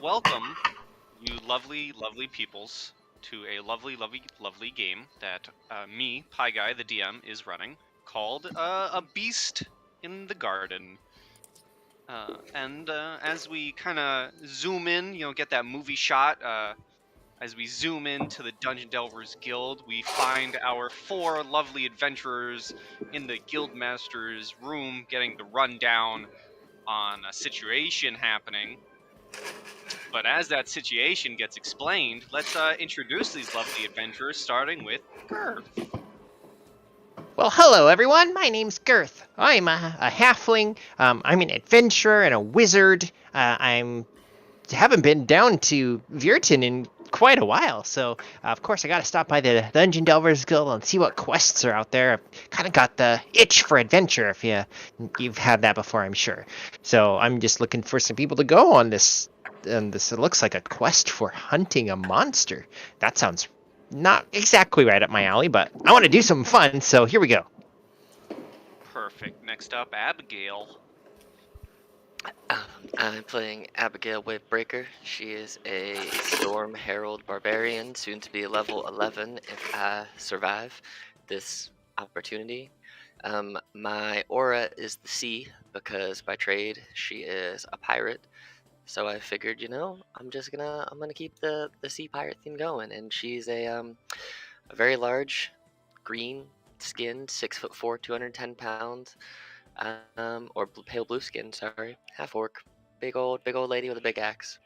welcome you lovely, lovely peoples to a lovely, lovely, lovely game that me, Pie Guy, the DM, is running called A Beast in the Garden. And as we kind of zoom in, get that movie shot. As we zoom into the Dungeon Delvers Guild, we find our 4 lovely adventurers in the guildmaster's room getting the rundown on a situation happening. But as that situation gets explained, let's introduce these lovely adventurers, starting with Girth. Well, hello everyone. My name's Girth. I'm a halfling. I'm an adventurer and a wizard. I haven't been down to Vierton in quite a while, so of course I got to stop by the Dungeon Delvers Guild and see what quests are out there. I've kind of got the itch for adventure. If you've had that before, I'm sure. So I'm just looking for some people to go on this. And this looks like a quest for hunting a monster. That sounds not exactly right up my alley, but I want to do something fun, so here we go. Perfect. Next up, Abigail. I'm playing Abigail Wavebreaker. She is a Storm Herald Barbarian, soon to be level 11 if I survive this opportunity. My aura is the sea, because by trade she is a pirate. So I figured, I'm gonna keep the sea pirate theme going, and she's a very large, green-skinned, 6'4", 210 pounds, or pale blue skin. Sorry, half orc, big old lady with a big axe.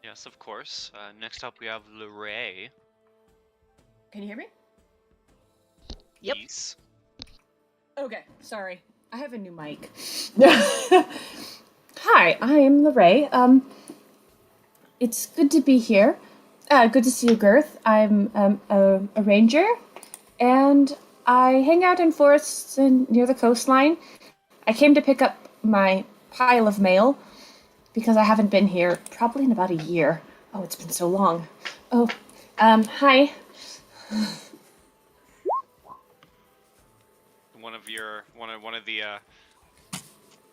Yes, of course. Next up, we have Larae. Can you hear me? Yep. Yes. Okay, sorry. I have a new mic. Hi, I am Larae. It's good to be here. Good to see you, Girth. I'm a ranger, and I hang out in forests near the coastline. I came to pick up my pile of mail because I haven't been here probably in about a year. Oh, it's been so long. Oh, hi. One of the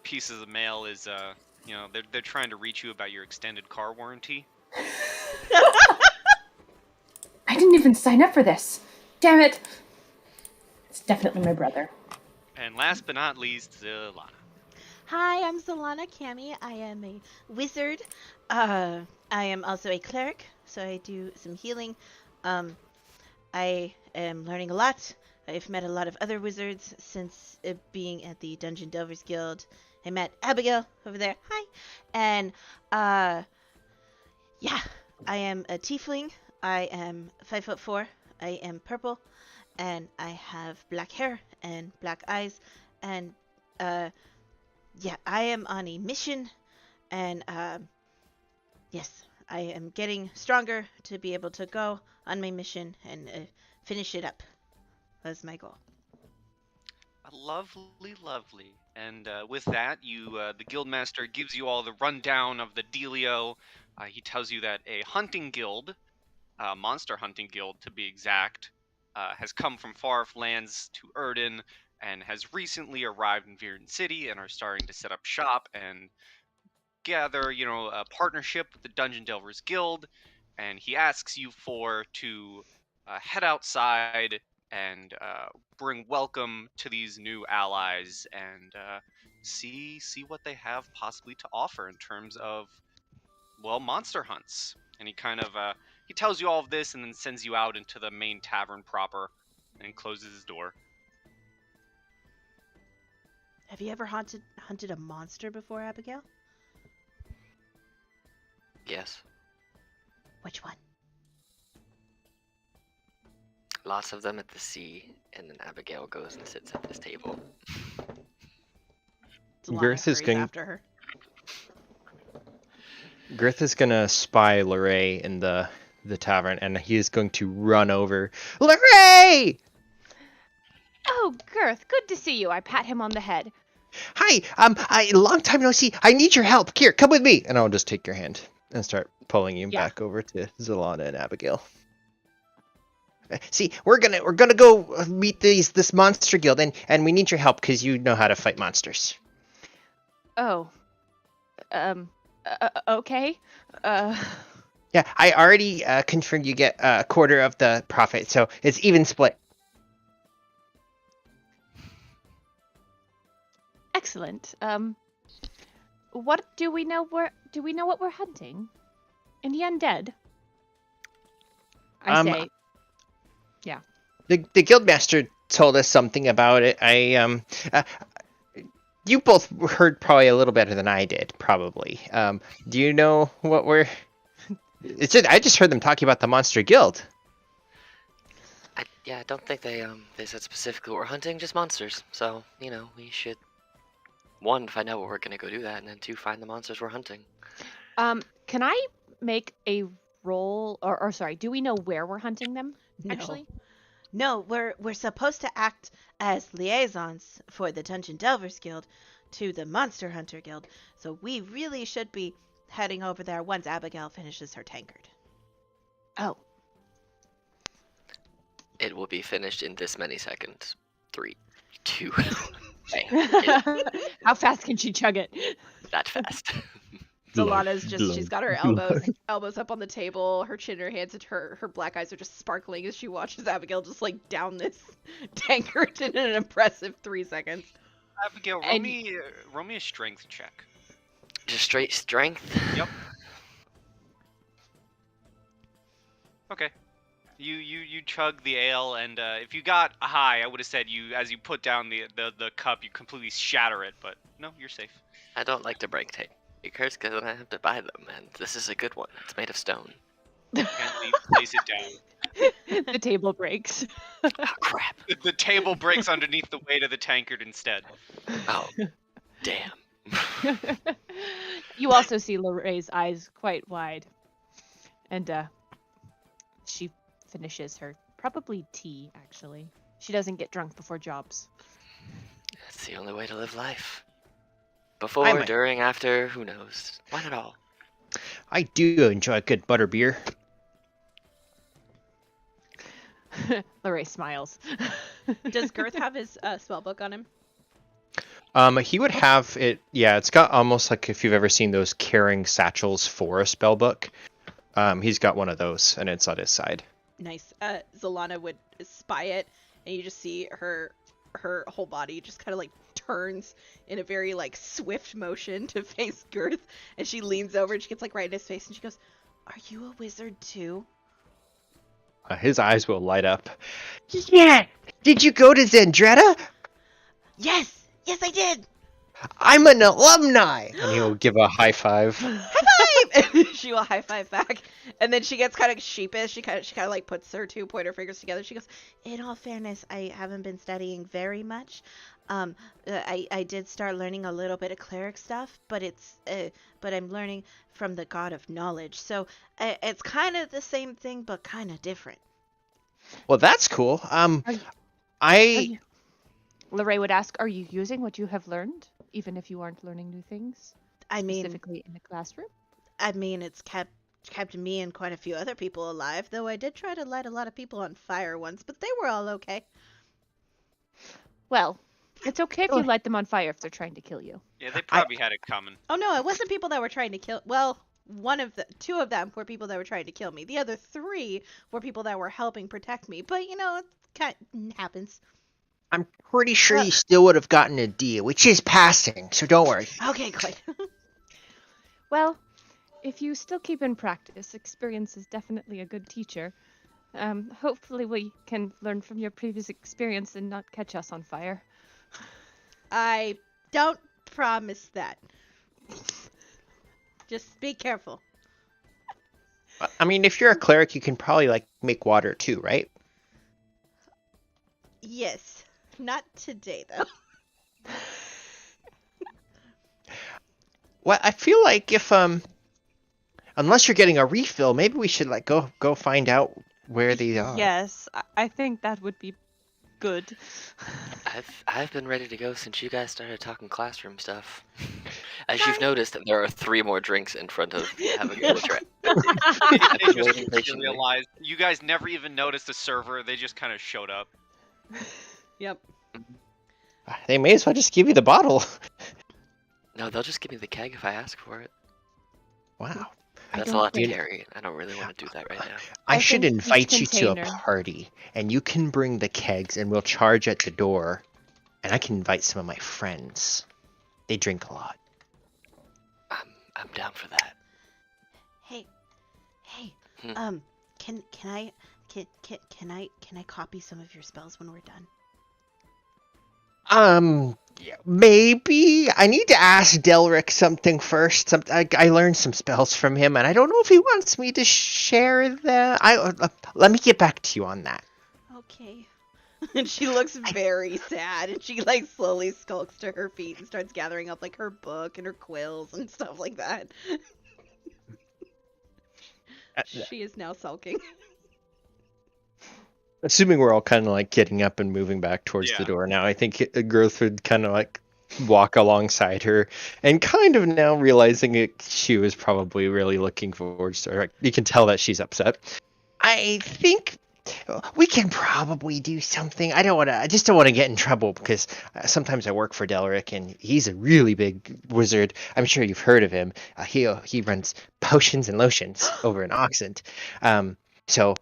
pieces of mail is they're trying to reach you about your extended car warranty. I didn't even sign up for this. Damn it. It's definitely my brother. And last but not least, Lana. Hi, I'm Solana Cami. I am a wizard. I am also a cleric, so I do some healing. I am learning a lot. I've met a lot of other wizards since being at the Dungeon Delvers Guild. I met Abigail over there. Hi. And, yeah, I am a tiefling. I am 5'4". I am purple. And I have black hair and black eyes. And, yeah, I am on a mission. And, yes, I am getting stronger to be able to go on my mission and finish it up. That's my goal. Lovely, lovely. And with that, the guildmaster gives you all the rundown of the dealio. He tells you that a hunting guild, monster hunting guild to be exact, has come from far lands to Erdan and has recently arrived in Vierton City and are starting to set up shop and gather, a partnership with the Dungeon Delvers Guild. And he asks you to head outside and bring welcome to these new allies and see what they have possibly to offer in terms of, monster hunts. And he kind of he tells you all of this and then sends you out into the main tavern proper and closes his door. Have you ever hunted a monster before, Abigail? Yes, Which one? lots of them at the sea, and then Abigail goes and sits at this table. Girth is going. after her. Girth is gonna spy Larae in the tavern, and he is going to run over. Larae! Oh, Girth, good to see you. I pat him on the head. Hi, long time no see. I need your help. Here, come with me. And I'll just take your hand and start pulling you back over to Zolana and Abigail. See, we're gonna go meet this monster guild, and we need your help because you know how to fight monsters. Oh. Okay. Yeah, I already confirmed you get a quarter of the profit, so it's even split. Excellent. What do we know? Do we know what we're hunting? In the undead. I say. Yeah. The guildmaster told us something about it. You both heard probably a little better than I did, probably. Do you know what we're? I just heard them talking about the monster guild. I don't think they said specifically what we're hunting, just monsters. So, we should, one, find out what we're gonna go do that, and then two, find the monsters we're hunting. Can I make a roll, or sorry, do we know where we're hunting them? No. Actually, No, we're supposed to act as liaisons for the Dungeon Delvers Guild to the Monster Hunter Guild, so we really should be heading over there once Abigail finishes her tankard. oh, It will be finished in this many seconds. 3, 2, bang. how fast can she chug it? That fast. Zolana's she's got her elbows up on the table, her chin in her hands, and her black eyes are just sparkling as she watches Abigail just like down this tankard in an impressive 3 seconds. Abigail, roll me a strength check. Just straight strength? Yep. Okay. You chug the ale, and if you got a high, I would have said as you put down the cup, you completely shatter it, but no, you're safe. I don't like to break takers because then I have to buy them, and this is a good one. It's made of stone. And you place it down. The table breaks. Oh, crap. The table breaks underneath the weight of the tankard instead. Oh, damn. You also see Larae's eyes quite wide, and she finishes her probably tea. Actually, she doesn't get drunk before jobs. That's the only way to live life. Before, during, after, who knows? Why not all? I do enjoy a good butterbeer. Larae smiles. Does Girth have his spellbook on him? He would have it. Yeah, it's got almost like if you've ever seen those carrying satchels for a spellbook. He's got one of those, and it's on his side. Nice. Zolana would spy it, and you just see her whole body just kind of like turns in a very like swift motion to face Girth, and she leans over and she gets like right in his face, and she goes, "Are you a wizard too?" His eyes will light up. Yeah! Did you go to Zendretta? Yes, I did. I'm an alumni! And he'll give a high five. High five! She will high five back, and then she gets kind of sheepish. She kind of like puts her two pointer fingers together. She goes, "In all fairness, I haven't been studying very much. I did start learning a little bit of cleric stuff, but but I'm learning from the god of knowledge. So it's kind of the same thing, but kind of different." Well, that's cool. Larae would ask, "Are you using what you have learned, even if you aren't learning new things? Specifically in the classroom?" I mean, it's kept me and quite a few other people alive, though I did try to light a lot of people on fire once, but they were all okay. Well, it's okay if you light them on fire if they're trying to kill you. Yeah, they probably had it coming. Oh no, it wasn't people that were trying to kill. Well, two of them were people that were trying to kill me. The other 3 were people that were helping protect me. But it kind of happens. I'm pretty sure you still would have gotten a D, which is passing, so don't worry. Okay, good. Well, if you still keep in practice, experience is definitely a good teacher. Hopefully we can learn from your previous experience and not catch us on fire. I don't promise that. Just be careful. I mean, if you're a cleric, you can probably, make water too, right? Yes. Not today, though. Well, I feel like if, unless you're getting a refill, maybe we should, go find out where they are. Yes, I think that would be good. I've been ready to go since you guys started talking classroom stuff. As you've noticed, there are 3 more drinks in front of Abigail. They just realized you guys never even noticed the server. They just kind of showed up. Yep. They may as well just give you the bottle. No, they'll just give me the keg if I ask for it. Wow. That's a don't lot to think- carry. I don't really want to do that right now. I I should think each invite you to a container- party, and you can bring the kegs, and we'll charge at the door, and I can invite some of my friends. They drink a lot. I'm down for that. Hey, Hmm. can I copy some of your spells when we're done? Yeah, maybe. I need to ask Delric something first. I learned some spells from him, and I don't know if he wants me to share them. Let me get back to you on that. Okay. And she looks very sad, and she like slowly skulks to her feet and starts gathering up like her book and her quills and stuff like that. She is now sulking. Assuming we're all kind of like getting up and moving back towards the Yeah. door now, I think Girth would kind of like walk alongside her and kind of now realizing she was probably really looking forward to her. You can tell that she's upset. I think we can probably do something. I just don't want to get in trouble because sometimes I work for Delric and he's a really big wizard. I'm sure you've heard of him. He runs potions and lotions over in Oxent. So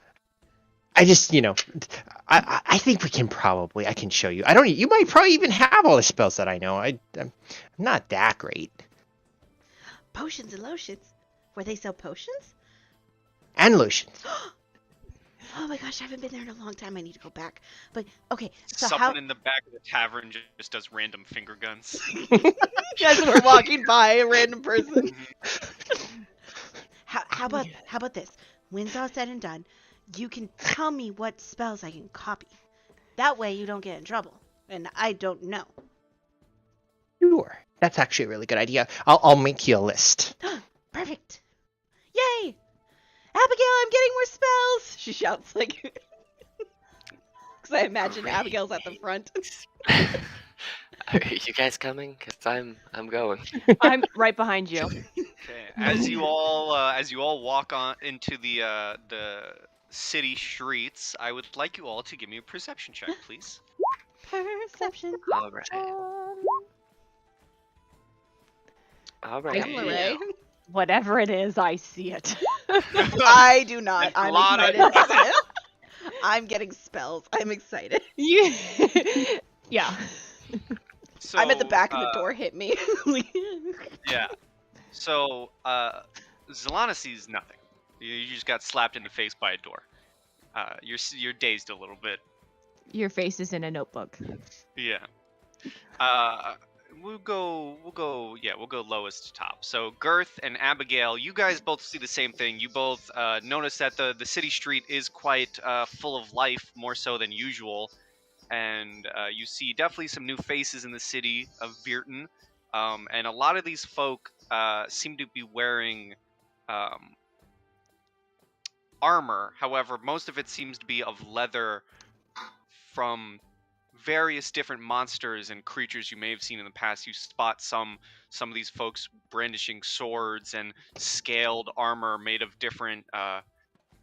I just, I think I can show you. You might probably even have all the spells that I know. I'm not that great. Potions and lotions? Where they sell potions? And lotions. Oh my gosh, I haven't been there in a long time. I need to go back. But okay, so Someone how? in the back of the tavern just does random finger guns. As we're walking by a random person. How about this? When it's all said and done, you can tell me what spells I can copy. That way you don't get in trouble, and I don't know. Sure. That's actually a really good idea. I'll make you a list. Perfect. Yay! Abigail, I'm getting more spells! She shouts like, because I imagine Great. Abigail's at the front. Are you guys coming? Cause I'm going. I'm right behind you. Okay. As you all walk on into the city streets, I would like you all to give me a perception check, please. Perception. All right. All right. I'm Larae. Whatever it is, I see it. I do not. That's a I'm lot of- excited. I'm getting spells. I'm excited. You... yeah. So, I'm at the back of the door. Hit me. Yeah. So, Zelana sees nothing. You just got slapped in the face by a door. You're dazed a little bit. Your face is in a notebook. Yeah. We'll go lowest to top. So Girth and Abigail, you guys both see the same thing. You both notice that the city street is quite full of life, more so than usual. And you see definitely some new faces in the city of Vierton. And a lot of these folk seem to be wearing armor. However, most of it seems to be of leather from various different monsters and creatures you may have seen in the past. You spot some of these folks brandishing swords and scaled armor made of different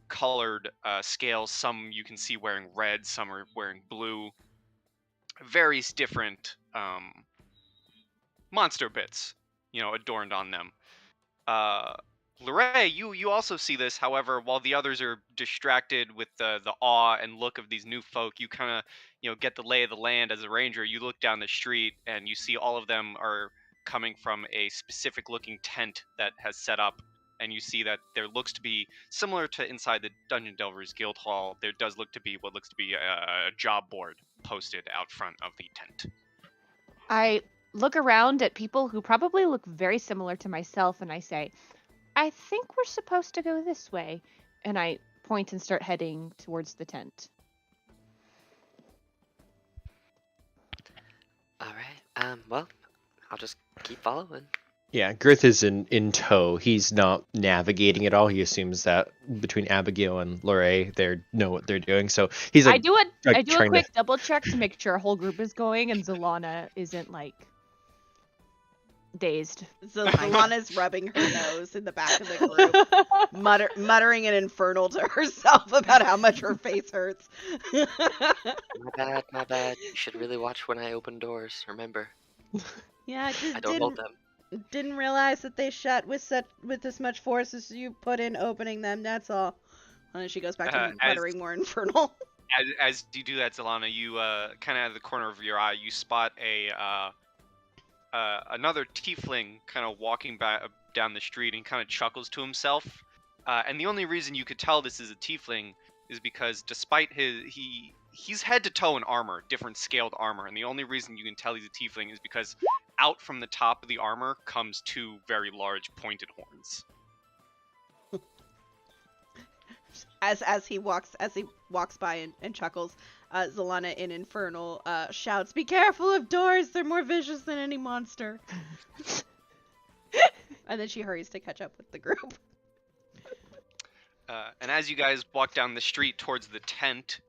colored scales. Some you can see wearing red, some are wearing blue. Various different monster bits, adorned on them. Larae, you also see this. However, while the others are distracted with the awe and look of these new folk, you kind of get the lay of the land as a ranger. You look down the street and you see all of them are coming from a specific looking tent that has set up, and you see that there looks to be similar to inside the Dungeon Delvers Guild Hall. There does look to be what looks to be a job board posted out front of the tent. I look around at people who probably look very similar to myself, and I say, I think we're supposed to go this way. And I point and start heading towards the tent. All right. Well, I'll just keep following. Yeah, Girth is in tow. He's not navigating at all. He assumes that between Abigail and Larae, they know what they're doing. So he's like, I do a trying quick double check to make sure our whole group is going and Zelana isn't like dazed. So Lana's rubbing her nose in the back of the group, muttering an infernal to herself about how much her face hurts. My bad. You should really watch when I open doors. Remember, Yeah, I don't hold them. Didn't realize that they shot with as much force as you put in opening them. That's all. And then she goes back to muttering more infernal. As you do that, Zelana, you kind of out of the corner of your eye, you spot another tiefling kind of walking back down the street and kind of chuckles to himself. And the only reason you could tell this is a tiefling is because despite he's head to toe in armor, different scaled armor, and the only reason you can tell he's a tiefling is because out from the top of the armor comes two very large pointed horns. As he walks by and chuckles, Zelana in Infernal shouts, "Be careful of doors! They're more vicious than any monster." And then she hurries to catch up with the group. And as you guys walk down the street towards the tent,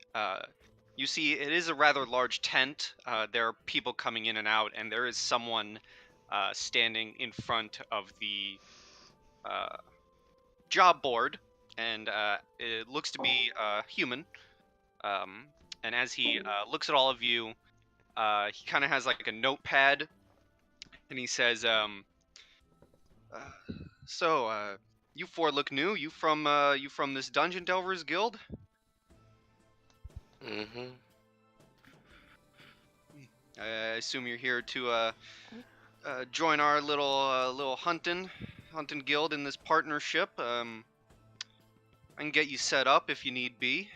you see it is a rather large tent. There are people coming in and out, and there is someone standing in front of the job board, and it looks to be human. And as he looks at all of you, he kind of has like a notepad, and he says, "So, you four look new. You from this Dungeon Delvers Guild?" Mm-hmm. I assume you're here to join our little hunting guild in this partnership. I can get you set up if you need be.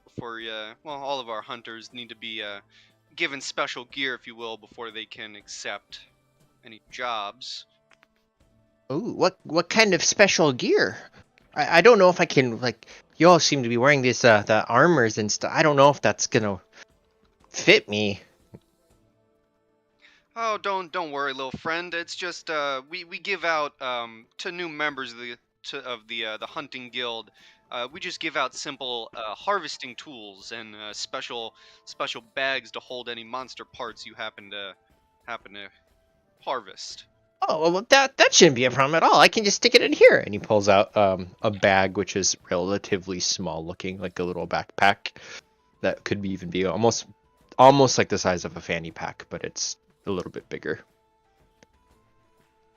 Before all of our hunters need to be given special gear, if you will, before they can accept any jobs. Ooh, what kind of special gear? I don't know if I can, like, you all seem to be wearing this the armors and stuff. I don't know if that's gonna fit me. Oh, don't worry, little friend. It's just we give out to new members of the hunting guild. We just give out simple harvesting tools and special bags to hold any monster parts you happen to harvest. Oh, well, that shouldn't be a problem at all. I can just stick it in here. And he pulls out a bag which is relatively small looking, like a little backpack that could even be almost like the size of a fanny pack, but it's a little bit bigger.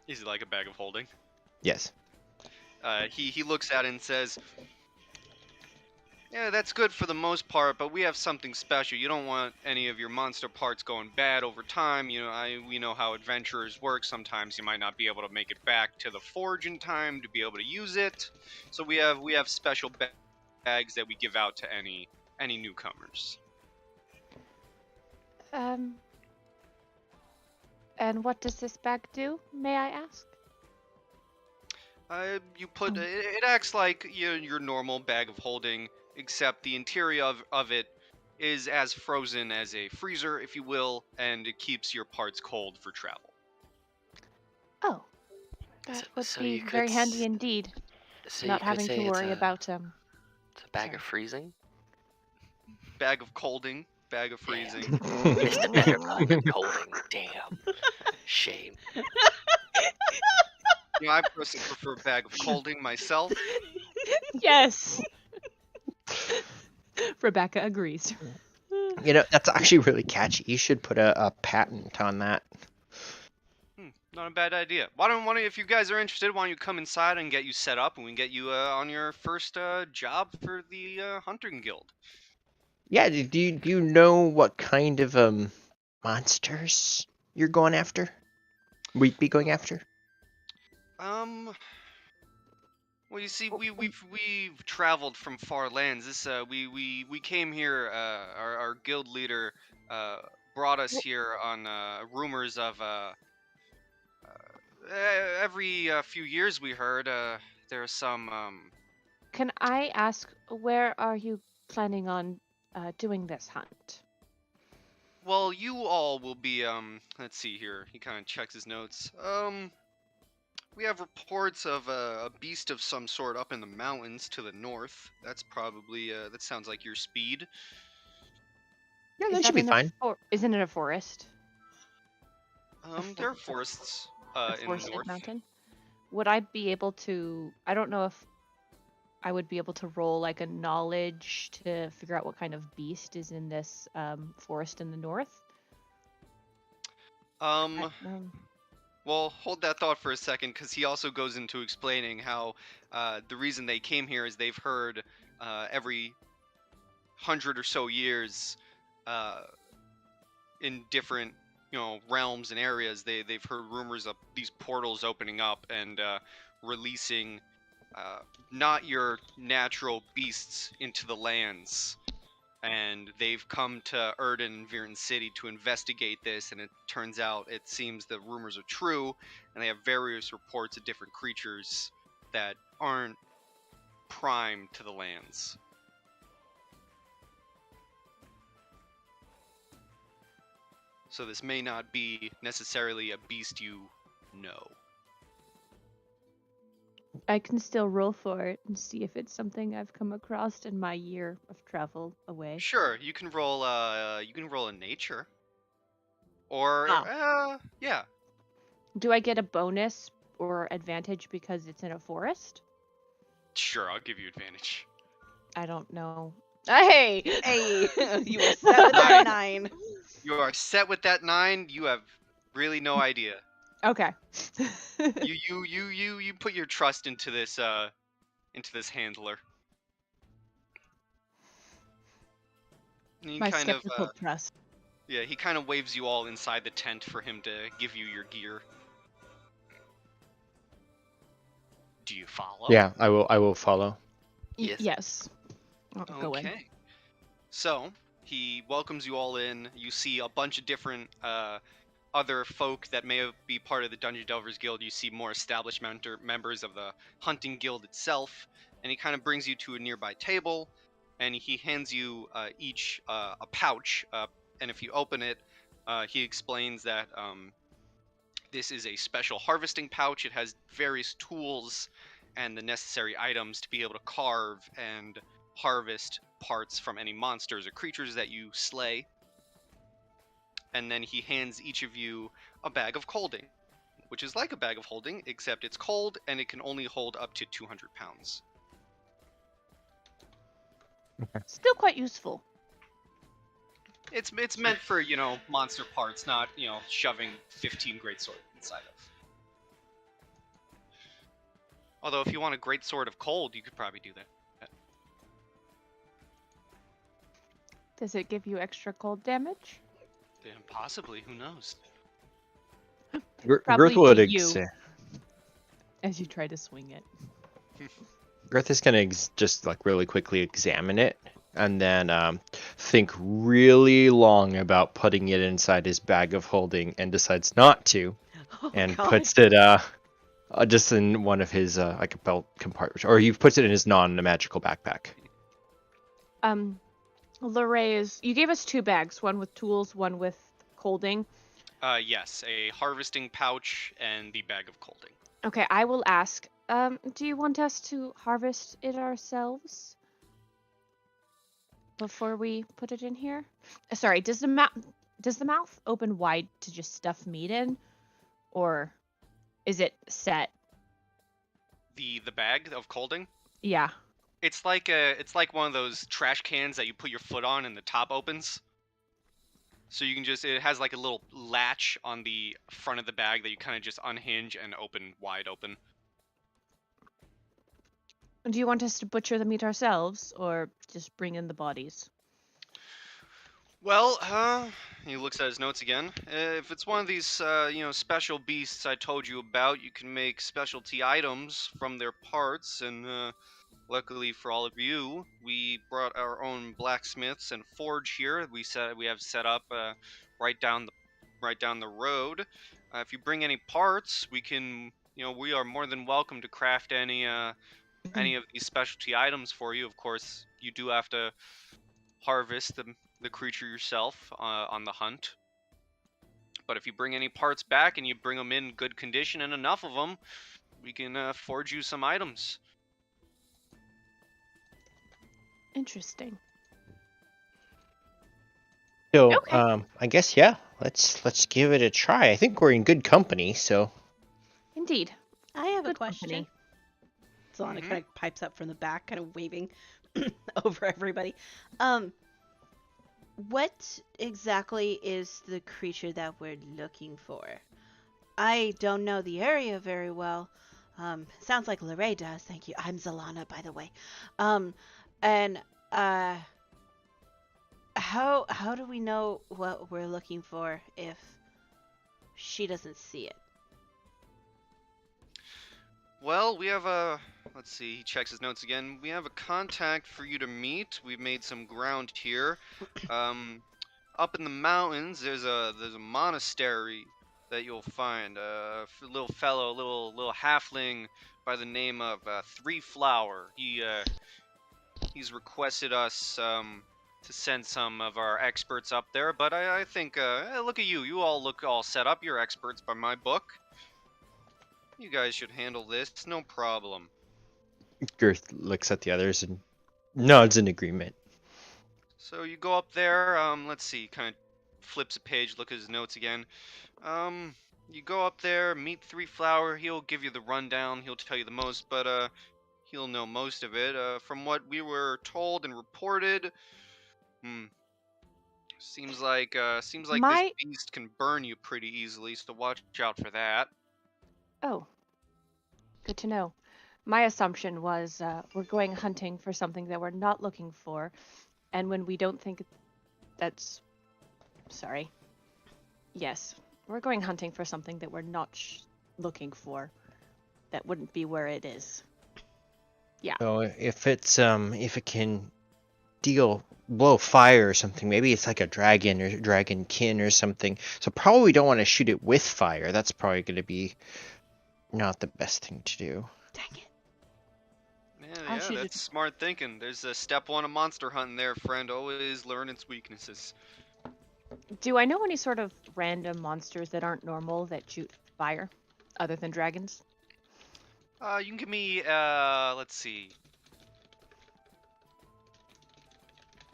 Is it like a bag of holding? Yes. He looks at it and says, "Yeah, that's good for the most part, but we have something special. You don't want any of your monster parts going bad over time. You know, we know how adventurers work. Sometimes you might not be able to make it back to the forge in time to be able to use it. So we have special bags that we give out to any newcomers." And what does this bag do, may I ask? You put it acts like your normal bag of holding, except the interior of it is as frozen as a freezer, if you will, and it keeps your parts cold for travel. Oh, that would So be you could very handy indeed. So Not you could having say to it's worry about it's a bag sorry. of freezing. Bag of colding, bag of freezing. Missed a better bag of colding. Damn. Shame. You know, I personally prefer bag of colding myself. Yes. Rebecca agrees. You know, that's actually really catchy. You should put a patent on that. Not a bad idea. Why don't if you guys are interested, why don't you come inside and get you set up, and we can get you on your first job for the hunting guild. Yeah, do you know what kind of monsters you're going after? We'd be going after? Well, you see, we've traveled from far lands. This we came here. Our guild leader brought us here on rumors of every few years we heard there are some Can I ask, where are you planning on doing this hunt? Well, you all will be let's see here. He kind of checks his notes. We have reports of a beast of some sort up in the mountains to the north. That's probably that sounds like your speed. Yeah, Is that should be in fine. Isn't it a forest? There are forests A in the forested north. mountain? Would I be able to... I don't know if I would be able to roll like a knowledge to figure out what kind of beast is in this forest in the north. Well, hold that thought for a second, because he also goes into explaining how the reason they came here is they've heard every 100 or so years uh, in different realms and areas they've heard rumors of these portals opening up and releasing not your natural beasts into the lands, and they've come to Erdan and Vierton City to investigate this, and it turns out it seems the rumors are true, and they have various reports of different creatures that aren't prime to the lands. So this may not be necessarily a beast you know. I can still roll for it and see if it's something I've come across in my year of travel away. Sure, you can roll a nature. Or yeah. Do I get a bonus or advantage because it's in a forest? Sure, I'll give you advantage. I don't know. Hey, you were set with that 9. You are set with that 9. You have really no idea. Okay. You put your trust into this handler. And he My kind of skeptical trust. yeah, he kind of waves you all inside the tent for him to give you your gear. Do you follow? Yeah, I will follow. Yes. Yes. I'll go in. Okay. So he welcomes you all in. You see a bunch of different other folk that may be part of the Dungeon Delvers Guild. You see more established members of the Hunting Guild itself, and he kind of brings you to a nearby table, and he hands you each a pouch. And if you open it, he explains that this is a special harvesting pouch. It has various tools and the necessary items to be able to carve and harvest parts from any monsters or creatures that you slay. And then he hands each of you a bag of colding, which is like a bag of holding, except it's cold and it can only hold up to 200 pounds. Still quite useful. It's meant for, monster parts, not, shoving 15 greatsword inside of. Although if you want a greatsword of cold, you could probably do that. Does it give you extra cold damage? Yeah, possibly, who knows? Probably Girth would to you. As you try to swing it. Girth is gonna just like really quickly examine it, and then think really long about putting it inside his bag of holding, and decides not to, and God. puts it just in one of his like a belt compartment, or he puts it in his non-magical backpack. Larae you gave us 2 bags, one with tools, one with colding. Yes, a harvesting pouch and the bag of colding. Okay, I will ask, do you want us to harvest it ourselves before we put it in here? Sorry, does the mouth open wide to just stuff meat in, or is it set? The bag of colding? Yeah. It's like one of those trash cans that you put your foot on and the top opens. So you can it has like a little latch on the front of the bag that you kind of just unhinge and open wide open. Do you want us to butcher the meat ourselves, or just bring in the bodies? Well, he looks at his notes again. If it's one of these, special beasts I told you about, you can make specialty items from their parts, and luckily for all of you, we brought our own blacksmiths and forge here. We have set up right down the road. If you bring any parts, we can, we are more than welcome to craft any of these specialty items for you. Of course, you do have to harvest the creature yourself on the hunt. But if you bring any parts back and you bring them in good condition and enough of them, we can forge you some items. Interesting. So, Okay. I guess let's give it a try. I think we're in good company, so. Indeed. I have a Good question. company. Solana Mhm. kind of pipes up from the back, kind of waving over everybody. What exactly is the creature that we're looking for? I don't know the area very well. Sounds like Larae does. Thank you. I'm Zalana, by the way. And how do we know what we're looking for if she doesn't see it? Well, we have a. Let's see. He checks his notes again. We have a contact for you to meet. We've made some ground here. Up in the mountains, there's a monastery that you'll find. Little fellow, little halfling by the name of Three Flower. He's requested us to send some of our experts up there. But I think look at you. You all look all set up. You're experts by my book. You guys should handle this, no problem. Girth looks at the others and nods in agreement. So you go up there, let's see, kind of flips a page, look at his notes again. You go up there, meet Three Flower, he'll give you the rundown, he'll tell you the most, but he'll know most of it. From what we were told and reported, seems like this beast can burn you pretty easily, so watch out for that. Oh, good to know. My assumption was we're going hunting for something that we're not looking for, and when we don't think that's... Sorry. Yes, we're going hunting for something that we're not looking for. That wouldn't be where it is. Yeah. So if it's if it can blow fire or something, maybe it's like a dragon or dragonkin or something. So probably don't want to shoot it with fire. That's probably going to be not the best thing to do. Dang it. Yeah, that's smart thinking. There's a step one of monster hunting there, friend. Always learn its weaknesses. Do I know any sort of random monsters that aren't normal that shoot fire, other than dragons? You can give me, let's see.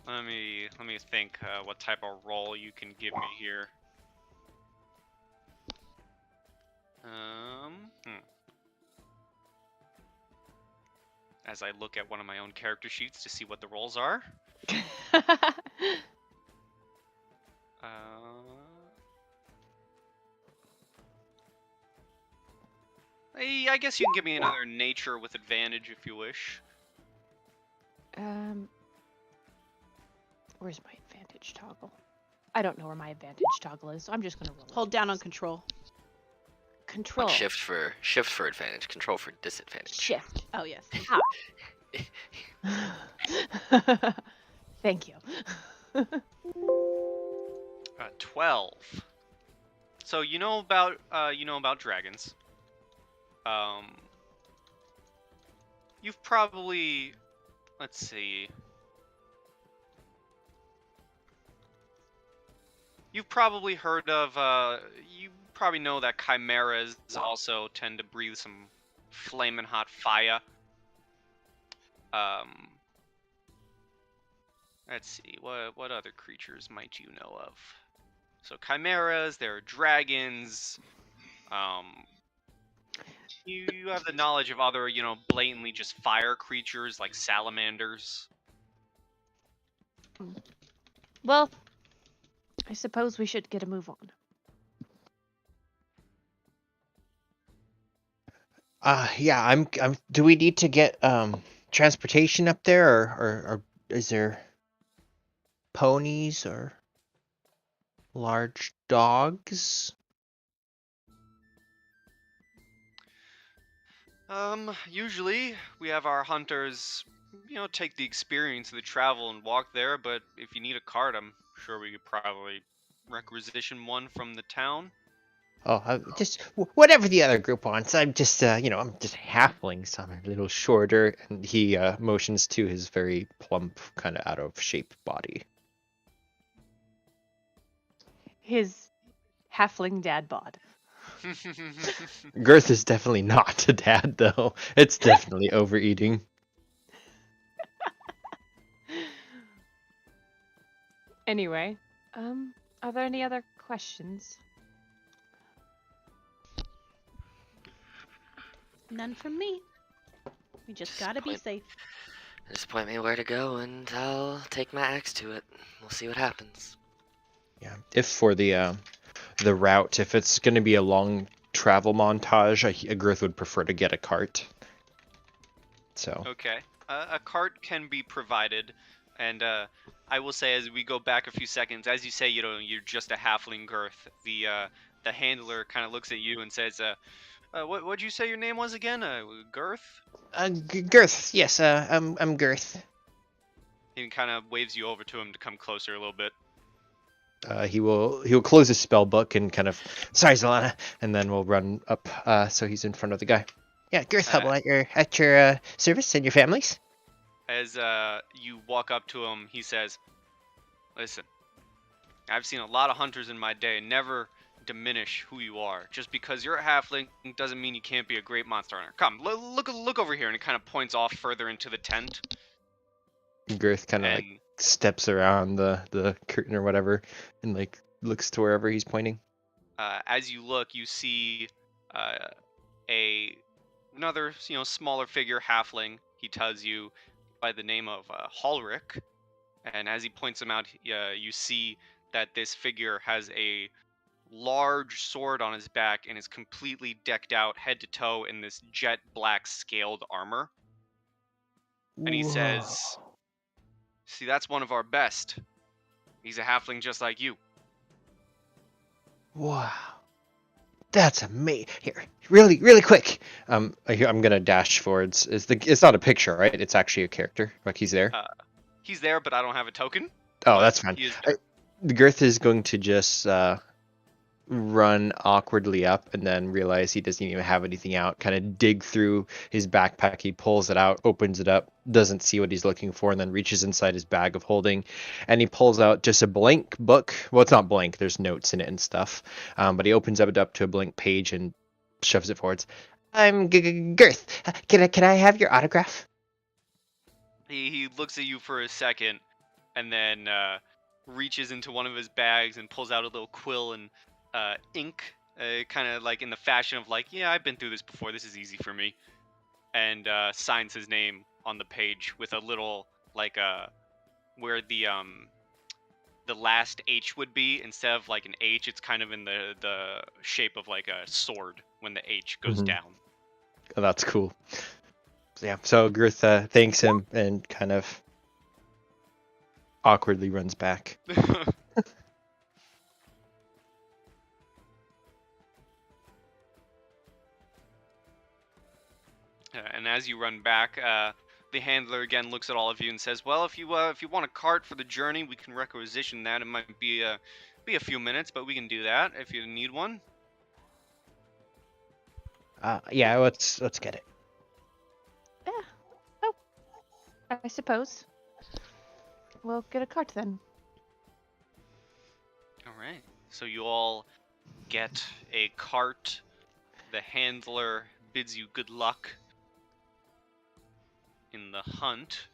Let me think what type of roll you can give me here. As I look at one of my own character sheets to see what the rolls are. I guess you can give me another nature with advantage if you wish. Where's my advantage toggle? I don't know where my advantage toggle is, so I'm just gonna roll. Hold down on control. Control. Like shift for advantage, control for disadvantage. Shift. Oh yes. Thank you. 12. So you know about dragons. You've probably, let's see. You've probably heard of, you probably know that chimeras also tend to breathe some flaming hot fire. Let's see, what other creatures might you know of? So chimeras, there are dragons, you have the knowledge of other, blatantly just fire creatures like salamanders. Well, I suppose we should get a move on. Yeah, I'm do we need to get transportation up there, or is there ponies or large dogs? Usually we have our hunters, take the experience of the travel and walk there, but if you need a cart, I'm sure we could probably requisition one from the town. Oh, just whatever the other group wants. I'm just, I'm just halfling, so I'm a little shorter, and he motions to his very plump, kind of out of shape body. His halfling dad bod. Girth is definitely not a dad, though. It's definitely overeating. Anyway, are there any other questions? None from me. We just gotta be safe. Just point me where to go, and I'll take my axe to it. We'll see what happens. Yeah, if for the route, if it's going to be a long travel montage, a Girth would prefer to get a cart. So. Okay. A cart can be provided, and I will say, as we go back a few seconds, as you say, you're just a halfling, Girth. The handler kind of looks at you and says, what'd you say your name was again? Girth? Girth, yes, I'm Girth. He kind of waves you over to him to come closer a little bit. He'll close his spell book and kind of, sorry, Zalana, and then we'll run up, so he's in front of the guy. Yeah, Girth Hubble at your service and your families. As you walk up to him, he says, "Listen, I've seen a lot of hunters in my day. Never diminish who you are. Just because you're a halfling doesn't mean you can't be a great monster hunter. Come, look over here." And he kind of points off further into the tent. Girth kind of like steps around the curtain or whatever, and like looks to wherever he's pointing. As you look, you see another smaller figure, halfling. He tells you by the name of Halric, and as he points him out, you see that this figure has a large sword on his back and is completely decked out head to toe in this jet black scaled armor. And he says, "See, that's one of our best. He's a halfling just like you." Wow. That's amazing. Here, really quick. I'm gonna dash forwards. It's not a picture, right? It's actually a character. Like he's there. He's there, but I don't have a token. Oh, that's fine. The Girth is going to just run awkwardly up and then realize he doesn't even have anything out. Kind of dig through his backpack. He pulls it out, opens it up, doesn't see what he's looking for, and then reaches inside his bag of holding, and he pulls out just a blank book. Well, it's not blank. There's notes in it and stuff. But he opens it up to a blank page and shoves it forwards. I'm Girth. Can I have your autograph? He looks at you for a second, and then reaches into one of his bags and pulls out a little quill and ink, kind of like in the fashion of like, yeah, I've been through this before. This is easy for me, and signs his name on the page with a little like where the last H would be, instead of like an H, it's kind of in the shape of like a sword when the H goes down. Oh, that's cool. Yeah, so Girth thanks him and kind of awkwardly runs back. And as you run back, the handler again looks at all of you and says, "Well, if you want a cart for the journey, we can requisition that. It might be a few minutes, but we can do that if you need one." Yeah, let's get it. Yeah. Oh, I suppose. We'll get a cart then. All right. So you all get a cart. The handler bids you good luck in the hunt,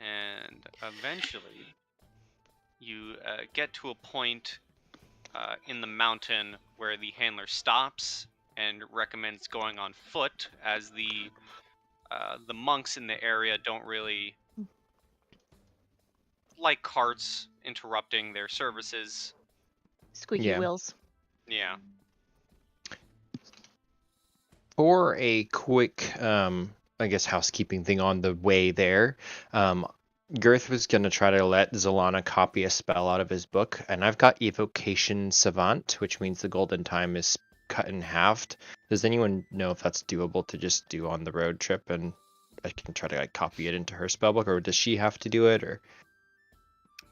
and eventually you get to a point in the mountain where the handler stops and recommends going on foot, as the monks in the area don't really like carts interrupting their services. Squeaky wheels. Yeah. For a quick, I guess, housekeeping thing on the way there, Girth was going to try to let Zalana copy a spell out of his book, and I've got Evocation Savant, which means the golden time is cut in half. Does anyone know if that's doable to just do on the road trip, and I can try to like copy it into her spellbook, or does she have to do it, or?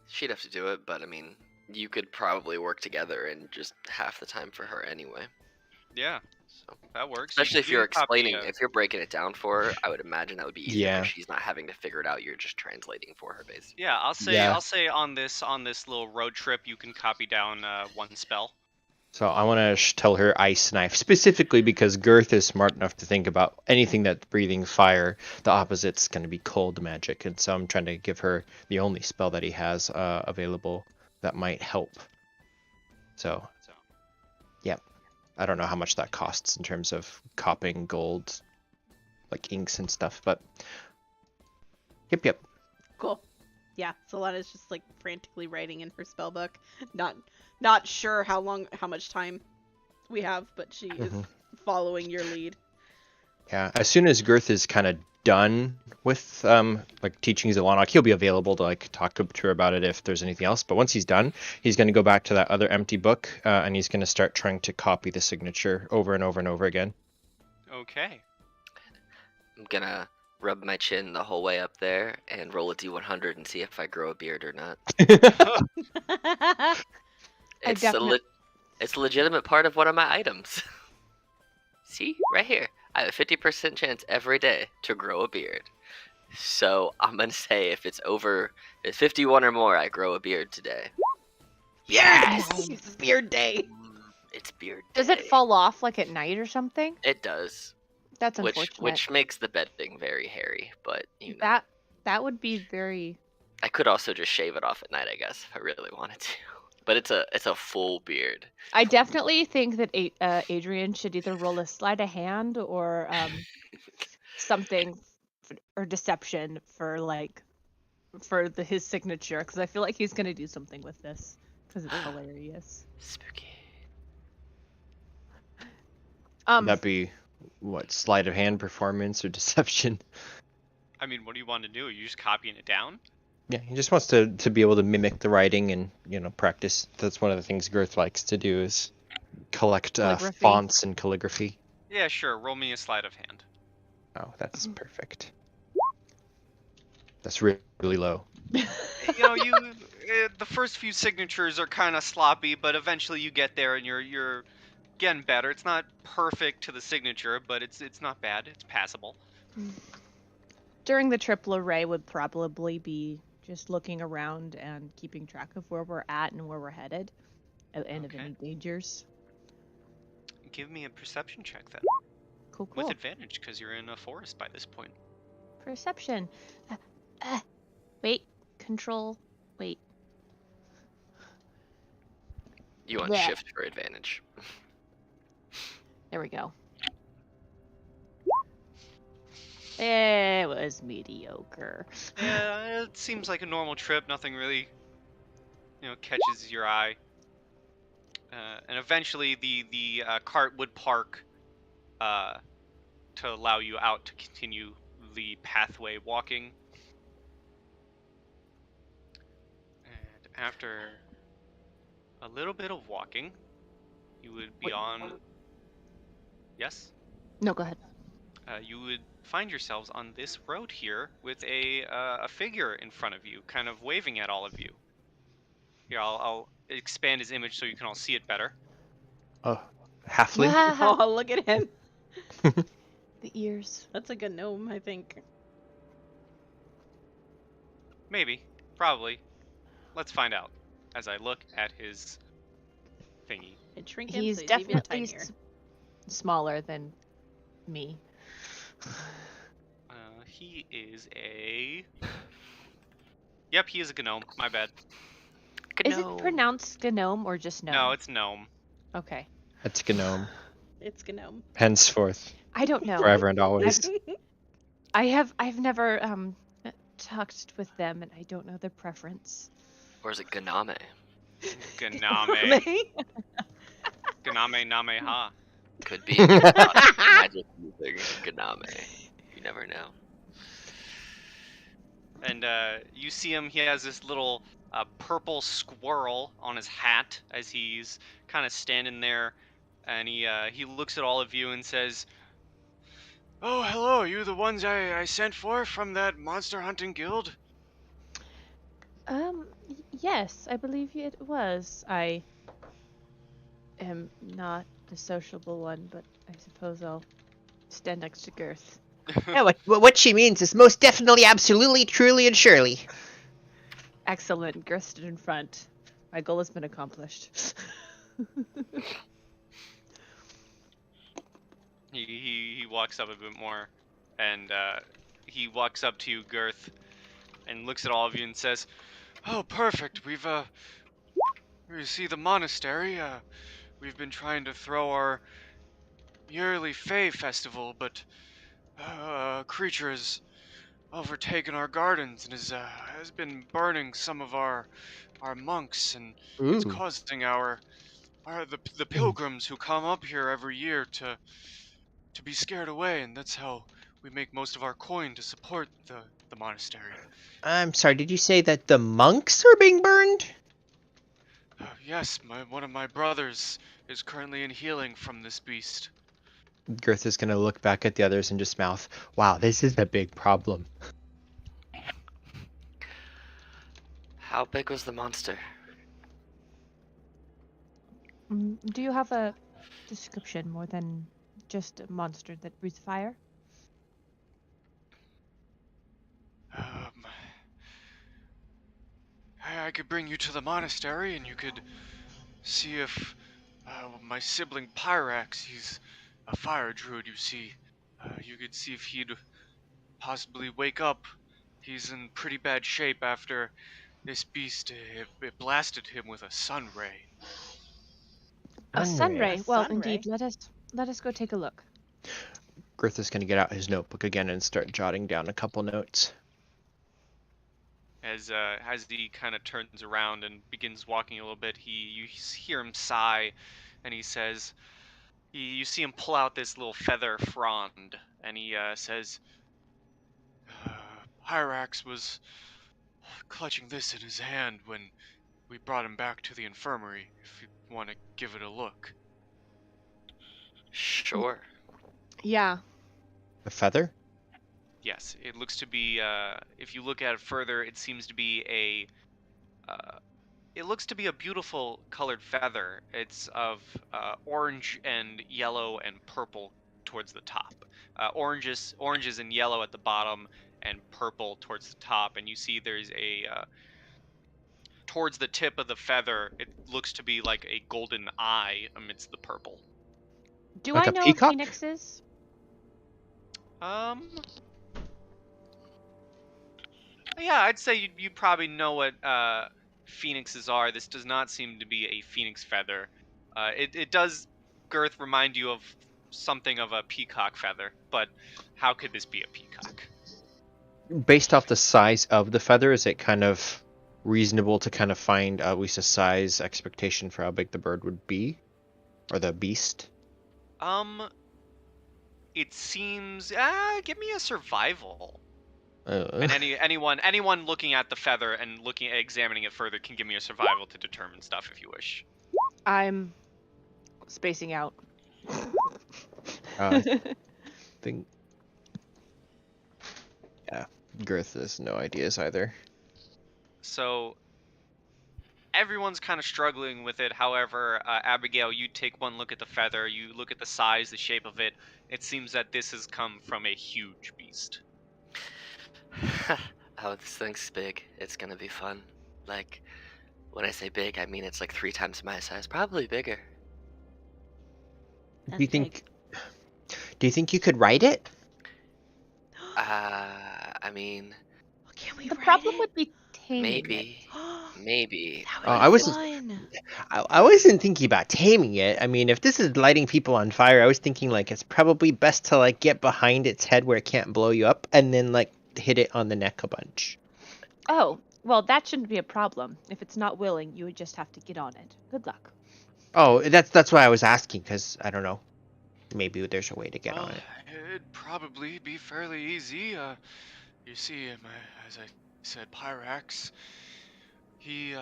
She'd have to do it, but I mean, you could probably work together in just half the time for her anyway. Yeah. So that works. Especially if you're explaining, if you're breaking it down for her, I would imagine that would be easier. Yeah. She's not having to figure it out. You're just translating for her, basically. Yeah, I'll say on this little road trip, you can copy down one spell. So I want to tell her Ice Knife, specifically because Girth is smart enough to think about anything that's breathing fire, the opposite's going to be cold magic. And so I'm trying to give her the only spell that he has available that might help. So, yeah. I don't know how much that costs in terms of copying gold, like inks and stuff, but yep. Cool. Yeah, Solana's just like frantically writing in her spellbook, not sure how much time we have, but she is Mhm. following your lead. Yeah, as soon as Girth is kind of done with like teaching Zilana, he'll be available to like talk to her about it if there's anything else. But once he's done, he's going to go back to that other empty book and he's going to start trying to copy the signature over and over and over again. Okay. I'm gonna rub my chin the whole way up there and roll a d100 and see if I grow a beard or not. It's it's a legitimate part of one of my items. See, right here. I have a 50% chance every day to grow a beard. So I'm gonna say if it's 51 or more, I grow a beard today. Yes! Beard day. It's beard day. Does it fall off like at night or something? It does. That's unfortunate. Which makes the bedding very hairy, but you know. That would be very. I could also just shave it off at night, I guess, if I really wanted to. But it's a full beard. I definitely think that Adrian should either roll a sleight of hand or something or deception for his signature, because I feel like he's gonna do something with this because it's hilarious. Spooky. That'd be what, sleight of hand, performance, or deception? I mean, what do you want to do? Are you just copying it down? Yeah, he just wants to be able to mimic the writing and practice. That's one of the things Girth likes to do is collect fonts and calligraphy. Yeah, sure. Roll me a sleight of hand. Oh, that's perfect. That's really low. The first few signatures are kind of sloppy, but eventually you get there and you're getting better. It's not perfect to the signature, but it's not bad. It's passable. During the trip, Larae would probably be just looking around and keeping track of where we're at and where we're headed, and of any dangers. Give me a perception check then. Cool. With advantage, because you're in a forest by this point. Perception. Wait. Control. Wait. You want shift for advantage. There we go. It was mediocre. Yeah, it seems like a normal trip. Nothing really, catches your eye. And eventually, the cart would park to allow you out to continue the pathway walking. And after a little bit of walking, you would be on. Yes? No, go ahead. You would find yourselves on this road here with a figure in front of you, kind of waving at all of you. Here, I'll expand his image so you can all see it better. Oh, halfling? Oh, look at him. The ears. That's a good gnome, I think. Maybe. Probably. Let's find out as I look at his thingy. And shrink him, He's so he's definitely even tinier. smaller than me. He is a... Yep, he is a gnome. My bad. Is it pronounced gnome or just gnome? No, it's gnome. Okay. It's gnome. It's gnome. Henceforth. I don't know. Forever and always. I've never talked with them, and I don't know their preference. Or is it Ganame? Ganame. Ganame name ha. Could be magic using Ganame. You never know. And you see him, he has this little purple squirrel on his hat as he's kind of standing there, and he looks at all of you and says, "Oh, hello, you the ones I sent for from that monster hunting guild?" Yes, I believe it was. I am not the sociable one, but I suppose I'll stand next to Girth. Yeah, what she means is most definitely, absolutely, truly, and surely. Excellent. Girth stood in front. My goal has been accomplished. He walks up a bit more, and he walks up to you, Girth, and looks at all of you and says, "Oh, perfect. We see the monastery. We've been trying to throw our yearly Fae festival, but a creature has overtaken our gardens and has been burning some of our monks, and it's causing our are the pilgrims who come up here every year to be scared away, and that's how we make most of our coin to support the monastery. I'm sorry, did you say that the monks are being burned? Yes, one of my brothers is currently in healing from this beast. Girth is gonna look back at the others and just mouth, wow, this is a big problem. How big was the monster? Do you have a description more than just a monster that breathes fire? I could bring you to the monastery, and you could see if my sibling Pyrax, he's a fire druid, you see. You could see if he'd possibly wake up. He's in pretty bad shape after this beast it blasted him with a sun ray. A sun Unreal. ray. Well, indeed. Let us go take a look. Girth is gonna get out his notebook again and start jotting down a couple notes. As he kind of turns around and begins walking a little bit, you hear him sigh, and he says, you see him pull out this little feather frond, and he says, Hyrax was clutching this in his hand when we brought him back to the infirmary, if you want to give it a look. Sure. Yeah. A feather? Yes, it looks to be, if you look at it further, it seems to be it looks to be a beautiful colored feather. It's of orange and yellow and purple towards the top. Oranges and yellow at the bottom, and purple towards the top. And you see there's towards the tip of the feather, it looks to be like a golden eye amidst the purple. Do Like I a know peacock? what Phoenix is? Yeah, I'd say you probably know what phoenixes are. This does not seem to be a phoenix feather. It does, Girth, remind you of something of a peacock feather, but how could this be a peacock? Based off the size of the feather, is it kind of reasonable to kind of find at least a size expectation for how big the bird would be? Or the beast? It seems, give me a survival. Uh, And anyone looking at the feather and examining it further can give me a survival to determine stuff if you wish. I'm spacing out. think... Yeah, Girth has no ideas either. So everyone's kind of struggling with it. However, Abigail, you take one look at the feather, you look at the size, the shape of it. It seems that this has come from a huge beast. Oh, this thing's big. It's gonna be fun. Like, when I say big, I mean it's like 3 times my size. Probably bigger. Do you think you could ride it? I mean, Can we The ride problem it? would be taming maybe. Maybe. That Oh, would I be wasn't- fun. I wasn't thinking about taming it. I mean, if this is lighting people on fire, I was thinking like it's probably best to like get behind its head where it can't blow you up, and then like hit it on the neck a bunch. Oh, well, that shouldn't be a problem. If it's not willing, you would just have to get on it. Good luck. Oh, that's why I was asking, because I don't know. Maybe there's a way to get on it. It'd probably be fairly easy. You see, as I said, Pyrax, he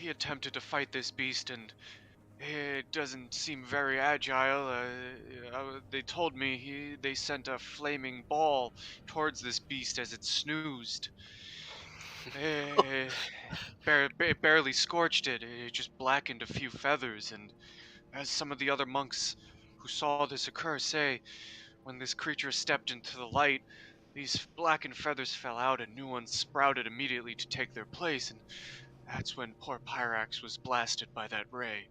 attempted to fight this beast, and it doesn't seem very agile. They told me they sent a flaming ball towards this beast as it snoozed. It barely scorched it. It just blackened a few feathers, and as some of the other monks who saw this occur say, when this creature stepped into the light, these blackened feathers fell out and new ones sprouted immediately to take their place, and that's when poor Pyrax was blasted by that ray.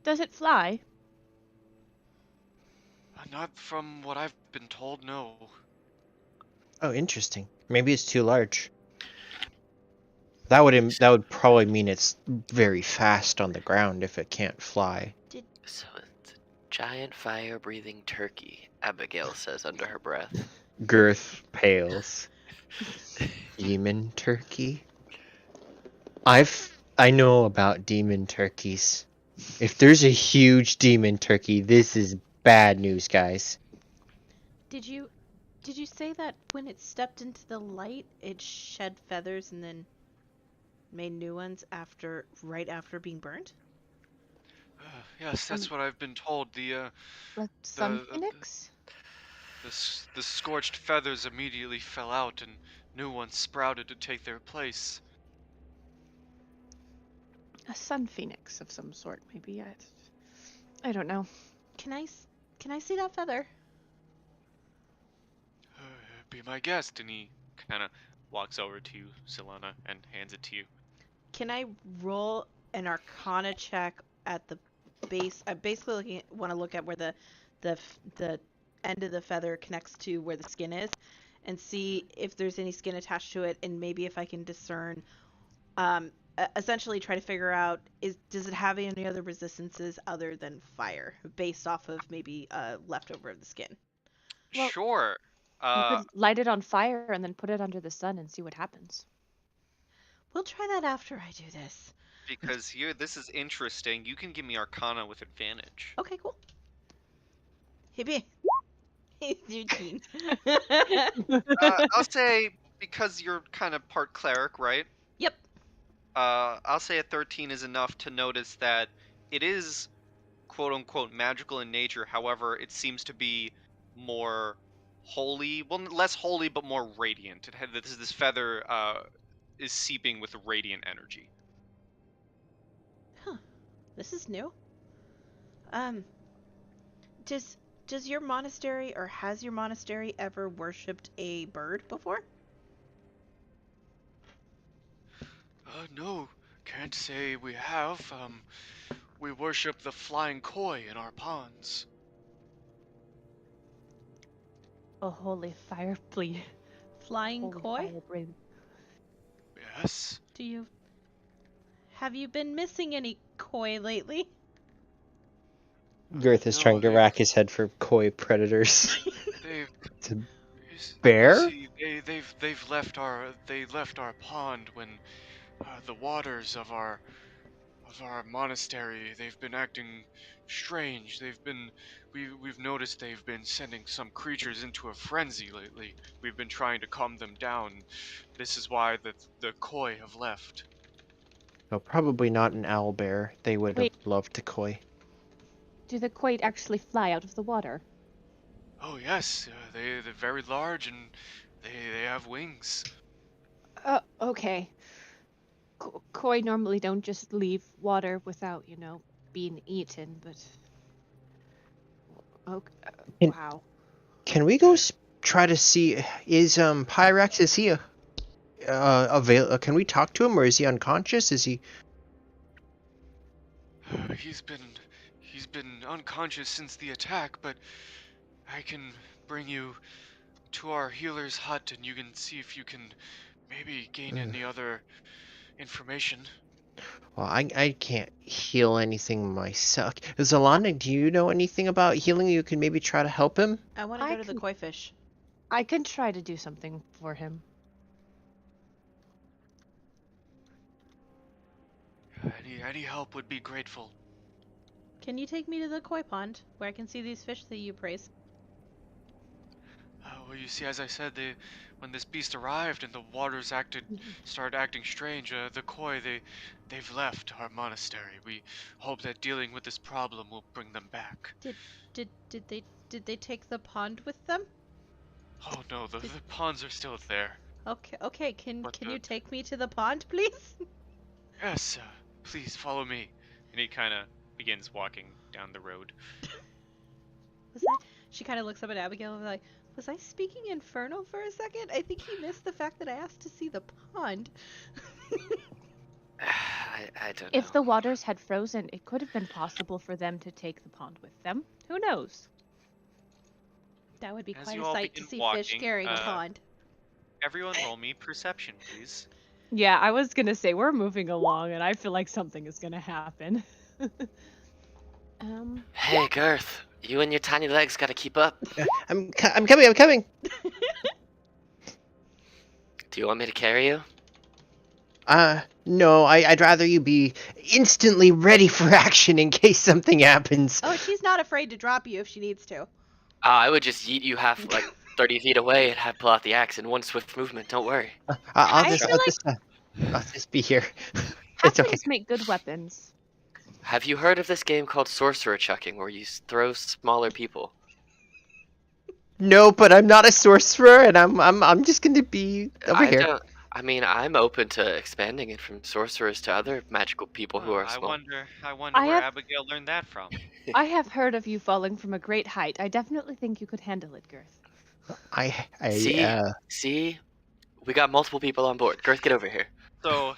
Does it fly? Not from what I've been told, no. Oh, interesting. Maybe it's too large. That would probably mean it's very fast on the ground if it can't fly. So it's a giant fire-breathing turkey, Abigail says under her breath. Girth pales. Demon turkey? I know about demon turkeys. If there's a huge demon turkey, this is bad news, guys. Did you say that when it stepped into the light, it shed feathers and then made new ones right after being burned? Yes, that's what I've been told. The sun phoenix? The scorched feathers immediately fell out and new ones sprouted to take their place. A sun phoenix of some sort, maybe. I don't know. Can I see that feather? Be my guest. And he kind of walks over to you, Silana, and hands it to you. Can I roll an Arcana check at the base? I basically want to look at where the end of the feather connects to where the skin is, and see if there's any skin attached to it, and maybe if I can discern. Essentially, try to figure out does it have any other resistances other than fire, based off of maybe leftover of the skin. Well, Sure. You could light it on fire and then put it under the sun and see what happens. We'll try that after I do this. Because here, this is interesting. You can give me Arcana with advantage. Okay, cool. Hippie. 13. I'll say, because you're kind of part cleric, right? Yep. I'll say a 13 is enough to notice that it is quote-unquote magical in nature. However, it seems to be more holy. Well, less holy, but more radiant. This feather is seeping with radiant energy. Huh. This is new. Does your monastery, or has your monastery ever worshipped a bird before? No, can't say we have. We worship the flying koi in our ponds. A holy fire, please. Flying koi? Yes. Have you been missing any koi lately? Girth is No, trying to rack his head for koi predators. It's a bear? See, they've left our pond when the waters of our monastery, they've been acting strange. We've noticed they've been sending some creatures into a frenzy lately. We've been trying to calm them down. This is why the koi have left. No, probably not an owl bear. They would have loved to koi. Do the koi actually fly out of the water? Oh yes, they're very large and they have wings. Okay. Koi normally don't just leave water without, being eaten, but... wow. Can we go try to see... Is Pyrex, is he can we talk to him, or is he unconscious? Is he... He's been unconscious since the attack, but I can bring you to our healer's hut and you can see if you can maybe gain any other information. Well, I can't heal anything myself. Zalana, do you know anything about healing? You can maybe try to help him? I want to go to the koi fish. I can try to do something for him. Any help would be grateful. Can you take me to the koi pond, where I can see these fish that you praise? Well, you see, as I said, when this beast arrived and the waters started acting strange, the koi, they've left our monastery. We hope that dealing with this problem will bring them back. Did they take the pond with them? Oh no, the ponds are still there. Okay. Can you take me to the pond, please? Yes, please follow me. And he kind of begins walking down the road. She kind of looks up at Abigail and like, was I speaking Infernal for a second? I think he missed the fact that I asked to see the pond. I don't know. If the waters had frozen, it could have been possible for them to take the pond with them. Who knows? That would be As quite you a all sight to begin see walking, fish carrying a pond. Everyone roll me perception, please. Yeah, I was gonna say, we're moving along, and I feel like something is gonna happen. Hey, Girth, you and your tiny legs gotta keep up. I'm coming. Do you want me to carry you? No, I'd rather you be instantly ready for action in case something happens. Oh, she's not afraid to drop you if she needs to. I would just yeet you half, like, 30 feet away and have pull out the axe in one swift movement. Don't worry. I'll I just, feel I'll just be here. It's okay. Halflings make good weapons. Have you heard of this game called sorcerer chucking, where you throw smaller people? No, but I'm not a sorcerer, and I'm just gonna be over here. Don't. I mean, I'm open to expanding it from sorcerers to other magical people who are I small. wonder I where have- Abigail learned that from. I have heard of you falling from a great height. I definitely think you could handle it, Girth. See, we got multiple people on board. Girth, get over here. So,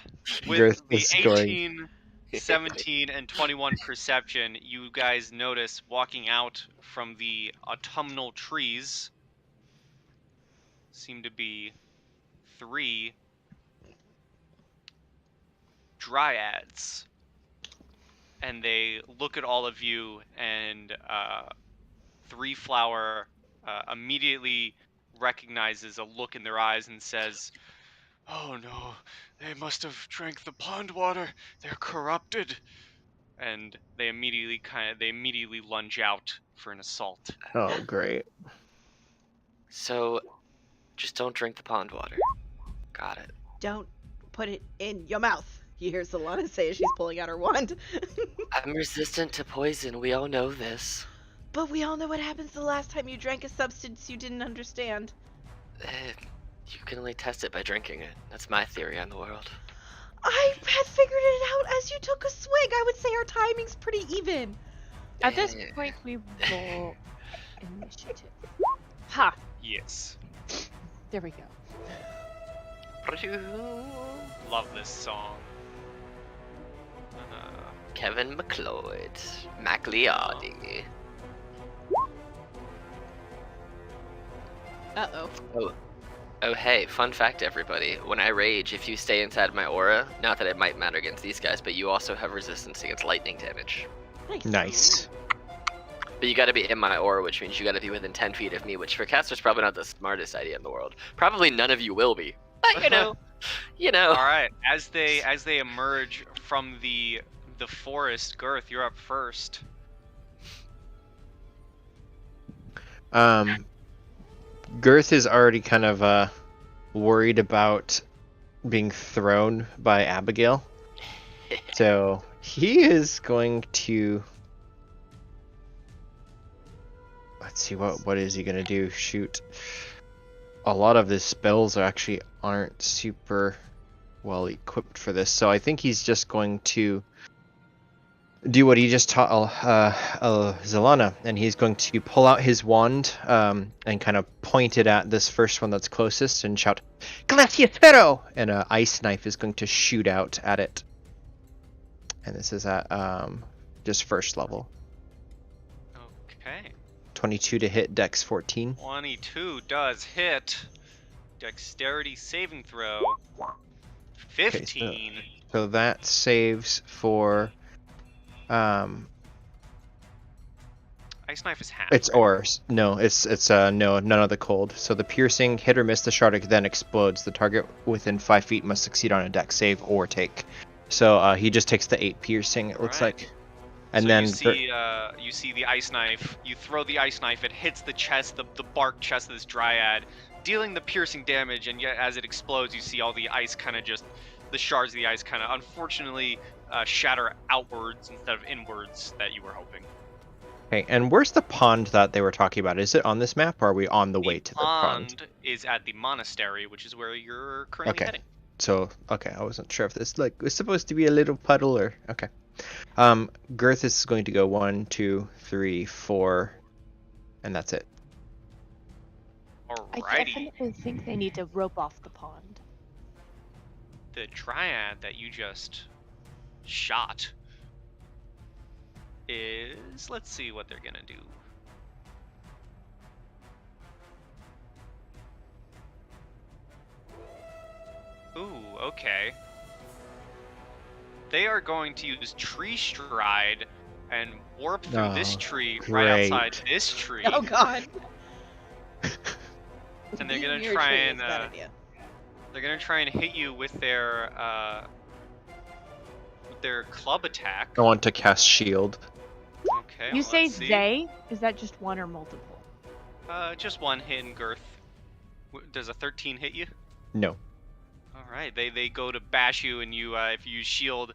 with Girth the is scoring. 18, 17, and 21 perception, you guys notice walking out from the autumnal trees seem to be 3 dryads. And they look at all of you, and 3 Flower immediately recognizes a look in their eyes and says, "Oh no, they must have drank the pond water. They're corrupted." And they immediately lunge out for an assault. Oh, great. So, just don't drink the pond water. Got it. Don't put it in your mouth. You hear Solana say as she's pulling out her wand. I'm resistant to poison. We all know this. But we all know what happens the last time you drank a substance you didn't understand. You can only test it by drinking it. That's my theory on the world. I had figured it out as you took a swig. I would say our timing's pretty even. At this point, we roll initiative. Ha! Yes. There we go. Love this song. Kevin McLeod. MacLeod. Uh-oh. Oh, hey, fun fact, everybody. When I rage, if you stay inside my aura, not that it might matter against these guys, but you also have resistance against lightning damage. Nice. But you gotta be in my aura, which means you gotta be within 10 feet of me, which for casters probably not the smartest idea in the world. Probably none of you will be. But you know. All right, as they emerge from the forest, Girth, you're up first. Girth is already kind of worried about being thrown by Abigail. So he is going to, let's see, what is he gonna do? Shoot. A lot of his spells aren't super well equipped for this, so I think he's just going to do what he just taught Zelana, and he's going to pull out his wand and kind of point it at this first one that's closest and shout, "Glaciatero!" And an ice knife is going to shoot out at it. And this is at just first level. Okay. 22 to hit, Dex 14. 22 does hit. Dexterity saving throw. 15. So that saves for Ice knife is half. it's ores. No, it's no, none of the cold. So the piercing, hit or miss, the shard then explodes. The target within 5 feet must succeed on a dex save or take. So he just takes the 8 piercing, it looks like. And so then you see the ice knife. You throw the ice knife. It hits the chest, the bark chest of this dryad, dealing the piercing damage. And yet, as it explodes, you see all the ice kind of the shards of the ice kind of unfortunately shatter outwards instead of inwards that you were hoping. Okay, and where's the pond that they were talking about? Is it on this map, or are we on the way to the pond? The pond is at the monastery, which is where you're currently heading. So, okay, I wasn't sure if this was supposed to be a little puddle or okay. Girth is going to go 1, 2, 3, 4, and that's it. Alrighty. I definitely think they need to rope off the pond. The dryad that you just shot is, let's see what they're gonna do. Ooh, okay. They are going to use tree stride and warp through this tree right outside this tree. Oh god. And they're gonna Your try tree and is a bad idea. They're gonna try and hit you with their club attack. I want to cast shield. Okay. You well, say let's see. they? Is that just one or multiple? Just one hit in girth. Does a 13 hit you? No. All right. They go to bash you, and you if you use shield,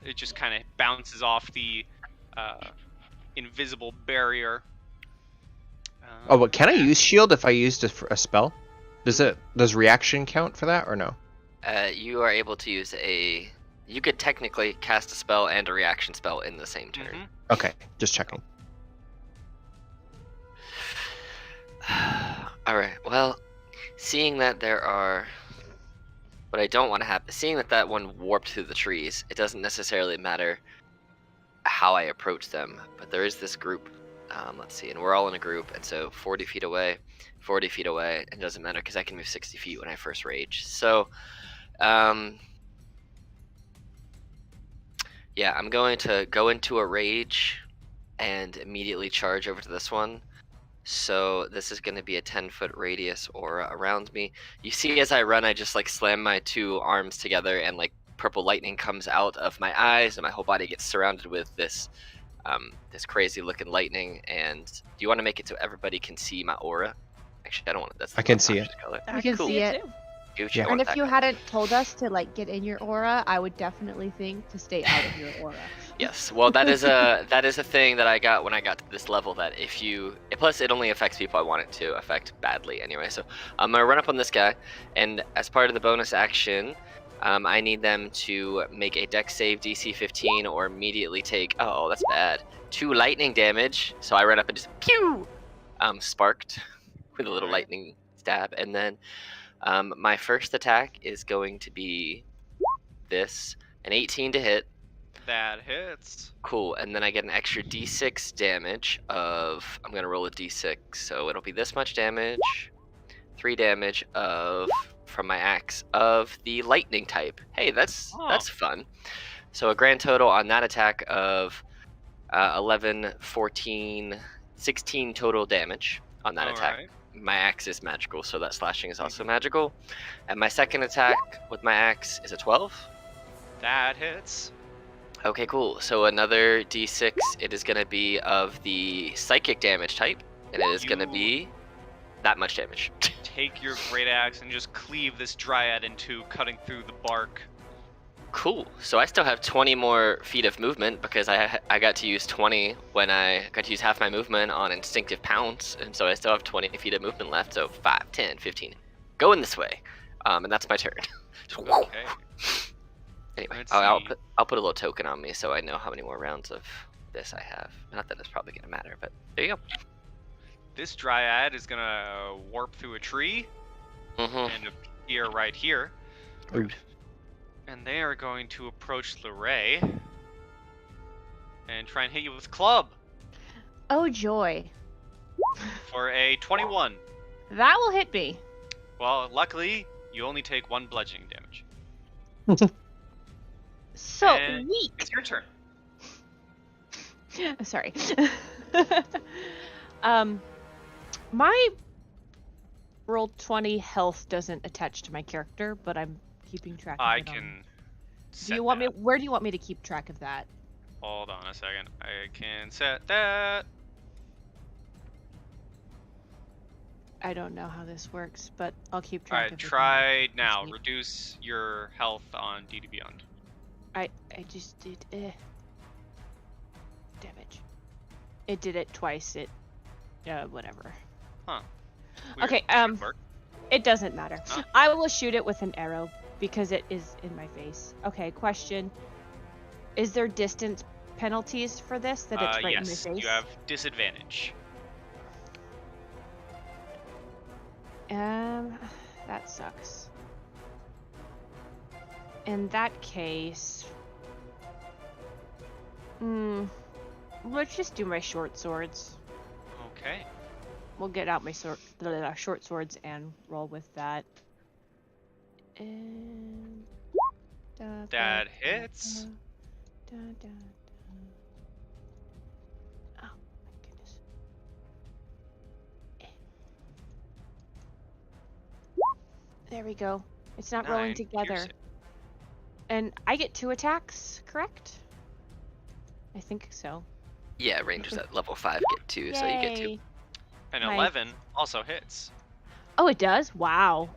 it just kind of bounces off the invisible barrier. Oh, but can I use shield if I used a spell? Does reaction count for that or no? You are able to use you could technically cast a spell and a reaction spell in the same turn. Mhm. Okay, just checking. Alright, well, seeing that what I don't want to happen, seeing that one warped through the trees, it doesn't necessarily matter how I approach them, but there is this group, let's see, and we're all in a group, and so 40 feet away, it doesn't matter because I can move 60 feet when I first rage. So, yeah, I'm going to go into a rage and immediately charge over to this one. So this is going to be a 10-foot radius aura around me. You see, as I run, I just like slam my two arms together, and like purple lightning comes out of my eyes, and my whole body gets surrounded with this crazy looking lightning. And do you want to make it so everybody can see my aura? Actually, I don't want it. That's I can see it. color. I We can Cool. see it. too. Gucci, Yeah. I want And if that you color. hadn't told us to like get in your aura, I would definitely think to stay out of your aura. Yes, well, that is a thing that I got when I got to this level. That plus it only affects people I want it to affect badly anyway. So I'm gonna run up on this guy, and as part of the bonus action, I need them to make a dex save DC 15 or immediately take. Oh, that's bad. 2 lightning damage. So I run up and just pew, sparked with a little Alright. lightning stab, and then my first attack is going to be an 18 to hit. That hits. Cool, and then I get an extra d6 damage of, I'm gonna roll a d6, so it'll be this much damage, 3 damage from my axe of the lightning type. Hey, that's fun. So a grand total on that attack of 11, 14, 16 total damage on that attack. Alright. My axe is magical, so that slashing is also magical. And my second attack with my axe is a 12. That hits. Okay, cool. So another d6, it is going to be of the psychic damage type, and it is going to You- be that much damage. Take your great axe and just cleave this dryad in two, cutting through the bark. Cool. So I still have 20 more feet of movement because I got to use 20 when I got to use half my movement on instinctive pounce, and so I still have 20 feet of movement left, so 5, 10, 15. Going this way. And that's my turn. Okay. Anyway, Let's I'll see. put a little token on me so I know how many more rounds of this I have. Not that it's probably going to matter, but there you go. This dryad is gonna warp through a tree Mm-hmm. and appear right here. Ooh. And they are going to approach Larae and try and hit you with club Oh joy. for a 21. That will hit me. Well, luckily, you only take 1 bludgeoning damage. So And weak. It's your turn. Sorry. My roll 20 health doesn't attach to my character, but I'm keeping track of I it on- can. Do Set you want that. me? Where do you want me to keep track of that? Hold on a second. I can set that. I don't know how this works, but I'll keep track Alright, of it. try now. Sleep. Reduce your health on DD Beyond. I just did damage. It did it twice. Whatever. Weird. Okay, Should work. It doesn't matter. Huh? I will shoot it with an arrow because it is in my face. Okay, question. Is there distance penalties for this that it's right Yes, in my face? you have disadvantage. That sucks. In that case, let's just do my short swords. Okay. We'll get out my short swords and roll with that. And That hits. Oh my goodness. There we go. It's not rolling 9 together. piercing. And I get 2 attacks, correct? I think so. Yeah, rangers at level 5 get 2, so you get 2. Yay. And Nice. 11 also hits. Oh, it does? Wow.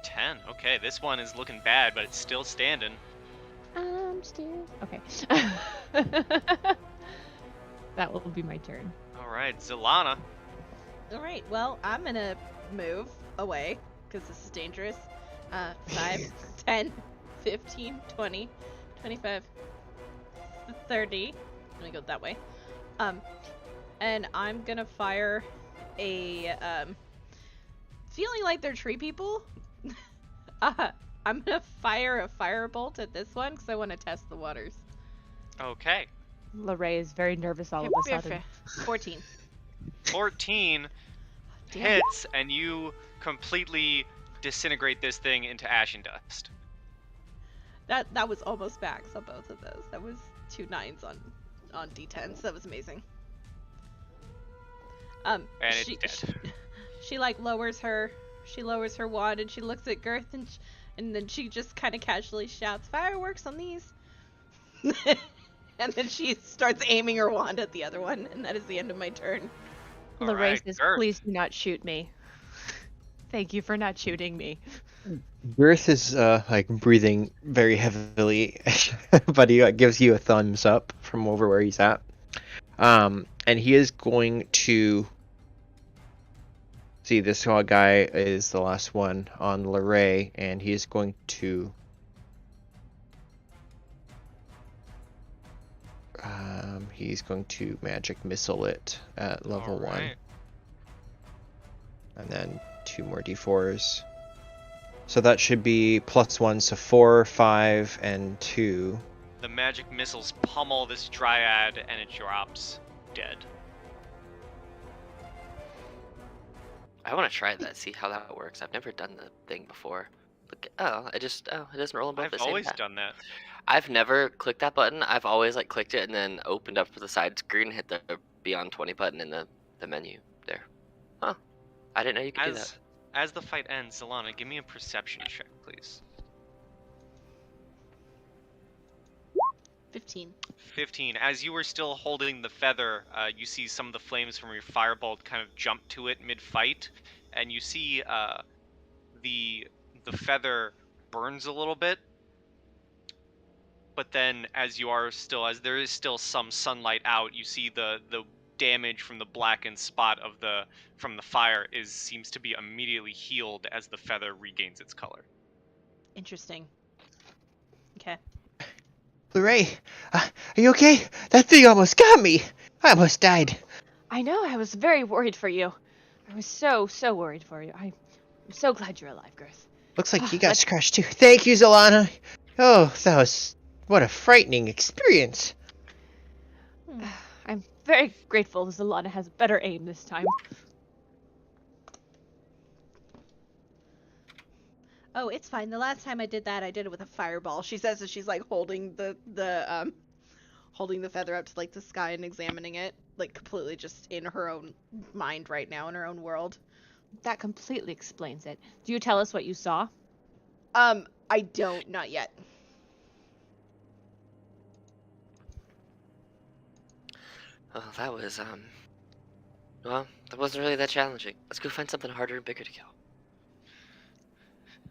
10. Okay, this one is looking bad, but it's still standing. I'm still... Okay. That will be my turn. All right, Zilana. All right, well, I'm gonna move away because this is dangerous. 5, 10, 15, 20, 25, 30. I'm gonna go that way. And I'm gonna fire a, feeling like they're tree people. I'm gonna fire a firebolt at this one because I want to test the waters. Okay. Larae is very nervous all of a sudden. 14. 14 Damn. hits, and you completely disintegrate this thing into ash and dust. That was almost max on both of those. That was 2 9s on D10s. That was amazing. And it's dead. She like lowers her wand and she looks at Girth and then she just kind of casually shouts, "Fireworks on these!" And then she starts aiming her wand at the other one, and that is the end of my turn. All Larae right, says, Girth. please do not shoot me. Thank you for not shooting me. Girth is like breathing very heavily, but he gives you a thumbs up from over where he's at. And he is going to see this guy is the last one on Larae, and he is going to magic missile it at level 1. Alright. And then 2 more d4s. So that should be +1, so 4, 5, and 2. The magic missiles pummel this dryad, and it drops dead. I want to try that, see how that works. I've never done the thing before. Look, it doesn't roll them both I've the same always time. done that. I've never clicked that button. I've always like clicked it and then opened up the side screen, hit the Beyond 20 button in the menu there. Huh. I didn't know you could do that. As the fight ends, Zilana, give me a perception check, please. 15. 15. As you were still holding the feather, you see some of the flames from your firebolt kind of jump to it mid-fight, and you see the feather burns a little bit. But then, as there is still some sunlight out, you see the damage from the blackened spot from the fire seems to be immediately healed as the feather regains its color. Interesting. Okay. Larae, are you okay? That thing almost got me. I almost died. I know, I was very worried for you. I was so worried for you. I'm so glad you're alive, Girth. Looks like you got scratched too. Thank you, Zilana. Oh, what a frightening experience. I'm very grateful Zilana has better aim this time. Oh, it's fine. The last time I did that, I did it with a fireball. She says that she's like holding the feather up to like the sky and examining it, like completely just in her own mind right now, in her own world. That completely explains it. Do you tell us what you saw? I don't, not yet. Oh, that was well, that wasn't really that challenging. Let's go find something harder and bigger to kill.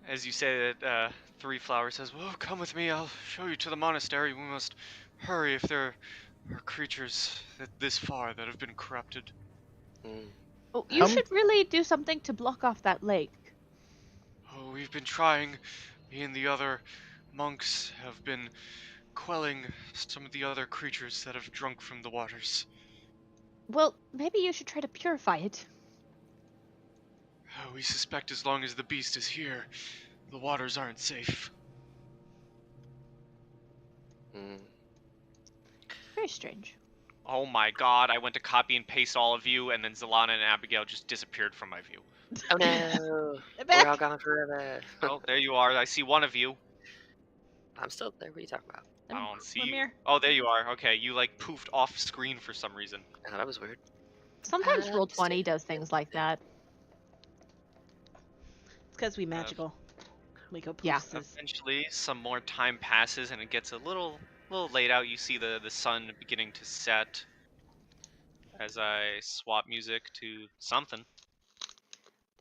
As you say that, Three Flower says, "Well, come with me. I'll show you to the monastery. We must hurry if there are creatures this far that have been corrupted." Oh, you should really do something to block off that lake. Oh, we've been trying. Me and the other monks have been quelling some of the other creatures that have drunk from the waters. Well, maybe you should try to purify it. We suspect as long as the beast is here, the waters aren't safe. Very strange. Oh my god, I went to copy and paste all of you, and then Zilana and Abigail just disappeared from my view. Oh no! We're all gone forever. Oh, there you are. I see one of you. I'm still there. What are you talking about? I don't see you. Lemire. Oh, there you are. Okay, you like poofed off screen for some reason. Oh, that was weird. Sometimes Roll20 does things like that. because we magical. We go Yeah. places. Eventually, some more time passes, and it gets a little late out. You see the sun beginning to set as I swap music to something.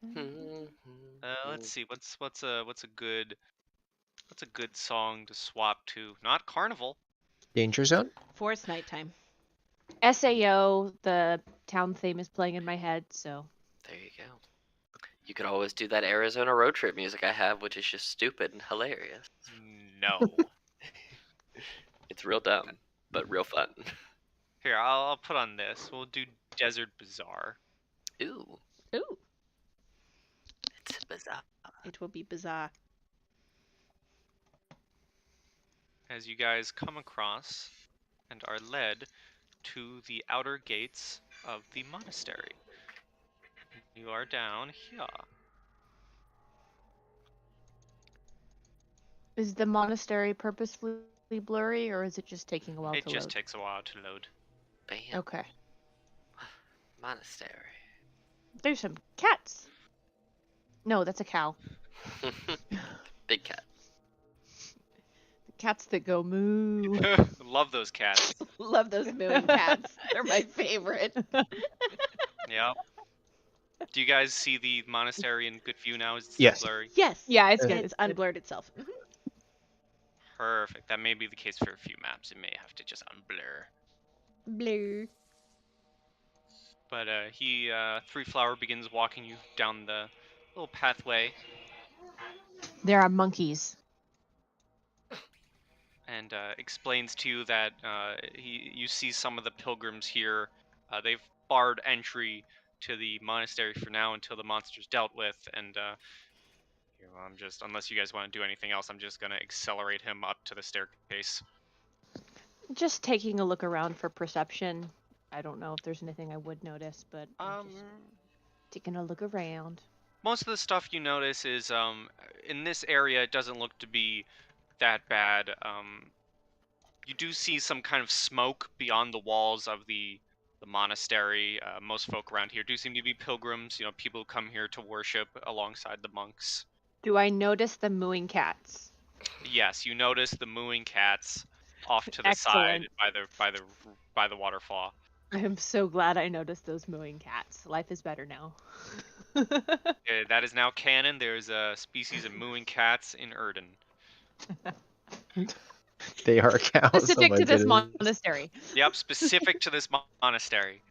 Let's see. What's a good song to swap to? Not Carnival. Danger Zone? Forest nighttime. SAO, the town theme is playing in my head, so. There you go. You could always do that Arizona road trip music I have, which is just stupid and hilarious. No. It's real dumb, but real fun. Here, I'll put on this. We'll do Desert Bazaar. Ooh, Ooh, it's bizarre. it will be bizarre. As you guys come across and are led to the outer gates of the monastery. You are down here. Is the monastery purposefully blurry, or is it just taking a while It to just load? takes a while to load. Bam. Okay. Monastery. There's some cats. No, that's a cow. Big cat. Cats that go moo. Love those cats. Love those mooing cats. They're my favorite. Yep. Do you guys see the monastery in good view now? Is it still Yes. blurry? Yes. Yeah, it's Uh, good. It's It's good. unblurred itself. Mhm. Perfect. That may be the case for a few maps. It may have to just unblur. Blue. But Three Flower begins walking you down the little pathway There are monkeys. and explains to you that you see some of the pilgrims here. They've barred entry to the monastery for now until the monster's dealt with, and I'm just, unless you guys want to do anything else, I'm just gonna accelerate him up to the staircase. Just taking a look around for perception. I don't know if there's anything I would notice, but I'm just taking a look around. Most of the stuff you notice is in this area. It doesn't look to be that bad. You do see some kind of smoke beyond the walls of the monastery. Most folk around here do seem to be pilgrims. You know, people who come here to worship alongside the monks. Do I notice the mooing cats? Yes, you notice the mooing cats off to the side by the waterfall. I am so glad I noticed those mooing cats. Life is better now. That is now canon. There's a species of mooing cats in Erdan. They are cows. Specific oh to this goodness. monastery. Yep, specific to this monastery.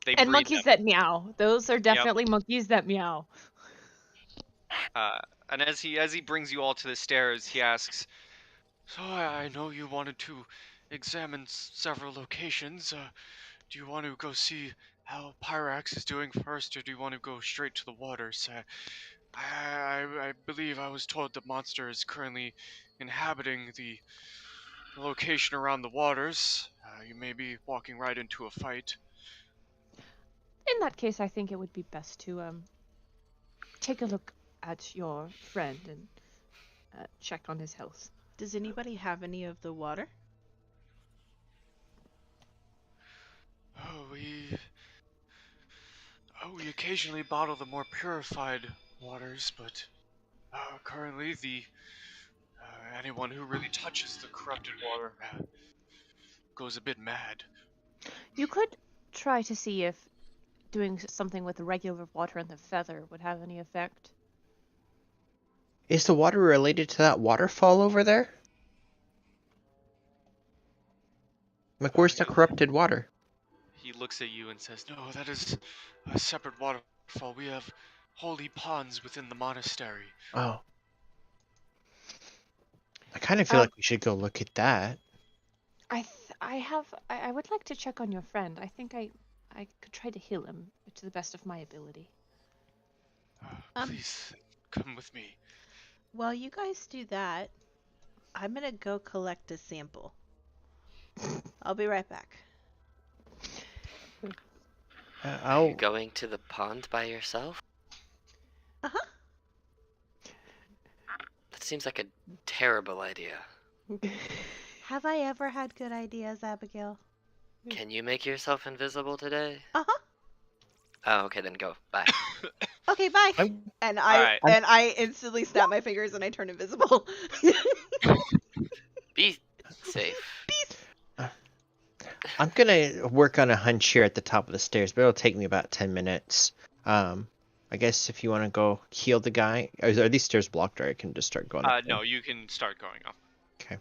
They And breed monkeys them. that meow. Those are definitely monkeys that meow. And as he brings you all to the stairs, he asks, "So I know you wanted to examine several locations. Do you want to go see how Pyrax is doing first, or do you want to go straight to the waters? I believe I was told the monster is currently inhabiting the location around the waters. You may be walking right into a fight." In that case, I think it would be best to take a look at your friend and check on his health. Does anybody have any of the water? Oh, we occasionally bottle the more purified waters, but currently anyone who really touches the corrupted water goes a bit mad. You could try to see if doing something with the regular water and the feather would have any effect. Is the water related to that waterfall over there? Like, where's the corrupted water? He looks at you and says, "No, that is a separate waterfall. We have holy ponds within the monastery." Oh. I kind of feel like we should go look at that. I would like to check on your friend. I think I could try to heal him to the best of my ability. Please, come with me. While you guys do that, I'm gonna go collect a sample. I'll be right back. Are you going to the pond by yourself? Uh-huh. That seems like a terrible idea. Have I ever had good ideas, Abigail? Can you make yourself invisible today? Uh-huh. Oh, okay, then go. Bye. Okay, bye. And Alright. I instantly snap my fingers and I turn invisible. Be safe. I'm gonna work on a hunch here at the top of the stairs, but it'll take me about 10 minutes. I guess if you want to go heal the guy, are these stairs blocked, or I can just start going up? No, you can start going up. Okay.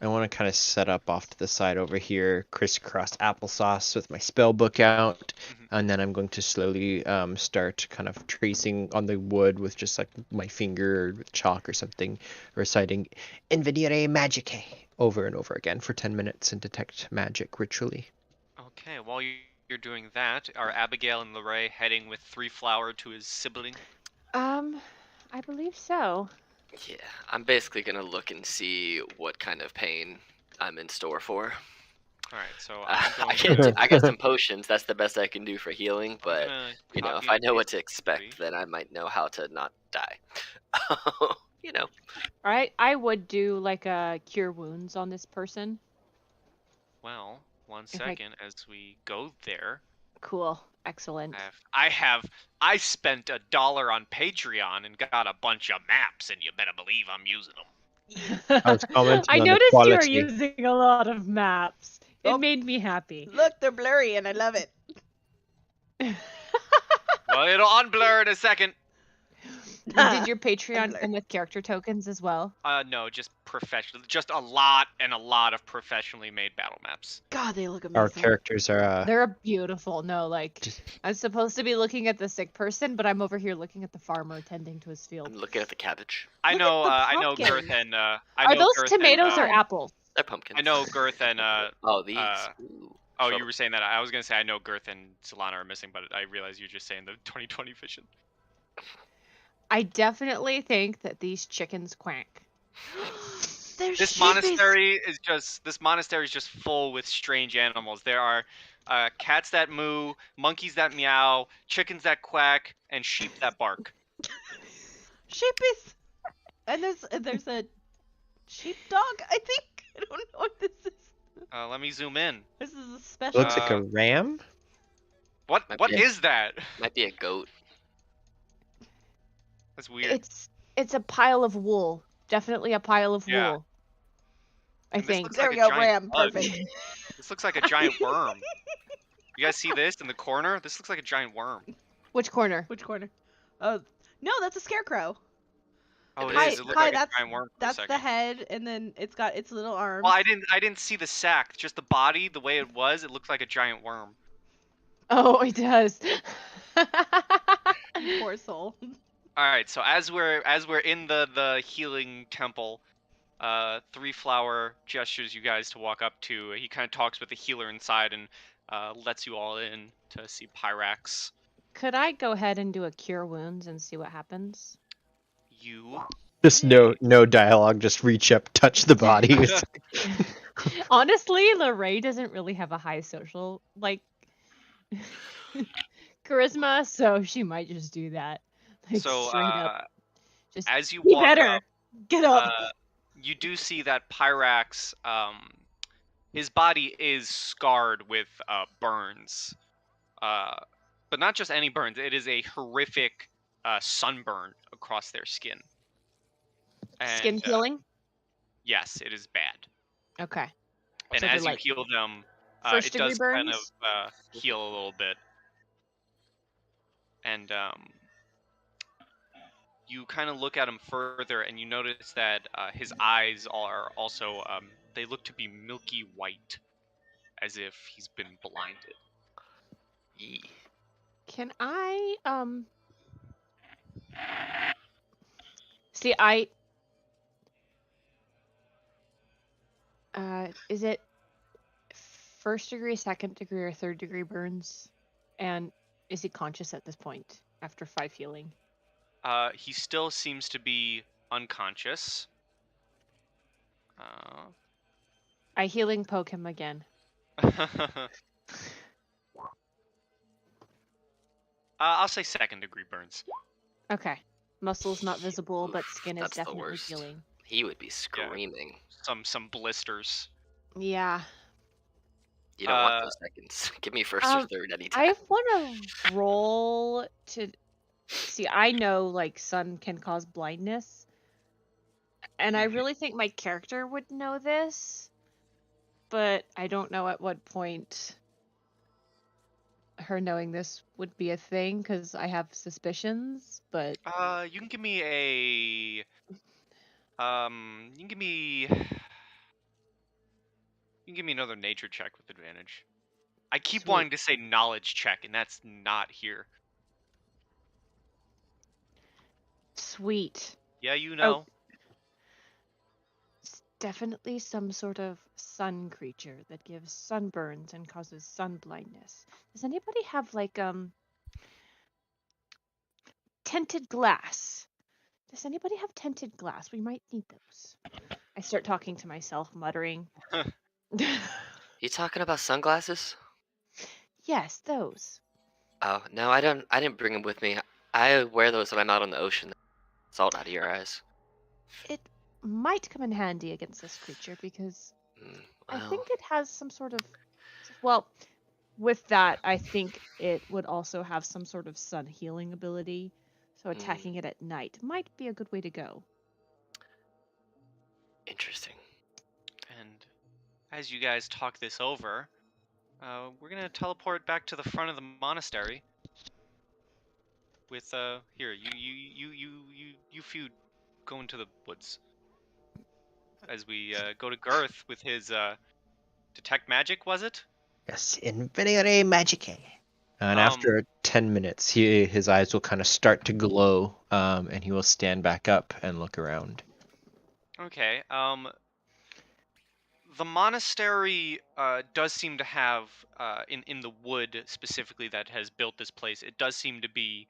I want to kind of set up off to the side over here, crisscross applesauce with my spell book out, and then I'm going to slowly start kind of tracing on the wood with just like my finger or with chalk or something, reciting Invenire Magicae over and over again for 10 minutes and detect magic ritually. Okay, while you're doing that, are Abigail and Larae heading with 3 Flower to his sibling? I believe so. Yeah, I'm basically gonna look and see what kind of pain I'm in store for. Alright, so I got some potions. That's the best I can do for healing. But you know, if I know what to expect, quickly. then I might know how to not die. You know. Alright, I would do like a cure wounds on this person. Well, one If I- second as we go there. Cool. Excellent. I spent $1 on Patreon and got a bunch of maps, and you better believe I'm using them. I was commenting I on the noticed you were quality. using a lot of maps. It Oh. made me happy. Look, they're blurry and I love it. Well, it'll unblur in a second. Did your Patreon Blur. come with character tokens as well? No, just just a lot of professionally made battle maps. God, they look amazing. Our characters are They're beautiful. No, like just- I'm supposed to be looking at the sick person, but I'm over here looking at the farmer tending to his field. I'm looking at the cabbage. I Look know, at the I know pumpkins. Girth and I Are know those Girth tomatoes and, or apples? They're pumpkins. I know Girth and Oh, these. Ooh. Oh, you were saying that. I was gonna say I know Girth and Solana are missing, but I realized you're just saying the 2020 vision. I definitely think that these chickens quack. They're This sheepies. monastery is just full with strange animals. There are cats that moo, monkeys that meow, chickens that quack, and sheep that bark. Sheepies. And there's a sheepdog, I think. I don't know what this is. Let me zoom in. This is a special. looks like a ram. What Yeah. is that? Might be a goat. That's weird. It's a pile of wool. Definitely a pile of Yeah. wool. I And this think. looks There like we a go, giant ram. bug. Perfect. This looks like a giant worm. You guys see this in the corner? This looks like a giant worm. Which corner? Which corner? Oh, no, that's a scarecrow. Oh, Hi- it is. It looks hi, like a that's- giant worm for a That's second. the head, and then it's got its little arms. Well, I didn't see the sack. Just the body, the way it was. It looked like a giant worm. Oh, it does. Poor soul. All right. So as we're in the healing temple, 3 Flower gestures you guys to walk up to. He kind of talks with the healer inside and lets you all in to see Pyrax. Could I go ahead and do a cure wounds and see what happens? You. Just no dialogue. Just reach up, touch the body. Honestly, Larae doesn't really have a high social charisma, so she might just do that. Like, So straight up. Just as you be walk better. up, Get up. you do see that Pyrax, his body is scarred with burns, but not just any burns. It is a horrific sunburn across their skin. Skin And, peeling? Yes, it is bad. Okay. And So as they're you like heal them, first it degree does kind of burns? heal a little bit. And you kind of look at him further, and you notice that his eyes are also they look to be milky white, as if he's been blinded. Yee. Can I see is it first degree, second degree, or third degree burns? And is he conscious at this point after 5 healing? He still seems to be unconscious. I healing poke him again. I'll say second degree burns. Okay. Muscles not visible, but Oof, skin is that's the definitely worst. healing. He would be screaming. Some blisters. Yeah. You don't want those seconds. Give me first or third anytime. I want to roll to See, I know like sun can cause blindness, and I really think my character would know this, but I don't know at what point her knowing this would be a thing because I have suspicions. But You can give me a you can give me another nature check with advantage. I keep Sweet. wanting to say knowledge check, and that's not here. Sweet. Yeah, you Oh, know. it's definitely some sort of sun creature that gives sunburns and causes sun blindness. Does anybody have like tinted glass? Does anybody have tinted glass? We might need those. I start talking to myself, muttering. You talking about sunglasses? Yes, those. Oh no, I don't. I didn't bring them with me. I wear those when I'm out on the ocean. Salt out of your eyes. It might come in handy against this creature because I Well, think it has some sort of. Well, with that, I think it would also have some sort of sun healing ability. So attacking it at night might be a good way to go. interesting. And as you guys talk this over, we're gonna teleport back to the front of the monastery. With here, you few go into the woods. As we go to Girth with his detect magic, was it? Yes, Infinity Magic. And Um, after 10 minutes, his eyes will kind of start to glow, and he will stand back up and look around. okay. The monastery does seem to have in the wood specifically that has built this place. It does seem to be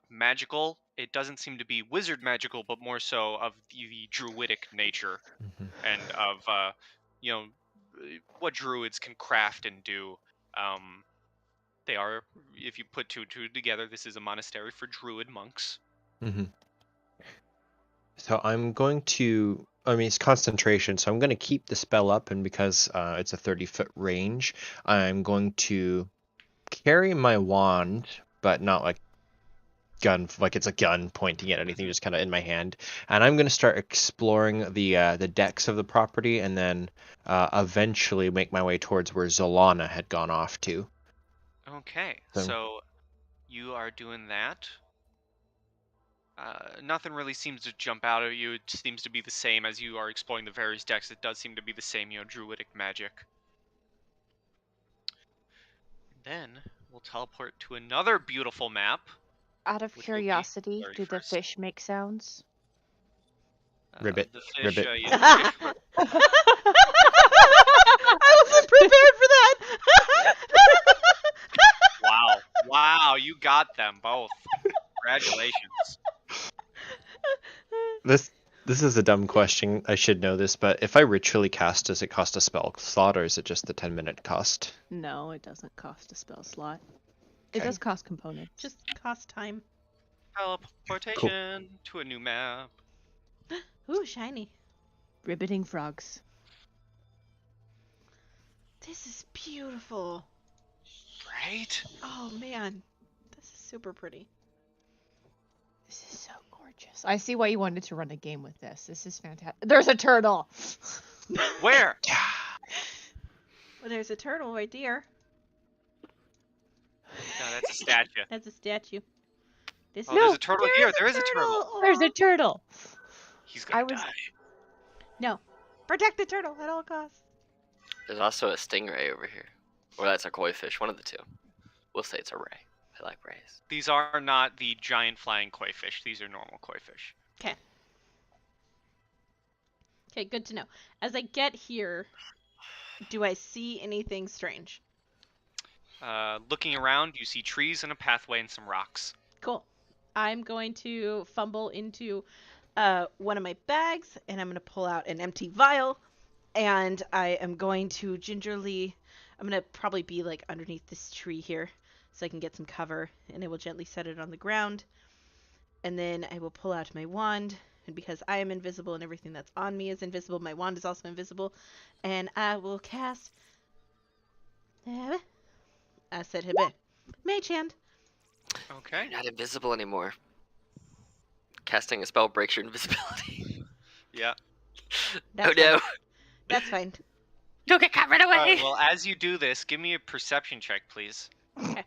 magical. It doesn't seem to be wizard magical, but more so of the druidic nature Mhm. and of you know what druids can craft and do. Um, they are, if you put two and two together, this is a monastery for druid monks. Mhm. So I'm going to, I mean, it's concentration, so I'm going to keep the spell up, and because it's a 30-foot range, I'm going to carry my wand, but not like gun, like it's a gun pointing at anything, just kind of in my hand. And I'm going to start exploring the decks of the property, and then eventually make my way towards where Zolana had gone off to. Okay, So, so you are doing that. Nothing really seems to jump out at you. It seems to be the same as you are exploring the various decks. It does seem to be the same, druidic magic. Then we'll teleport to another beautiful map. Out of Which will be curiosity, do the 31st. fish make sounds? ribbit, The fish, ribbit. yeah, the fish were- I wasn't prepared for that. Wow, wow, you got them both. Congratulations. This is a dumb question. I should know this, but if I ritually cast, does it cost a spell slot, or is it just the 10-minute cost? No, it doesn't cost a spell slot. It Okay. does cost components. Just cost time. Teleportation to a new map. Ooh, shiny. Ribbiting frogs. This is beautiful. Right? Oh man, this is super pretty. This is so gorgeous. I see why you wanted to run a game with this. This is fantastic. There's a turtle. Where? Well, there's a turtle right there. No, that's a statue. That's a statue. This Oh, there's a turtle here. There is a turtle. There's a turtle. He's gonna I was- die. No, protect the turtle at all costs. There's also a stingray over here. Or that's a koi fish, one of the two. We'll say it's a ray. I like rays. These are not the giant flying koi fish. These are normal koi fish. Okay, good to know. As I get here, do I see anything strange? Looking around, you see trees and a pathway and some rocks. Cool. I'm going to fumble into one of my bags, and I'm going to pull out an empty vial, and I am going to gingerly, I'm going to probably be like underneath this tree here so I can get some cover, and I will gently set it on the ground, and then I will pull out my wand, and because I am invisible and everything that's on me is invisible, my wand is also invisible, and I will cast I said Mage Hand. Okay. You're not invisible anymore. Casting a spell breaks your invisibility. Yeah. That's Oh no! fine. That's fine. Don't get caught right All away! right. Well, as you do this, give me a perception check, please. Okay.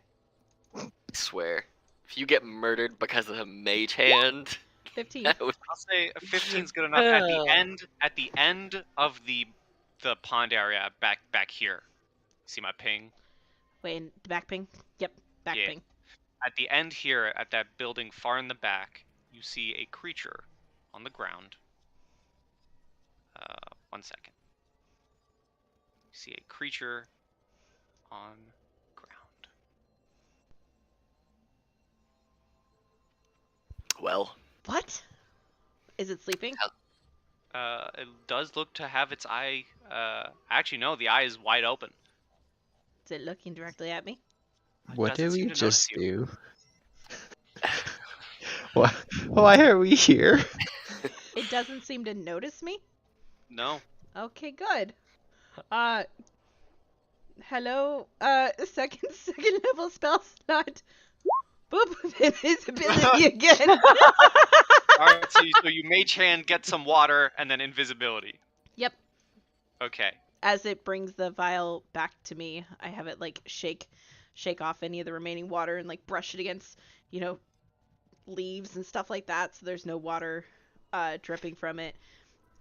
I swear, if you get murdered because of a mage hand, 15. that would... I'll say 15's good enough. At the end of the pond area, back here. See my ping? Wait, in the back ping? Yep, back Yeah. ping. At the end here, at that building far in the back, you see a creature on the ground. 1 second. You see a creature on ground. Well, What? Is it sleeping? It does look to have its eye. Actually, no, the eye is wide open. Is it looking directly at me? What doesn't did we seem to notice just you. do? Why are we here? It doesn't seem to notice me? No. Okay, good. Hello, second level spell slot. Boop, invisibility again. Alright, so you mage hand, get some water, and then invisibility. Yep. Okay. As it brings the vial back to me, I have it like shake off any of the remaining water and like brush it against, leaves and stuff like that, so there's no water dripping from it.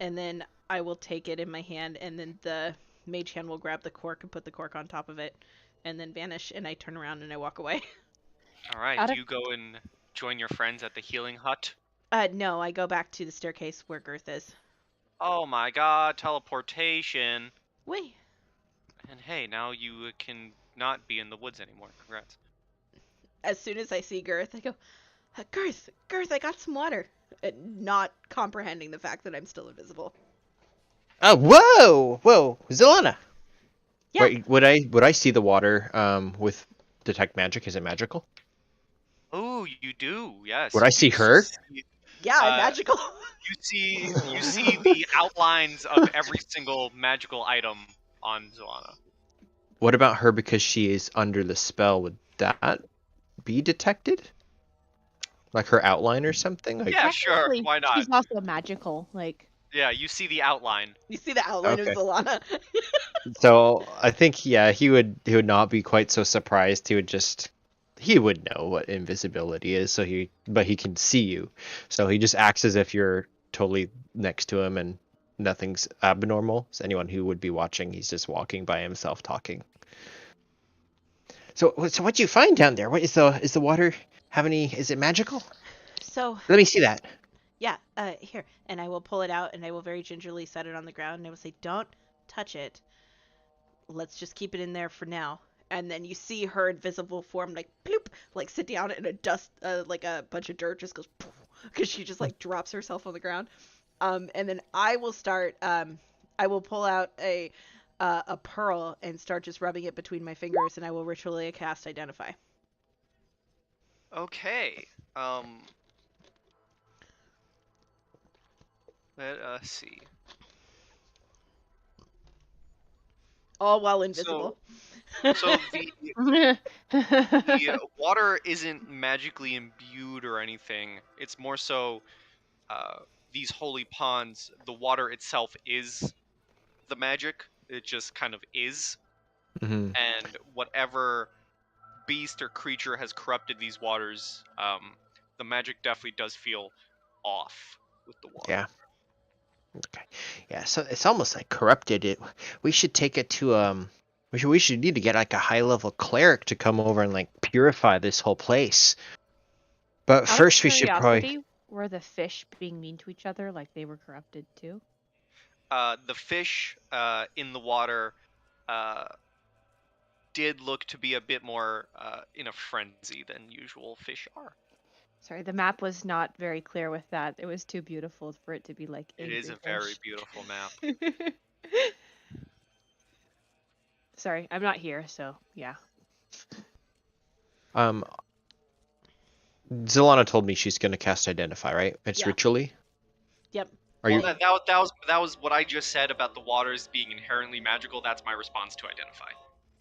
And then I will take it in my hand, and then the mage hand will grab the cork and put the cork on top of it, and then vanish. And I turn around and I walk away. All right. Out Do of- you go and join your friends at the healing hut? No, I go back to the staircase where Girth is. Oh my God! Teleportation. Wait. And hey, now you can not be in the woods anymore. Congrats. As soon as I see Girth, I go, Girth, I got some water. Not comprehending the fact that I'm still invisible. Oh, whoa, Zelana. Yeah. Wait, would I see the water with detect magic? Is it magical? Oh, you do. Yes. Would I see her? Yeah, I'm Uh, magical. You see the outlines of every single magical item on Zelana. What about her because she is under the spell? Would that be detected? Like her outline or something? Like, Yeah, sure. Technically, Why not? She's also magical. Like, Yeah, you see the outline. You see the outline Okay. of Zelana. So I think he would not be quite so surprised. He would know what invisibility is, but he can see you. So he just acts as if you're totally next to him and nothing's abnormal. So anyone who would be watching, he's just walking by himself talking. So what'd you find down there? What is the water is it magical? So, Let me see that. yeah, here. And I will pull it out and I will very gingerly set it on the ground and I will say, don't touch it. Let's just keep it in there for now. And then you see her invisible form, like, bloop, like sit down and a dust, like a bunch of dirt just goes, because she just like drops herself on the ground. And then I will start, I will pull out a pearl and start just rubbing it between my fingers, and I will ritually cast Identify. Okay. Let us see. All while invisible. So the water isn't magically imbued or anything. It's more so these holy ponds, the water itself is the magic. It just kind of is. Mm-hmm. And whatever beast or creature has corrupted these waters, the magic definitely does feel off with the water. Yeah. Okay. Yeah. So it's almost like corrupted. We should take it to We should need to get like a high level cleric to come over and like purify this whole place. But out of first we should probably. curiosity, were the fish being mean to each other, like they were corrupted too? The fish in the water did look to be a bit more in a frenzy than usual fish are. Sorry, the map was not very clear with that. It was too beautiful for it to be like. It is a angry very fish. beautiful map. Sorry, I'm not here, so yeah. Zelana told me she's gonna cast Identify, right? It's Yeah. ritually. Yep. Are you? Well, that was what I just said about the waters being inherently magical. That's my response to Identify.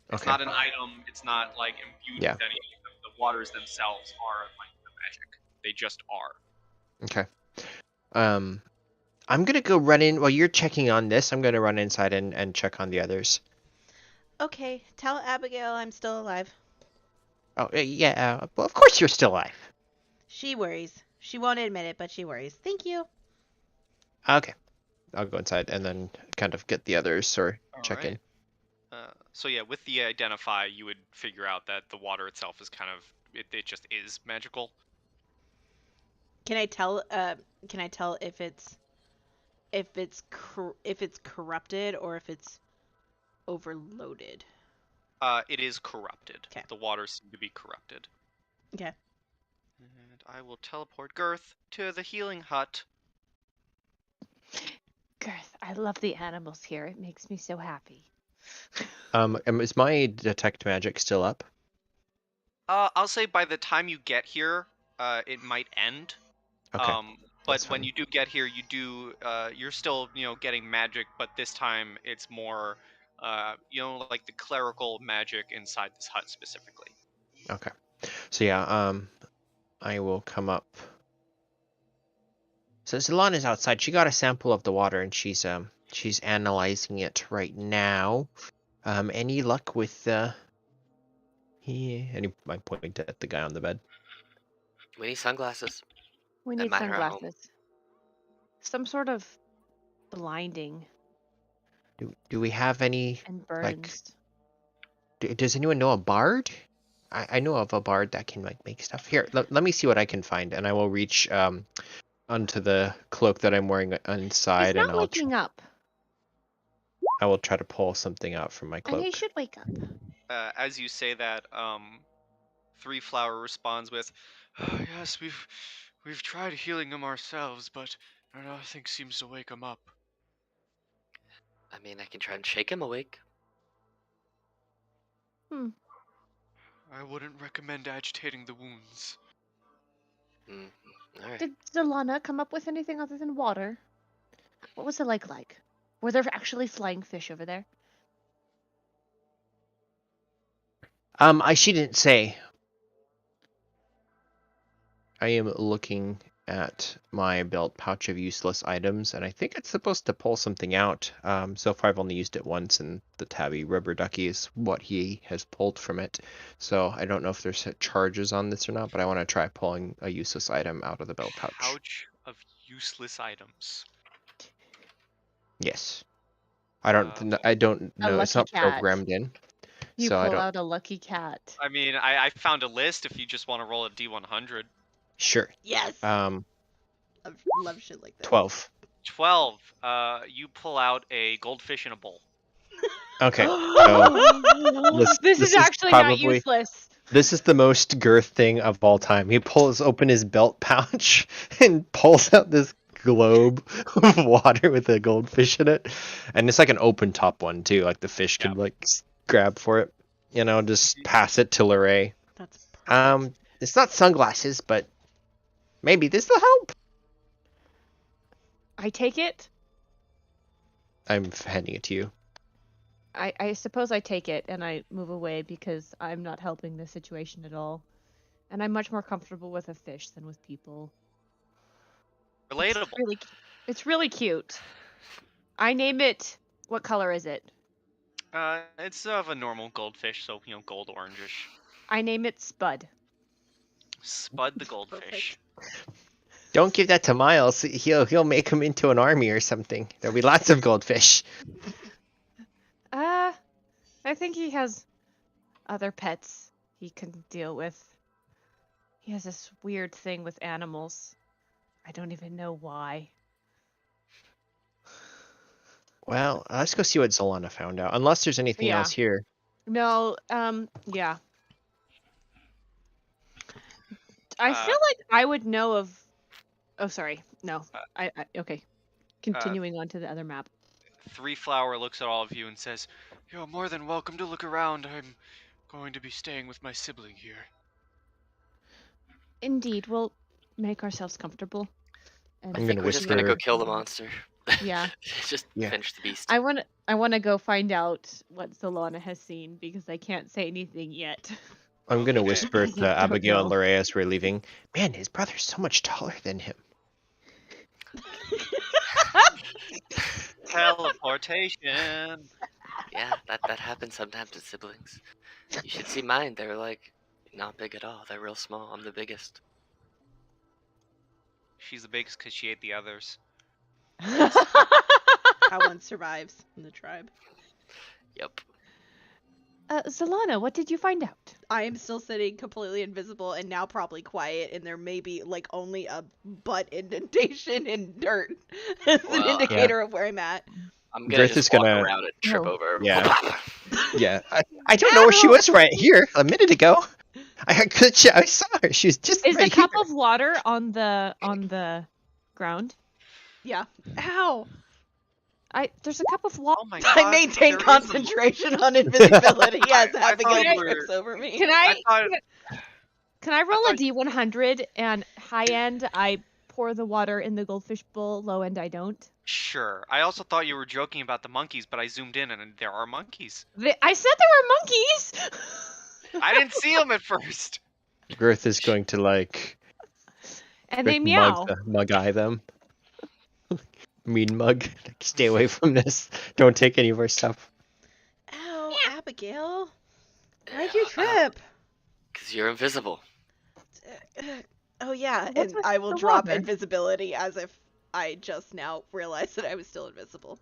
It's Okay. not an item. It's not like imbued Yeah. with anything. The waters themselves are like the magic. They just are. Okay. I'm gonna go run in while you're checking on this. I'm gonna run inside and check on the others. Okay, tell Abigail I'm still alive. Oh yeah. Well, of course you're still alive. She worries. She won't admit it, but she worries. Thank you. Okay. I'll go inside and then kind of get the others or check Alright. in. So yeah, with the identify, you would figure out that the water itself is kind of it just is magical. Can I tell? Can I tell if it's corrupted or if it's overloaded? It is corrupted. 'Kay. The waters seem to be corrupted. Okay. And I will teleport Girth to the healing hut. Girth, I love the animals here. It makes me so happy. Is my detect magic still up? I'll say by the time you get here, it might end. Okay. But that's when fine. you do get here, you do you're still getting magic, but this time it's more like the clerical magic inside this hut specifically. Okay. So yeah, I will come up. So Zalana's outside. She got a sample of the water and she's analyzing it right now. Any luck with I point at the guy on the bed. We need sunglasses. We And need mine are at home. sunglasses. Some sort of blinding Do we have any? and burns. Does anyone know a bard? I know of a bard that can make stuff. Here, let me see what I can find, and I will reach onto the cloak that I'm wearing inside, He's and not waking up. I will try to pull something out from my And cloak. he should wake up. As you say that, Three Flower responds with, "Oh, yes, we've tried healing him ourselves, but nothing seems to wake him up." I mean, I can try and shake him awake. I wouldn't recommend agitating the wounds. All right. Did Zalana come up with anything other than water? What was the lake like? Were there actually flying fish over there? She didn't say. I am looking at my belt pouch of useless items, and I think it's supposed to pull something out. So far I've only used it once, and the tabby rubber ducky is what he has pulled from it. So I don't know if there's charges on this or not, but I want to try pulling a useless item out of the belt pouch. Pouch of useless items. Yes. I don't know. It's lucky not cat. programmed in. You So I pull don't. out a lucky cat. I mean, I found a list if you just want to roll a D100. Sure. Yes. Um, Love shit like that. 12. 12. You pull out a goldfish in a bowl. Okay. So This is actually not useless. This is the most Girth thing of all time. He pulls open his belt pouch and pulls out this globe of water with a goldfish in it, and it's like an open top one too. Like the fish could grab for it. Just pass it to Larae. That's perfect. It's not sunglasses, but maybe this will help. I take it. I'm handing it to you. I suppose I take it and I move away because I'm not helping the situation at all. And I'm much more comfortable with a fish than with people. Relatable. It's really cute. I name it. What color is it? It's of a normal goldfish, so gold orangish. I name it Spud. Spud the goldfish. Don't give that to Miles. He'll make him into an army or something. There'll be lots of goldfish. I think he has other pets he can deal with. He has this weird thing with animals. I don't even know why. Well, let's go see what Zalana found out. Unless there's anything else here. No, yeah. I feel like I would know of... Oh, sorry. No. Okay. Continuing on to the other map. Three Flower looks at all of you and says, "You're more than welcome to look around. I'm going to be staying with my sibling here." Indeed, we'll make ourselves comfortable. And I'm gonna We're just gonna go kill the monster. Yeah. Just finish the beast. I want to go find out what Zalana has seen because I can't say anything yet. I'm gonna Okay. whisper I to don't Abigail and know. Larae as we're leaving. Man, his brother's so much taller than him. Teleportation. Yeah, that happens sometimes with siblings. You should see mine. They're like not big at all. They're real small. I'm the biggest. She's the biggest because she ate the others. How one survives in the tribe. Yep. Solana, what did you find out? I am still sitting completely invisible and now probably quiet, and there may be like only a butt indentation in dirt as an Well, indicator of where I'm at. I'm gonna Girth just is walk gonna- around and trip Oh. over. Yeah. Yeah, I don't know where she was right here a minute ago. I saw her. She was just Is right a cup here. of water on the ground? Yeah. Ow! There's a cup of water. Oh my god. I maintain there is a- concentration on invisibility as I Abigail thought you trips were- over me. Can I I thought can I roll a thought- D100 and high end I pour the water in the goldfish bowl, low end I don't? Sure. I also thought you were joking about the monkeys, but I zoomed in and there are monkeys. I said there were monkeys. I didn't see them at first. Girth is going to like And they mug, meow. mug eye them. Mean mug. Like, stay away from this. Don't take any of our stuff. Ow, Abigail. Why'd you trip? Because you're invisible. Oh yeah, What's and with I will the drop water? invisibility as if I just now realized that I was still invisible.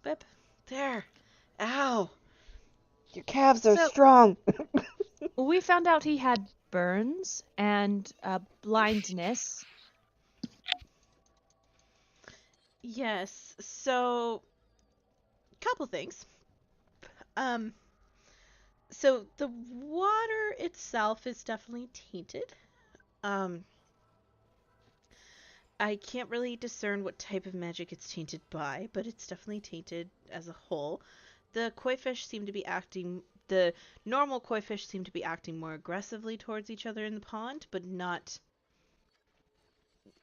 Bip. There. Ow. Your calves are So- strong. We found out he had burns and blindness. Yes, so couple things. So the water itself is definitely tainted. I can't really discern what type of magic it's tainted by, but it's definitely tainted as a whole. The normal koi fish seem to be acting more aggressively towards each other in the pond, but not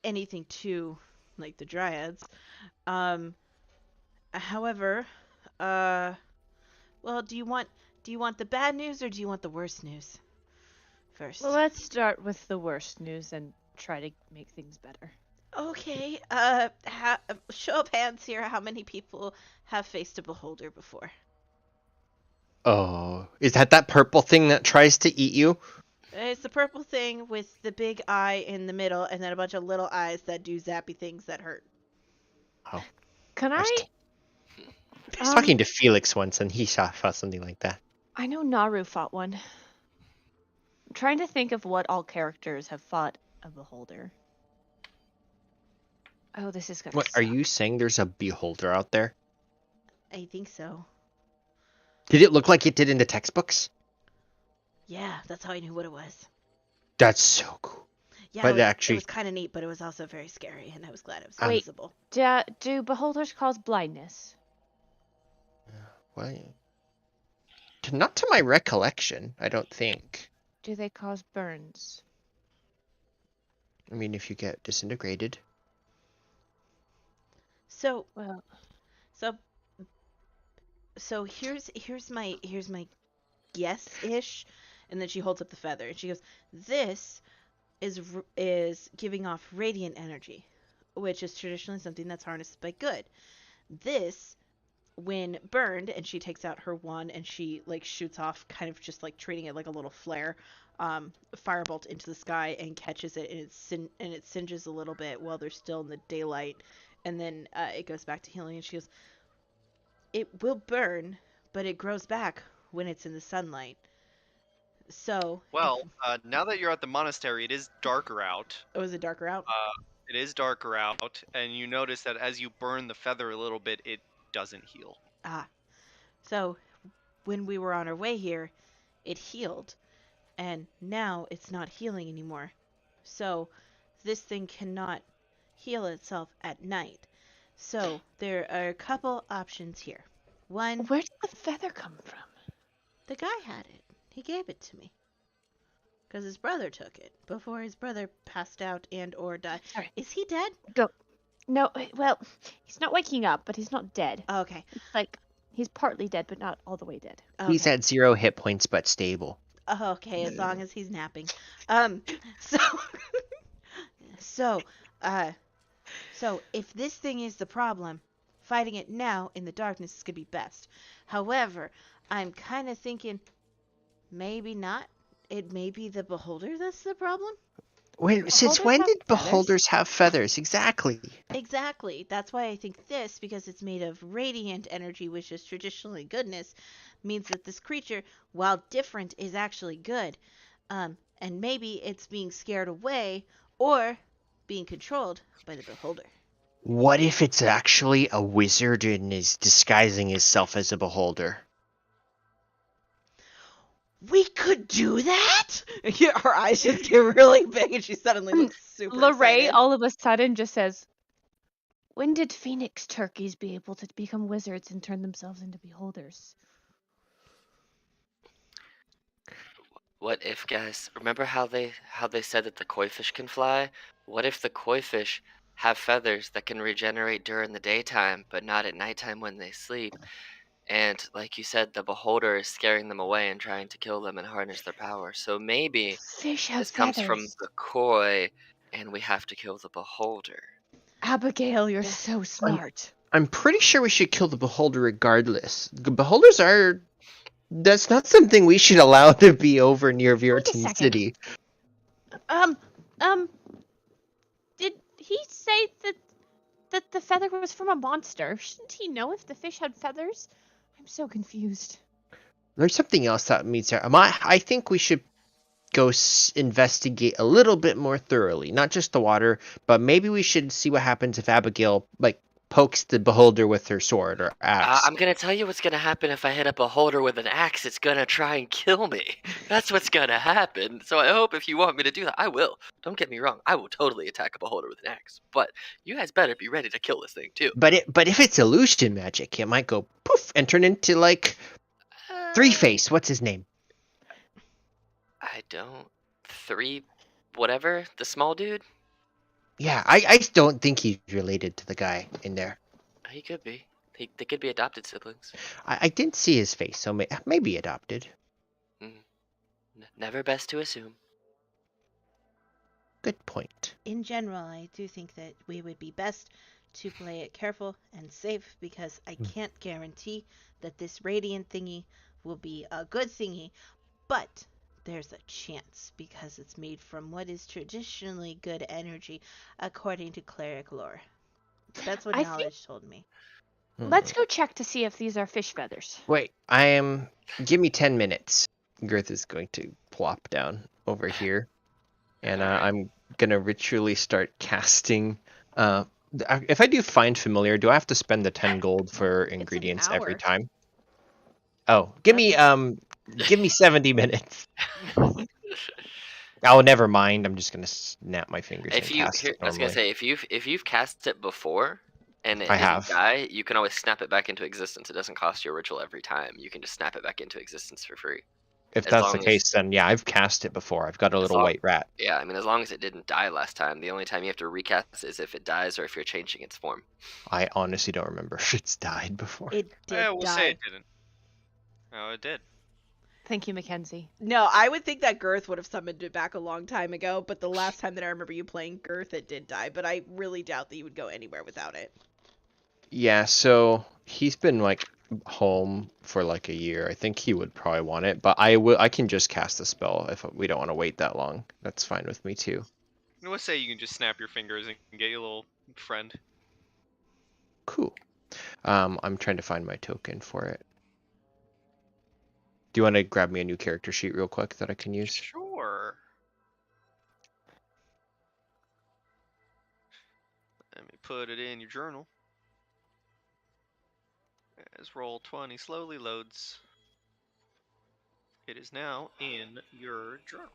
anything too like the dryads. However, well, do you want the bad news or do you want the worst news first? Well, let's start with the worst news and try to make things better. Okay, show of hands here. How many people have faced a beholder before? Oh, is that purple thing that tries to eat you? It's the purple thing with the big eye in the middle, and then a bunch of little eyes that do zappy things that hurt. Can I was I? t- I was talking to Felix once, and he saw something like that. I know Naru fought one. I'm trying to think of what all characters have fought a beholder. Oh, this is gonna. What are suck. you saying? There's a beholder out there? I think so. Did it look like it did in the textbooks? Yeah, that's how I knew what it was. That's so cool. Yeah, But it actually- was kind of neat, but it was also very scary, and I was glad it was Wait. invisible. Do beholders cause blindness? What? Not to my recollection, I don't think. Do they cause burns? I mean, if you get disintegrated. So, Well, so here's my guess-ish, and then she holds up the feather and she goes, "This is giving off radiant energy, which is traditionally something that's harnessed by good. This, when burned," and she takes out her wand and she like shoots off, kind of just like treating it like a little flare, firebolt into the sky and catches it, and it singes a little bit while they're still in the daylight, and then it goes back to healing. And she goes, "It will burn, but it grows back when it's in the sunlight." So, Well, now that you're at the monastery, it is darker out. it was a darker out. It is darker out, and you notice that as you burn the feather a little bit, it doesn't heal. So, when we were on our way here, it healed, and now it's not healing anymore. So, this thing cannot heal itself at night. So, there are a couple options here. One, where did the feather come from? the guy had it. He gave it to me. Because his brother took it before his brother passed out and or died. Sorry. Is he dead? No, well, he's not waking up, but he's not dead. Oh, okay. It's like he's partly dead, but not all the way dead. Okay. He's at 0 hit points, but stable. Oh, okay, as long as he's napping. So, so, uh, so if this thing is the problem, fighting it now in the darkness is gonna be best. However, I'm kind of thinking maybe not. It may be the beholder that's the problem. Wait, since Beholders when have did feathers? beholders have feathers? Exactly. Exactly. That's why I think this, because it's made of radiant energy, which is traditionally goodness, means that this creature, while different, is actually good. And maybe it's being scared away or being controlled by the beholder. What if it's actually a wizard and is disguising himself as a beholder? We could do that? Yeah, her eyes just get really big and she suddenly looks super Larae excited. all of a sudden just says, "When did phoenix turkeys be able to become wizards and turn themselves into beholders?" What if, guys? Remember how they said that the koi fish can fly? What if the koi fish have feathers that can regenerate during the daytime, but not at nighttime when they sleep? And like you said, the beholder is scaring them away and trying to kill them and harness their power. So maybe Fish have this comes from feathers. the koi, and we have to kill the beholder. Abigail, you're Yes. so smart. I'm pretty sure we should kill the beholder regardless. The beholders are... That's not something we should allow to be over near Vierton second. City. Did he say that the feather was from a monster? Shouldn't he know if the fish had feathers? I'm so confused. There's something else that meets our... I think we should go investigate a little bit more thoroughly. Not just the water, but maybe we should see what happens if Abigail, pokes the beholder with her sword or axe. I'm gonna tell you what's gonna happen if I hit a beholder with an axe. It's gonna try and kill me. That's what's gonna happen. So I hope if you want me to do that, I will. Don't get me wrong. I will totally attack a beholder with an axe. But you guys better be ready to kill this thing too. But if it's illusion magic, it might go poof and turn into Three-Face. What's his name? I don't. Whatever. The small dude. Yeah, I don't think he's related to the guy in there. He could be. They could be adopted siblings. I didn't see his face, so maybe adopted. Never best to assume. Good point. In general, I do think that we would be best to play it careful and safe because I can't guarantee that this radiant thingy will be a good thingy, but there's a chance because it's made from what is traditionally good energy according to cleric lore. That's what I think- knowledge told me. Let's go check to see if these are fish feathers. Wait, give me 10 minutes. Girth is going to plop down over here. And I'm going to ritually start casting... if I do find familiar, do I have to spend the 10 gold for ingredients every hour. time? Oh, give me 70 minutes. Oh, never mind. I'm just gonna snap my fingers and cast it I was gonna normally. say if you've cast it before and it I didn't have. die, you can always snap it back into existence. It doesn't cost you a ritual every time. You can just snap it back into existence for free. If as that's the long as- case, then yeah, I've cast it before. I've got a little long- white rat. Yeah, I mean, as long as it didn't die last time, the only time you have to recast is if it dies or if you're changing its form. I honestly don't remember if it's died before. It did Yeah, we'll die. say it didn't. Oh, it did. Thank you, Mackenzie. No, I would think that Girth would have summoned it back a long time ago, but the last time that I remember you playing Girth, it did die, but I really doubt that you would go anywhere without it. Yeah, so he's been home for a year. I think he would probably want it, but I can just cast the spell if we don't want to wait that long. That's fine with me too. We'll say you can just snap your fingers and get your little friend. Cool. I'm trying to find my token for it. Do you want to grab me a new character sheet real quick that I can use? Sure. Let me put it in your journal. As Roll20 slowly loads. It is now in your journal.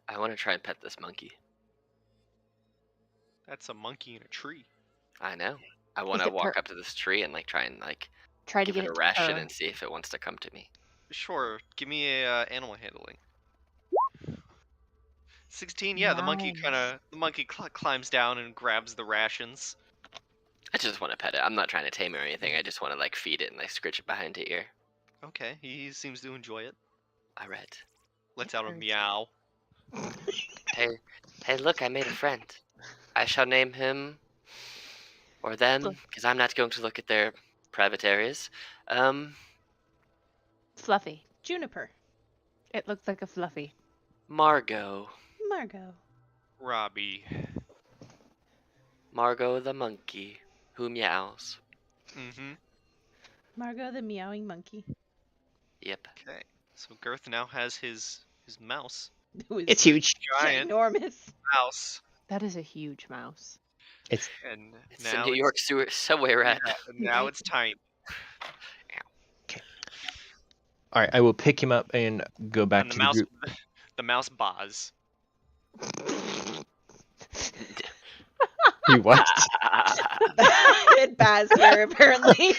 I want to try and pet this monkey. That's a monkey in a tree. I know. I want Is to it walk up to this tree and try and Try to give get it a it ration to and see if it wants to come to me. Sure. Give me a animal handling. 16. Yeah, the monkey Nice. climbs down and grabs the rations. I just want to pet it. I'm not trying to tame it or anything. I just want to like feed it and like scritch it behind the ear. Okay, he seems to enjoy it. All right. Lets out a Birds. meow. Hey, look! I made a friend. I shall name him or them because I'm not going to look at their private areas. Fluffy. Juniper. It looks like a fluffy. Margot. Margot. Robbie. Margot the monkey who meows. Mm-hmm. Margot the meowing monkey. Yep. Okay. So Girth now has his mouse. Who is It's huge. Giant ginormous. mouse. That is a huge mouse. And It's now the New York subway rat. and now it's tiny. All right, I will pick him up and go back And to the mouse, the group. the mouse Boz. You what? It Baz here, apparently.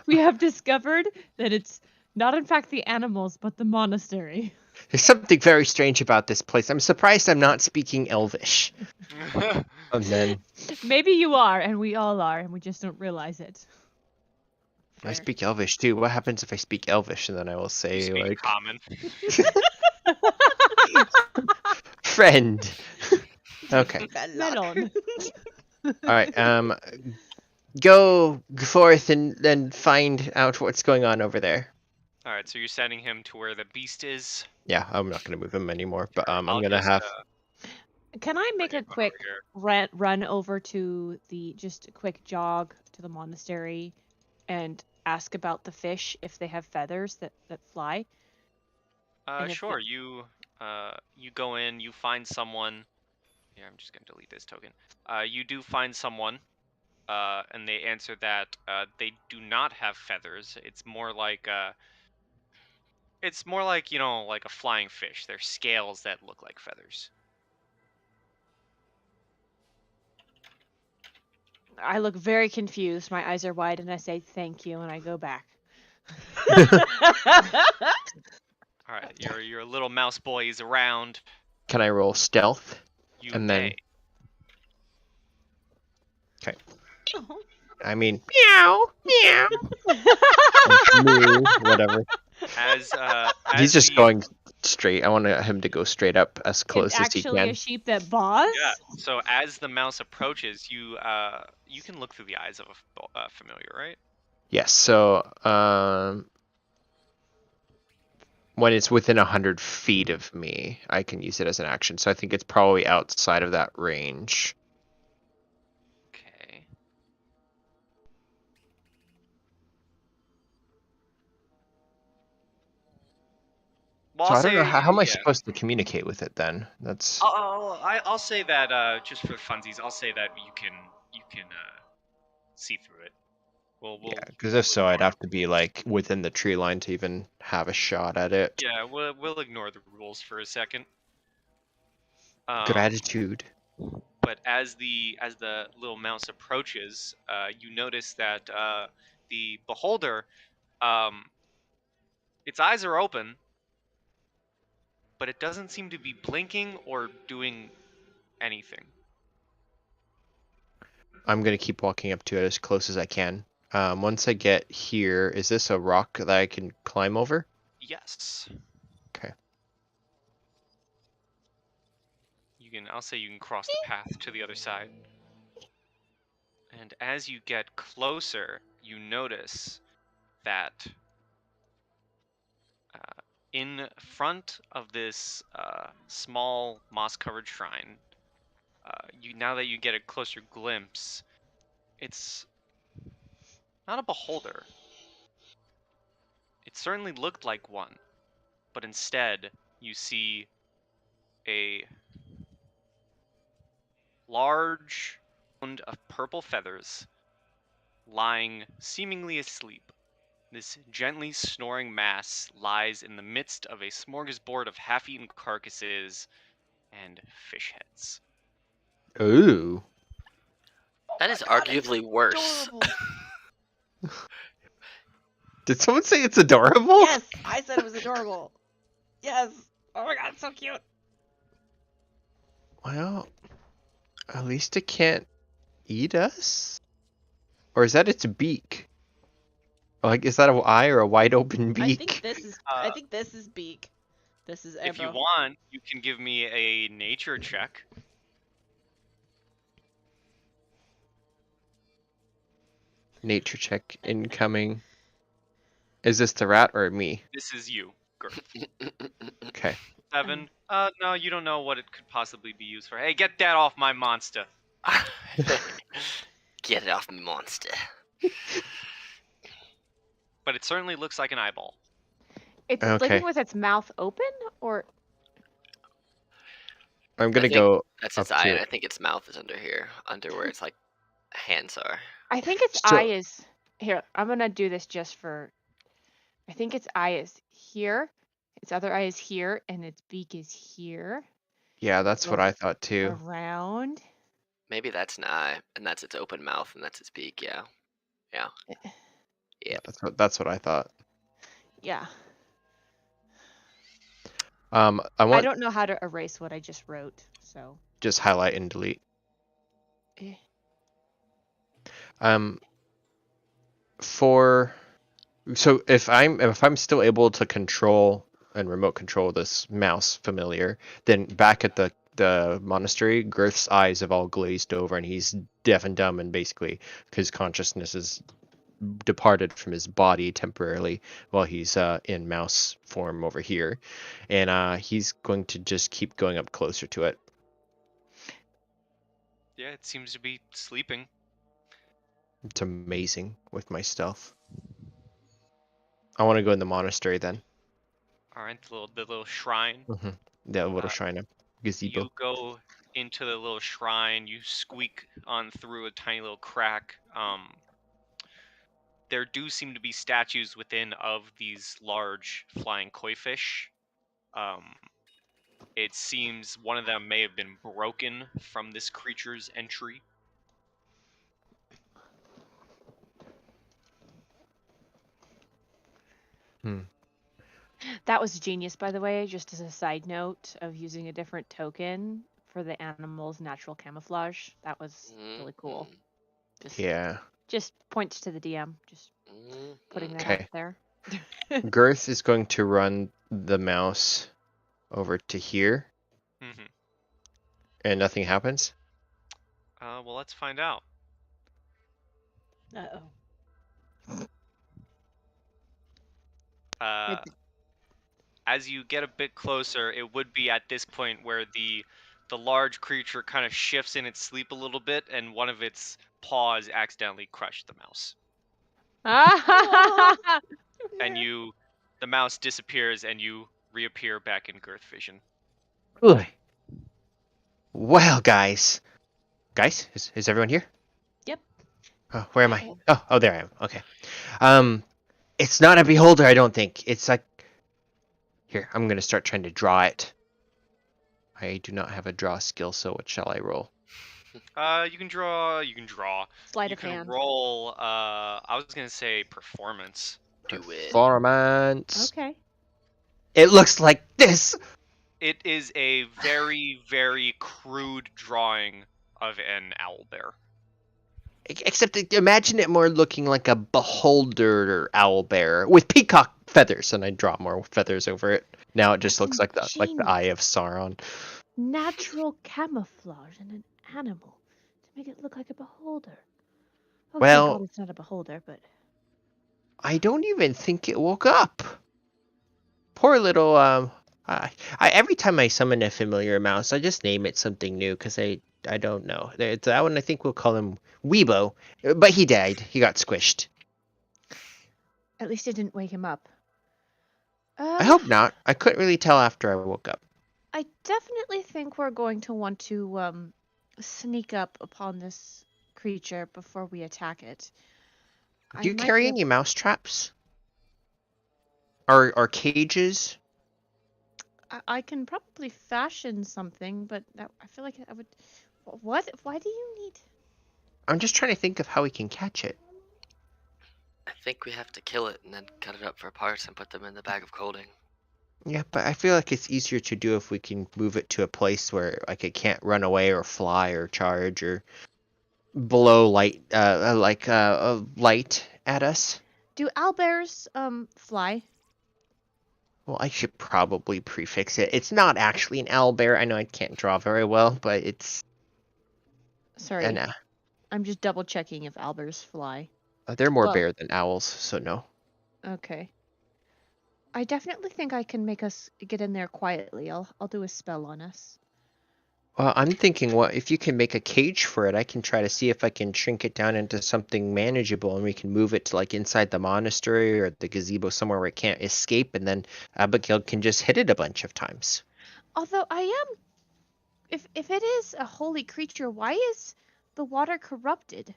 We have discovered that it's not in fact the animals, but the monastery. There's something very strange about this place. I'm surprised I'm not speaking Elvish. And then Maybe you are, and we all are, and we just don't realize it. I speak Elvish too. What happens if I speak Elvish and then I will You say speak like common. friend? Okay. Melon. All right. Go forth and then find out what's going on over there. All right, so you're sending him to where the beast is. Yeah, I'm not gonna move him anymore, but I'm I'll gonna just, have. Can I make bring a him over quick here. run over to just a quick jog to the monastery and ask about the fish if they have feathers that fly? And if Sure. You go in. You find someone. Here, I'm just gonna delete this token. You do find someone. And they answer that they do not have feathers. It's more like like a flying fish. They're scales that look like feathers. I look very confused. My eyes are wide, and I say thank you, and I go back. All right, your little mouse boy is around. Can I roll stealth? You And may. then Oh, I mean meow. Moo, whatever. As He's just the- going straight. I want him to go straight up as close it's as he actually can. a sheep that bows? Yeah. So as the mouse approaches, you can look through the eyes of a familiar, right? Yes. So when it's within 100 feet of me, I can use it as an action. So I think it's probably outside of that range. Okay. Well, So I'll I don't know say, how am I yeah. supposed to communicate with it then? That's I'll say that just for funsies, I'll say that you can see through it. We'll yeah. Because if so, I'd have to be like within the tree line to even have a shot at it. Yeah, we'll ignore the rules for a second. Gratitude. But as the little mouse approaches, you notice that the beholder, its eyes are open, but it doesn't seem to be blinking or doing anything. I'm gonna keep walking up to it as close as I can. Once I get here, is this a rock that I can climb over? Yes. Okay. I'll say you can cross the path to the other side. And as you get closer, you notice that in front of this small moss-covered shrine, now that you get a closer glimpse, it's not a beholder. It certainly looked like one, but instead you see a large mound of purple feathers lying seemingly asleep. This gently snoring mass lies in the midst of a smorgasbord of half-eaten carcasses and fish heads. Ooh. That is arguably worse. adorable. Did someone say it's adorable? Yes, I said it was adorable. Yes. Oh my god, it's so cute. Well, at least it can't eat us? Or is that its beak? Like, is that an eye or a wide open beak? I think this is. I think this is beak. This is If you Ebro. want, you can give me a nature check. Nature check incoming. Is this the rat or me? This is you, Girth. Okay. 7. No, you don't know what it could possibly be used for. Hey, get that off my monster. Get it off me, monster. But it certainly looks like an eyeball. It's Okay. sleeping with its mouth open, or I'm gonna think go That's up its eye, to and it. I think its mouth is under here, under where its like hands are. I think its So- eye is here. I'm gonna do this just for. I think its eye is here. Its other eye is here, and its beak is here. Yeah, that's what Look I thought too. Around. Maybe that's an eye, and that's its open mouth, and that's its beak. Yeah. Yeah. That's what I thought. Yeah. I I want don't know how to erase what I just wrote, so. just highlight and delete. Eh. So if I'm still able to control and remote control this mouse familiar, then back at the monastery, Girth's eyes have all glazed over and he's deaf and dumb, and basically his consciousness is departed from his body temporarily while he's in mouse form over here, and he's going to just keep going up closer to it. Yeah, it seems to be sleeping. It's amazing with my stealth. I want to go in the monastery then. All right, the little shrine. The little shrine of gazebo. You go into the little shrine. You squeak on through a tiny little crack. There do seem to be statues within of these large flying koi fish. It seems one of them may have been broken from this creature's entry. That was genius, by the way, just as a side note of using a different token for the animal's natural camouflage. That was really cool. Yeah. Just points to the DM. Just putting that Okay. out there. Girth is going to run the mouse over to here, Mm-hmm. and nothing happens. Well, let's find out. Uh-oh. As you get a bit closer, it would be at this point where the large creature kind of shifts in its sleep a little bit, and one of its paws accidentally crushed the mouse. And the mouse disappears, and you reappear back in Girth vision. Good. Well, guys, is everyone here? Yep. Oh, where am I? Oh, there I am. Okay. It's not a beholder, I don't think. It's like, here, I'm gonna start trying to draw it. I do not have a draw skill, so what shall I roll? You can draw. Sleight You of can hand. roll. I was gonna say performance. Do it. Performance. Okay. It looks like this. It is a very, very crude drawing of an owlbear. Except imagine it more looking like a beholder owlbear with peacock feathers, and I draw more feathers over it. Now it just looks like the eye of Sauron. Natural camouflage in an animal to make it look like a beholder. Oh, Well- thank God it's not a beholder, but I don't even think it woke up. Poor little I every time I summon a familiar mouse, I just name it something new because I don't know. It's that one. I think we'll call him Weebo, but he died. He got squished. at least it didn't wake him up. I hope not. I couldn't really tell after I woke up. I definitely think we're going to want to sneak up upon this creature before we attack it. Do you carry any mouse traps? Or cages? I can probably fashion something, but I feel like I would. What? Why do you need? I'm just trying to think of how we can catch it. I think we have to kill it and then cut it up for parts and put them in the bag of holding. Yeah, but I feel like it's easier to do if we can move it to a place where like it can't run away or fly or charge or. blow light, light at us. Do owlbears fly? Well, I should probably prefix it. It's not actually an owlbear. I know I can't draw very well, but it's Sorry, I'm just double checking if owlbears fly. they're more Well- bear than owls, so no. Okay. I definitely think I can make us get in there quietly. I'll do a spell on us. Well, I'm thinking, what if you can make a cage for it? I can try to see if I can shrink it down into something manageable, and we can move it to like inside the monastery or the gazebo somewhere where it can't escape, and then Abigail can just hit it a bunch of times. Although I am, if it is a holy creature, why is the water corrupted?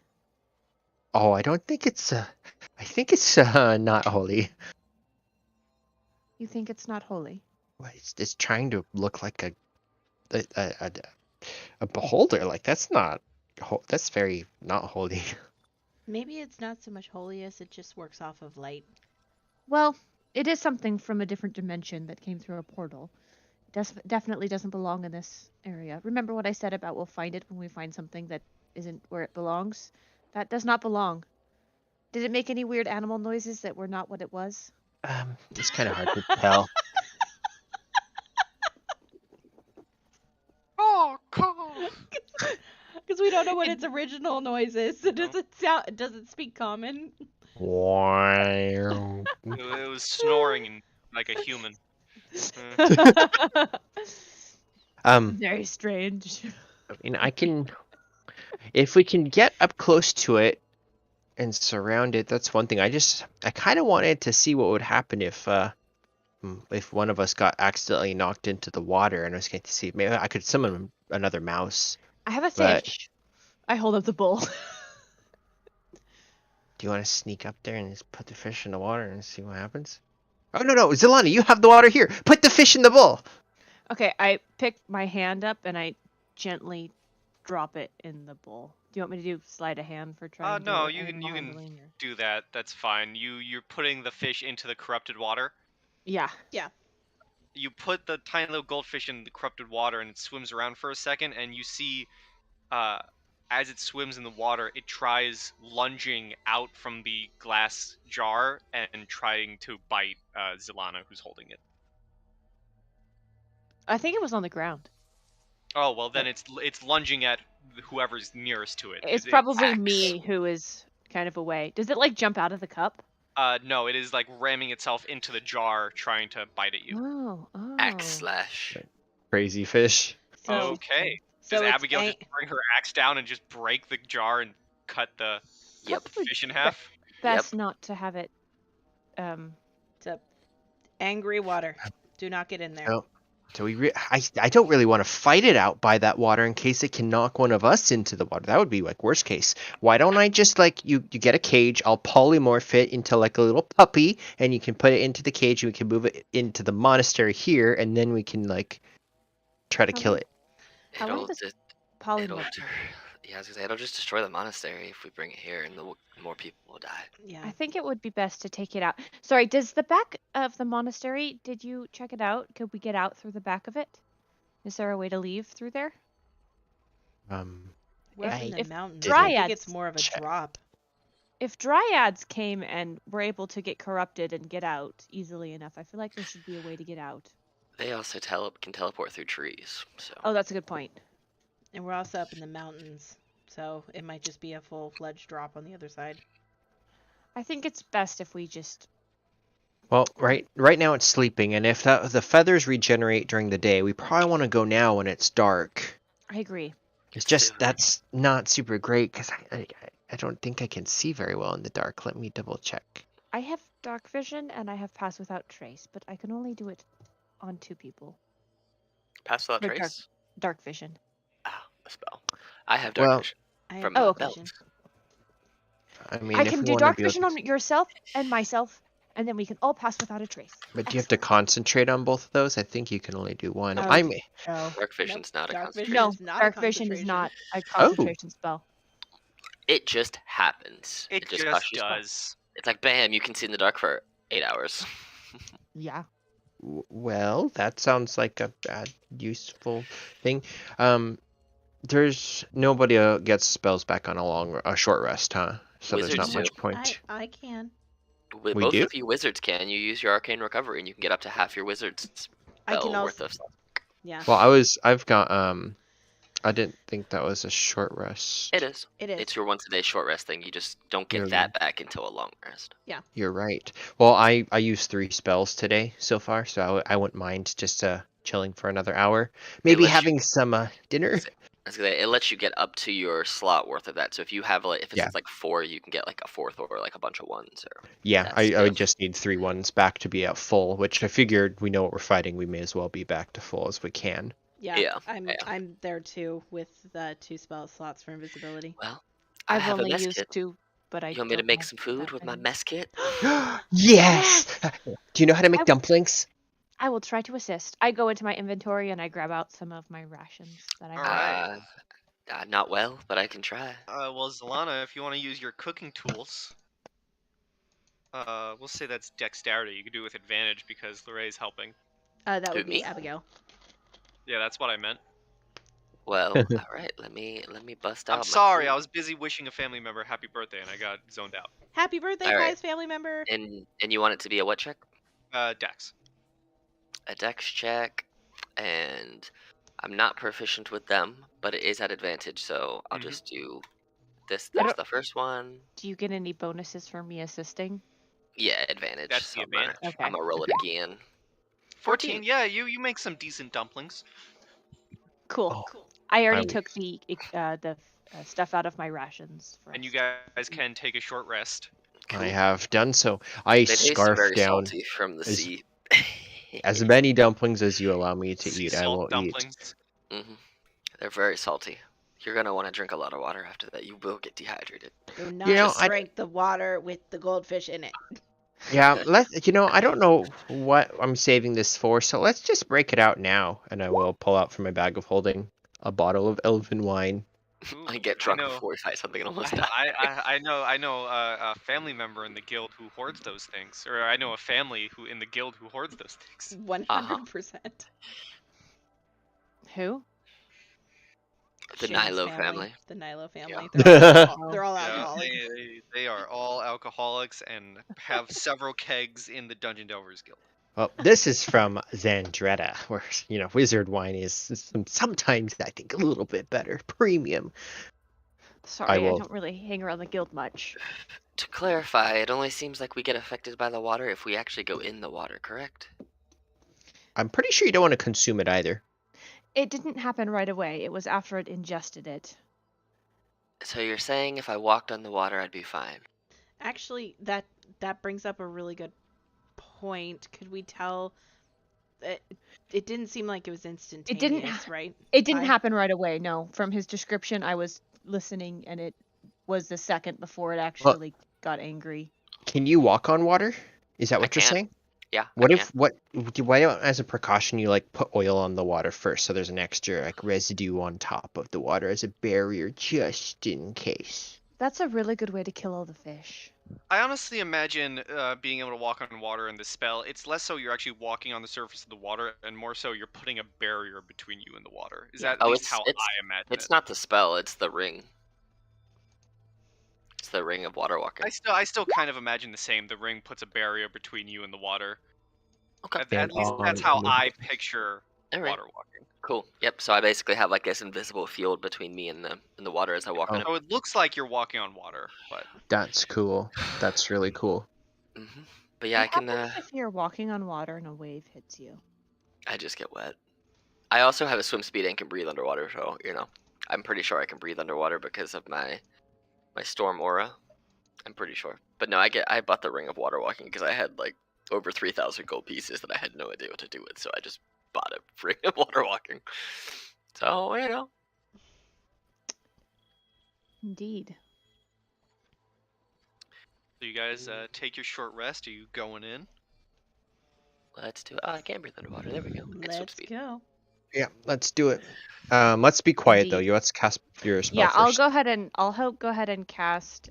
Oh, I don't think it's. I think it's not holy. You think it's not holy? Well, it's trying to look like a beholder. Like that's not. That's very not holy. Maybe it's not so much holy as it just works off of light. Well, it is something from a different dimension that came through a portal. It definitely doesn't belong in this area. Remember what I said about we'll find it when we find something that isn't where it belongs? That does not belong. Did it make any weird animal noises that were not what it was? It's kind of hard to tell. Oh, call. Because we don't know what its original noise is. So does it sound? Does it speak common? Wow. It was snoring like a human. Very strange. I mean, I can. If we can get up close to it and surround it, that's one thing. I kind of wanted to see what would happen if one of us got accidentally knocked into the water, and I was going to see maybe I could summon another mouse. I have a But- fish. I hold up the bowl. Do you want to sneak up there and just put the fish in the water and see what happens? Oh no, Zilani, you have the water here. Put the fish in the bowl. Okay, I pick my hand up and I gently drop it in the bowl. Do you want me to do sleight of hand for trying to No, do it? you I'm can handling or- do that. That's fine. You're putting the fish into the corrupted water. Yeah. You put the tiny little goldfish in the corrupted water, and it swims around for a second, and you see, as it swims in the water, it tries lunging out from the glass jar and trying to bite Zilana, who's holding it. I think it was on the ground. Oh well, then it's lunging at whoever's nearest to it. It's It probably attacks. me who is kind of away. Does it like jump out of the cup? No, it is like ramming itself into the jar, trying to bite at you. Oh. Axe slash. Crazy fish. So, Okay. So Does it's Abigail just bring her axe down and just break the jar and cut the Yep. Probably fish in half? best not to have it. It's a angry water. Do not get in there. No. So I don't really want to fight it out by that water in case it can knock one of us into the water. That would be like worst case. Why don't I just like you get a cage, I'll polymorph it into like a little puppy, and you can put it into the cage and we can move it into the monastery here, and then we can like try to kill it. How long It'll does just, polymorph? it'll, yeah, I was gonna say it'll just destroy the monastery if we bring it here, and the more people will die. Yeah. I think it would be best to take it out. Sorry, does the back of the monastery, did you check it out? Could we get out through the back of it? Is there a way to leave through there? We're up in if the mountains. didn't I think dryads it's more of a check. drop. If dryads came and were able to get corrupted and get out easily enough, I feel like there should be a way to get out. They also can teleport through trees. So Oh, that's a good point. And we're also up in the mountains. So it might just be a full-fledged drop on the other side. I think it's best if we just... Well, right now it's sleeping, and if the feathers regenerate during the day, we probably want to go now when it's dark. I agree. It's just that's not super great because I don't think I can see very well in the dark. Let me double check. I have dark vision and I have pass without trace, but I can only do it on 2 people. pass without For dark- trace. Dark vision. Ah, a spell. I have dark Well- vision I from have Oh, my okay. belt. vision. I mean, I if can we do wanna dark be able vision to- on yourself and myself, and then we can all pass without a trace. But do you have to concentrate on both of those? I think you can only do one. Oh. I'm No. Dark vision's not a Dark concentration. vision No, is not a dark vision is concentration. not a Oh. concentration spell. It just happens. It just costs you a spell. does. It's like bam, you can see in the dark for 8 hours. Yeah. well. That sounds like a bad useful thing. There's nobody gets spells back on a short rest, huh? So there's Wizards not much do. point. I can. With We both do? of you wizards can. You use your arcane recovery, and you can get up to half your wizard's I can spell worth also. of stuff. Yeah. Well, I've got I didn't think that was a short rest. It is. It is. It's your once a day short rest thing. You just don't get You're that back until a long rest. You're right. Well, I used 3 spells today so far, so I wouldn't mind just chilling for another hour. Maybe lets you- having some dinner. I was gonna say, it lets you get up to your slot worth of that. So if you have if it's Yeah. like 4, you can get like a 4th or like a bunch of 1s or Yeah, that I stuff. would just need 3 ones back to be at full, which I figured we know what we're fighting. We may as well be back to full as we can. Yeah, I'm there too with the 2 spell slots for invisibility. Well, I I've have a only mess used kit. 2, but I You want me to don't make have some food that with my many. mess kit? Yes. Do you know how to make I- dumplings? I will try to assist. I go into my inventory and I grab out some of my rations that I All have. right. Not well, but I can try. Well, Zalana, if you want to use your cooking tools, we'll say that's dexterity. You can do it with advantage because Larae's helping. That Who, would be me? Abigail. Yeah, that's what I meant. Well, all right. Let me bust out. I'm sorry, I was busy wishing a family member happy birthday and I got zoned out. Happy birthday, All right. Kai's family member. And you want it to be a what check? Dex. A dex check, and I'm not proficient with them, but it is at advantage, so I'll Mhm. just do this. I There's don't- the first one. Do you get any bonuses for me assisting? Yeah, advantage. That's the so advantage. Okay. I'm gonna roll it again. 14. Yeah, you make some decent dumplings. Cool. Oh, Cool. I already I- took the stuff out of my rations. For And you us. guys can take a short rest. I have done so. I They taste scarf very down salty from the as- sea. as many dumplings as you allow me to Sea eat. I salt will eat. dumplings. They're very salty. You're gonna want to drink a lot of water after that. You will get dehydrated. Do not You know, I- drink the water with the goldfish in it. Yeah, I don't know what I'm saving this for, so let's just break it out now, and I will pull out from my bag of holding a bottle of elven wine. Ooh, I get drunk know. before we fight something and almost die. I know a family member in the guild who hoards those things, or I know a family who in the guild who hoards those things. 100%. Who? The Shane's Nilo family. The Nilo family. Yeah. They're all Yeah, alcoholics. they are all alcoholics and have several kegs in the Dungeon Delvers Guild. Well, this is from Xandretta, where wizard wine is sometimes I think a little bit better, premium. Sorry, I will- don't really hang around the guild much. To clarify, it only seems like we get affected by the water if we actually go in the water, correct? I'm pretty sure you don't want to consume it either. It didn't happen right away. It was after it ingested it. So you're saying if I walked on the water, I'd be fine? Actually, that brings up a really good point. Could we tell? It didn't seem like it was instantaneous, right? It didn't I- happen right away. No, from his description, I was listening, and it was the second before it actually got angry. Can you walk on water? Is that I what you're can. saying? Yeah. What I if why don't, as a precaution, you put oil on the water first, so there's an extra residue on top of the water as a barrier just in case. That's a really good way to kill all the fish. I honestly imagine being able to walk on water in this spell. It's less so you're actually walking on the surface of the water, and more so you're putting a barrier between you and the water. Is that at least how I imagine It's it? not the spell; it's the ring. It's the ring of water walking. I still kind of imagine the same. The ring puts a barrier between you and the water. Okay. At least that's how I picture All right. water walking. Cool. Yep. So I basically have this invisible field between me and the water as I walk on it. So it looks like you're walking on water, but That's cool. That's really cool. But yeah, I What can. happens if you're walking on water and a wave hits you? I just get wet. I also have a swim speed and can breathe underwater, so I'm pretty sure I can breathe underwater because of my storm aura. I'm pretty sure. But no, I bought the ring of water walking because I had over 3,000 gold pieces that I had no idea what to do with, so I just bought a ring of water walking. So Indeed. so you guys take your short rest. Are you going in? let's do it. Oh, I can breathe underwater. There we go. Get swim Let's speed. go. Yeah, let's do it. Let's be quiet though. Indeed. Let's cast your spell Yeah, first. I'll go ahead and cast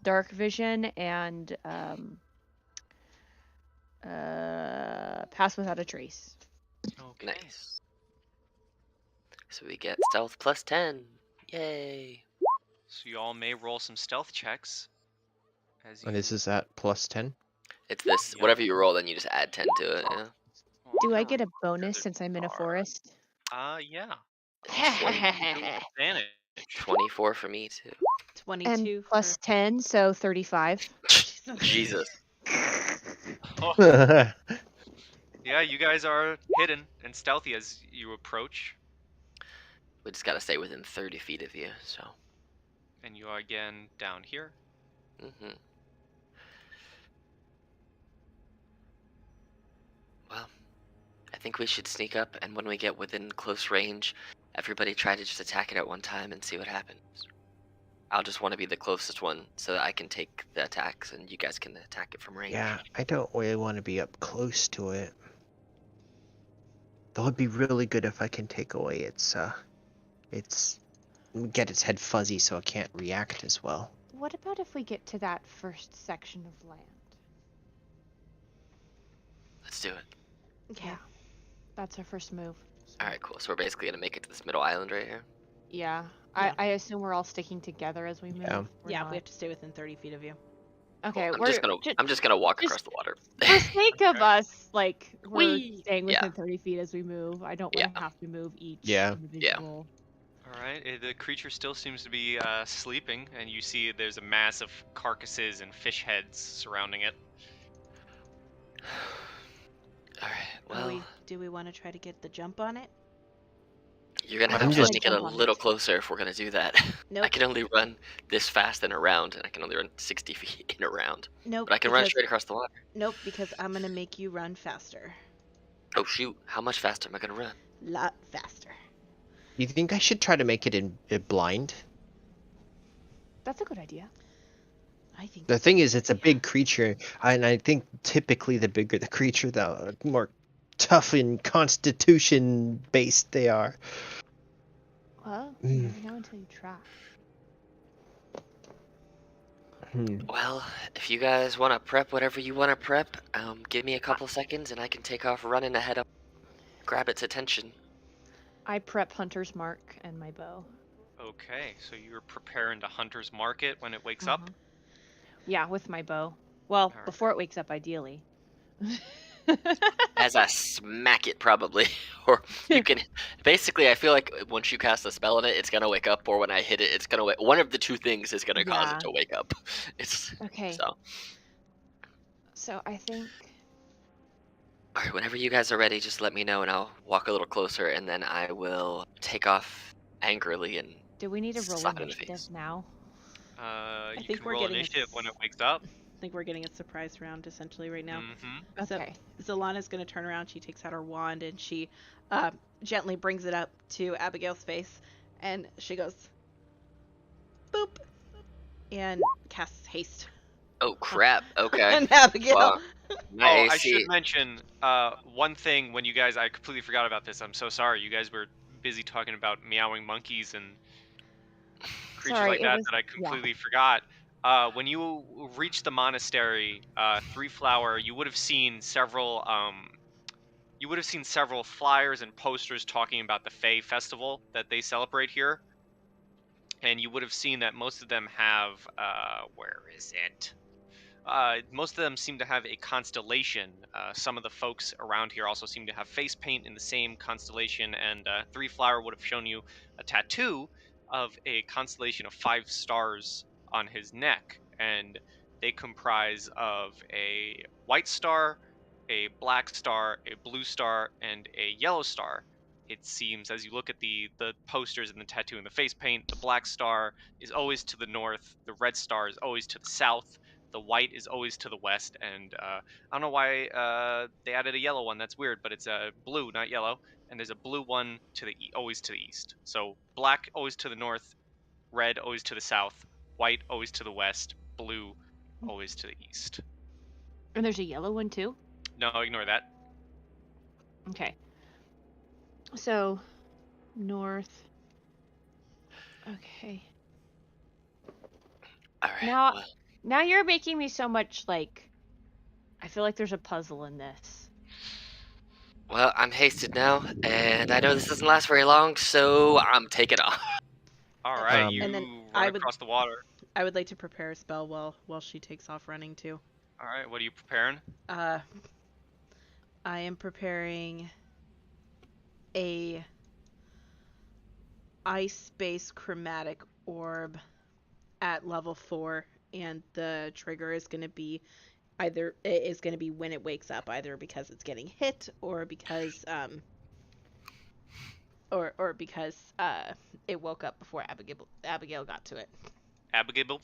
Dark Vision and Pass Without a Trace. Okay. Nice. So we get Stealth plus 10. Yay. So you all may roll some stealth checks. As you... And this is at +10. It's this. Yep. Whatever you roll, then you just add 10 to it. Yeah. Well, I'm Do I gonna get a remove the bonus other since I'm in a card. forest? Yeah. 20, Advantage. 24 for me too. 22 And plus 10, so 35. Jesus. Yeah, you guys are hidden and stealthy as you approach, We just gotta stay within 30 feet of you. So. and you are again down here. Well, I think we should sneak up, and when we get within close range, everybody try to just attack it at one time and see what happens. I'll just want to be the closest one so that I can take the attacks and you guys can attack it from range. Yeah, I don't really want to be up close to it. That would be really good if I can take away its get its head fuzzy so it can't react as well. What about if we get to that first section of land? Let's do it. Okay. Yeah. That's our first move. Alright, cool. So we're basically gonna make it to this middle island right here. Yeah. Yeah. I assume we're all sticking together as we move. Yeah. We're Yeah, not. we have to stay within 30 feet of you. Okay, I'm we're just gonna walk just- across the water. for sake of us, like, we're Whee! staying Yeah. within 30 feet as we move. I don't want to have to move each Yeah. individual. All right, the creature still seems to be sleeping, and you see there's a mass of carcasses and fish heads surrounding it. Alright, well, Do we want to try to get the jump on it? you're gonna I'm have to just- let me get a little closer if we're gonna do that. Nope. I can only run this fast in a round, and I can only run 60 feet in a round. Nope. But I can run because- straight across the water. Nope, because I'm gonna make you run faster. Oh shoot, how much faster am I gonna run? Lot faster. You think I should try to make it in blind? That's a good idea. I think. The thing is, it's a big creature, and I think typically the bigger the creature, the more tough and constitution based they are. Well, you never know until you try. Well, if you guys want to prep whatever you want to prep, give me a couple seconds and I can take off running ahead of grab its attention. I prep Hunter's Mark and my bow. Okay, so you're preparing to hunter's mark it when it wakes up? Uh-huh. Yeah, with my bow. Well, Alright. before it wakes up, ideally. As I smack it, probably. Or you can. Basically, I feel like once you cast a spell on it, it's gonna wake up, or when I hit it, it's gonna wake. One of the two things is gonna cause Yeah. it to wake up. It's. Okay. So. So I think. Alright, whenever you guys are ready, just let me know and I'll walk a little closer, and then I will take off angrily and. Do we need to roll Slap it in the face. initiative now? You think can we're roll getting a initiative when it wakes up. I think we're getting a surprise round essentially right now. Mm-hmm. So- Okay. Zalana's gonna turn around. She takes out her wand and she gently brings it up to Abigail's face, and she goes, "Boop," and casts haste Oh crap! Okay. on Abigail. Wow. My Oh, I AC should mention one thing when you guys, I completely forgot about this. I'm so sorry. You guys were busy talking about meowing monkeys and creatures Sorry, like it that was- that I completely forgot. When you reached the monastery, Three Flower, you would have seen several flyers and posters talking about the Fae Festival that they celebrate here. And you would have seen that most of them have, where is it? Most of them seem to have a constellation. Some of the folks around here also seem to have face paint in the same constellation, and Three Flower would have shown you a tattoo of a constellation of 5 stars on his neck, and they comprise of a white star, a black star, a blue star, and a yellow star. It seems, as you look at the posters and the tattoo and the face paint, the black star is always to the north, the red star is always to the south, the white is always to the west, and I don't know why they added a yellow one. That's weird, but it's blue, not yellow. And there's a blue one to the always to the east. So black always to the north, red always to the south, white always to the west, blue always to the east. And there's a yellow one too? No, ignore that. Okay. So, north. Okay. Alright. Now- well, Now you're making me so much, like... I feel like there's a puzzle in this. Well, I'm hasted now, and I know this doesn't last very long, so I'm taking off. All right, Um, you And then run I would- across the water. I would like to prepare a spell while she takes off running too. All right, what are you preparing? I am preparing a ice-based chromatic orb at level 4, and the trigger is going to be when it wakes up, either because it's getting hit or because it woke up before Abigail got to it. Abigail?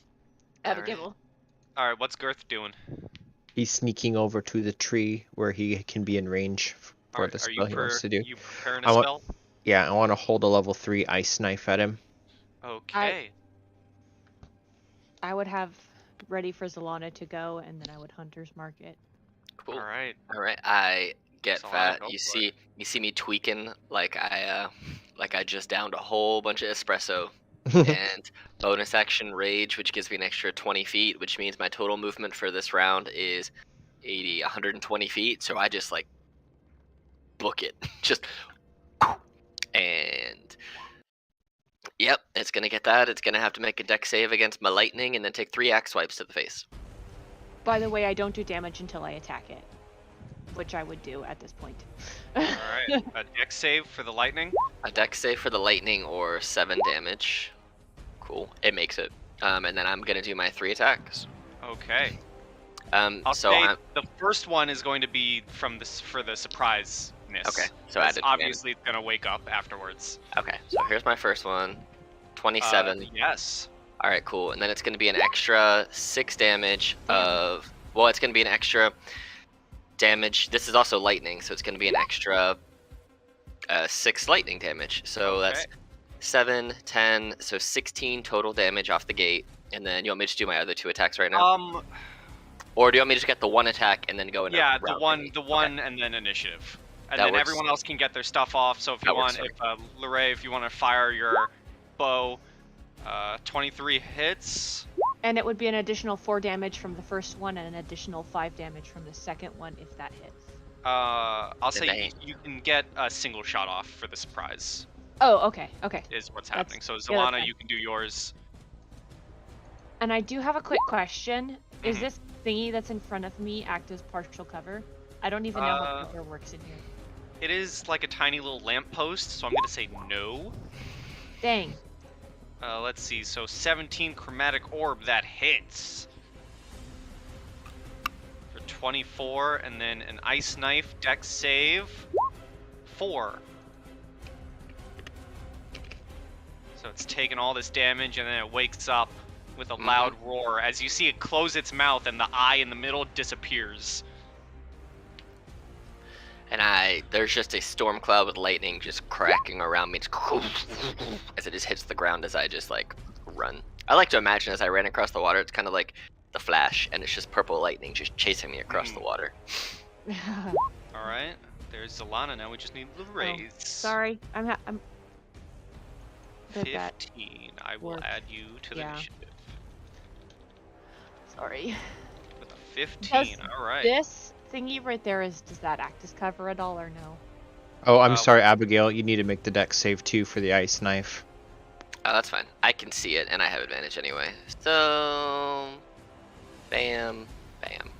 Abigail. All right, what's Girth doing? He's sneaking over to the tree where he can be in range for the spell he wants to do. You preparing I a want- spell? Yeah, I want to hold a level 3 ice knife at him. Okay. I would have ready for Zalana to go, and then I would Hunter's Mark it. Cool. All right. All right, I get So fat. go You for see, you see me tweaking like I just downed a whole bunch of espresso. And bonus action rage, which gives me an extra 20 feet, which means my total movement for this round is 120 feet. So I just like book it, just and yep, it's gonna get that. It's gonna have to make a dex save against my lightning, and then take 3 axe swipes to the face. By the way, I don't do damage until I attack it, which I would do at this point. All right. A dex save for the lightning. A dex save for the lightning or 7 damage. Cool, it makes it. And then I'm gonna do my 3 attacks. Okay. So say I'm the first one is going to be for the surpriseness. okay. So Because added. obviously it's gonna wake up afterwards. Okay, so here's my first one. 27. Yes. All right, cool. And then it's going to be an extra 6 damage of... Well, it's going to be an extra damage. This is also lightning, so it's going to be an extra 6 lightning damage. So that's 7, 10, so 16 total damage off the gate. And then you want me to do my other 2 attacks right now? Or do you want me to just get the 1 attack and then go in? Yeah, a the round one, and then initiative, and That then works. everyone else can get their stuff off. So if you That works want, for if Larae, if you want to fire your bow, 23 hits. And it would be an additional 4 damage from the first one and an additional 5 damage from the second one if that hits. I'll say Dang. you can get a single shot off for the surprise. Oh, okay, okay. Is what's That's- happening. So that's Zalana, fine. you can do yours. And I do have a quick question. Is Mhm. this thingy that's in front of me act as partial cover? I don't even know how cover works in here. It is like a tiny little lamppost, so I'm gonna say no. Dang. Let's see. So 17 chromatic orb that hits for 24, and then an ice knife dex save 4. So it's taking all this damage, and then it wakes up with a loud roar as you see it close its mouth, and the eye in the middle disappears. And there's just a storm cloud with lightning just cracking around me as it just hits the ground as I just like run. I like to imagine as I ran across the water, it's kind of like the Flash, and it's just purple lightning just chasing me across the water. All right, there's Zalana. Now we just need the raise. Sorry, I'm. Did that 15. I will work? add you to the Yeah. initiative. Sorry. With a 15. All right. This thingy right there does that act as cover at all or no? Oh, I'm sorry, Abigail. You need to make the dex save too for the ice knife. Oh, that's fine. I can see it, and I have advantage anyway. So, bam, bam.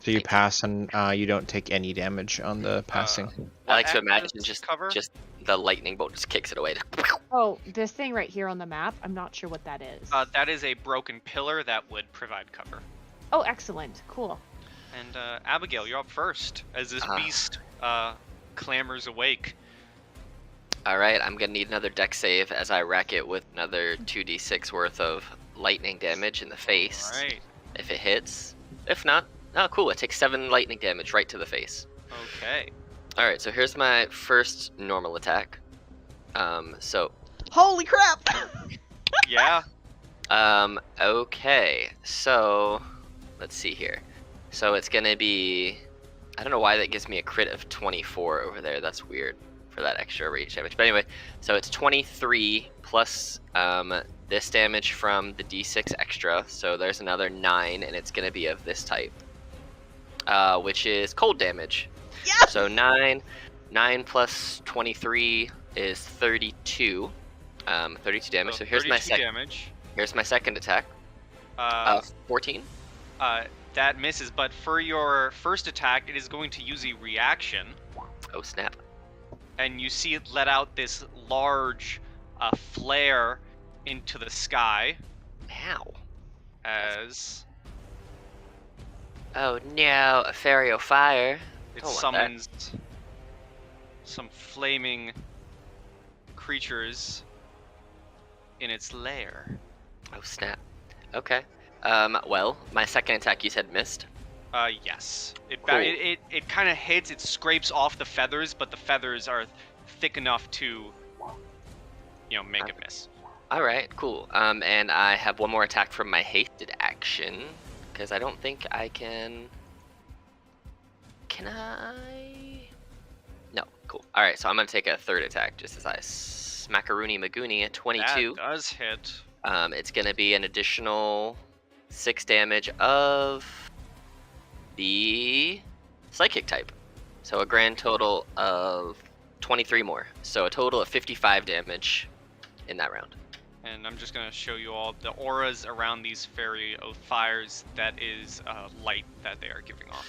So you Thank you. pass and you don't take any damage on the passing. I like to What imagine acts just cover? the lightning bolt just kicks it away. Oh, this thing right here on the map. I'm not sure what that is. That is a broken pillar that would provide cover. Oh, excellent. Cool. And Abigail, you're up first as this beast clambers awake. All right, I'm gonna need another dex save as I rack it with another 2d6 worth of lightning damage in the face. All right. If it hits. If not, oh cool, it takes 7 lightning damage right to the face. Okay. All right, so here's my first normal attack. So, Holy crap! Yeah. okay, so let's see here. So it's gonna be, I don't know why that gives me a crit of 24 over there. That's weird for that extra rage damage. But anyway, so it's 23 plus this damage from the d6 extra. So there's another 9, and it's gonna be of this type, which is cold damage. Yes! So 9 plus 23 is 32. 32 damage. So here's my 32 damage. Here's my second attack. 14. That misses, but for your first attack, it is going to use a reaction. Oh snap! And you see it let out this large flare into the sky. Ow! As Oh no! A fairy of fire. it Don't want summons some flaming creatures in its lair. Oh snap! Okay. Well, my second attack you said missed. Yes. Cool. It kind of hits. It scrapes off the feathers, but the feathers are thick enough to, make it miss. All right, cool. And I have one more attack from my hasted action because I don't think I can. Can I? No. Cool. All right, so I'm gonna take a third attack just as I smackaroony magoony at 22. That does hit. It's gonna be an additional 6 damage of the psychic type. So a grand total of 23 more. So a total of 55 damage in that round. And I'm just going to show you all the auras around these fairy oath fires. That is light that they are giving off.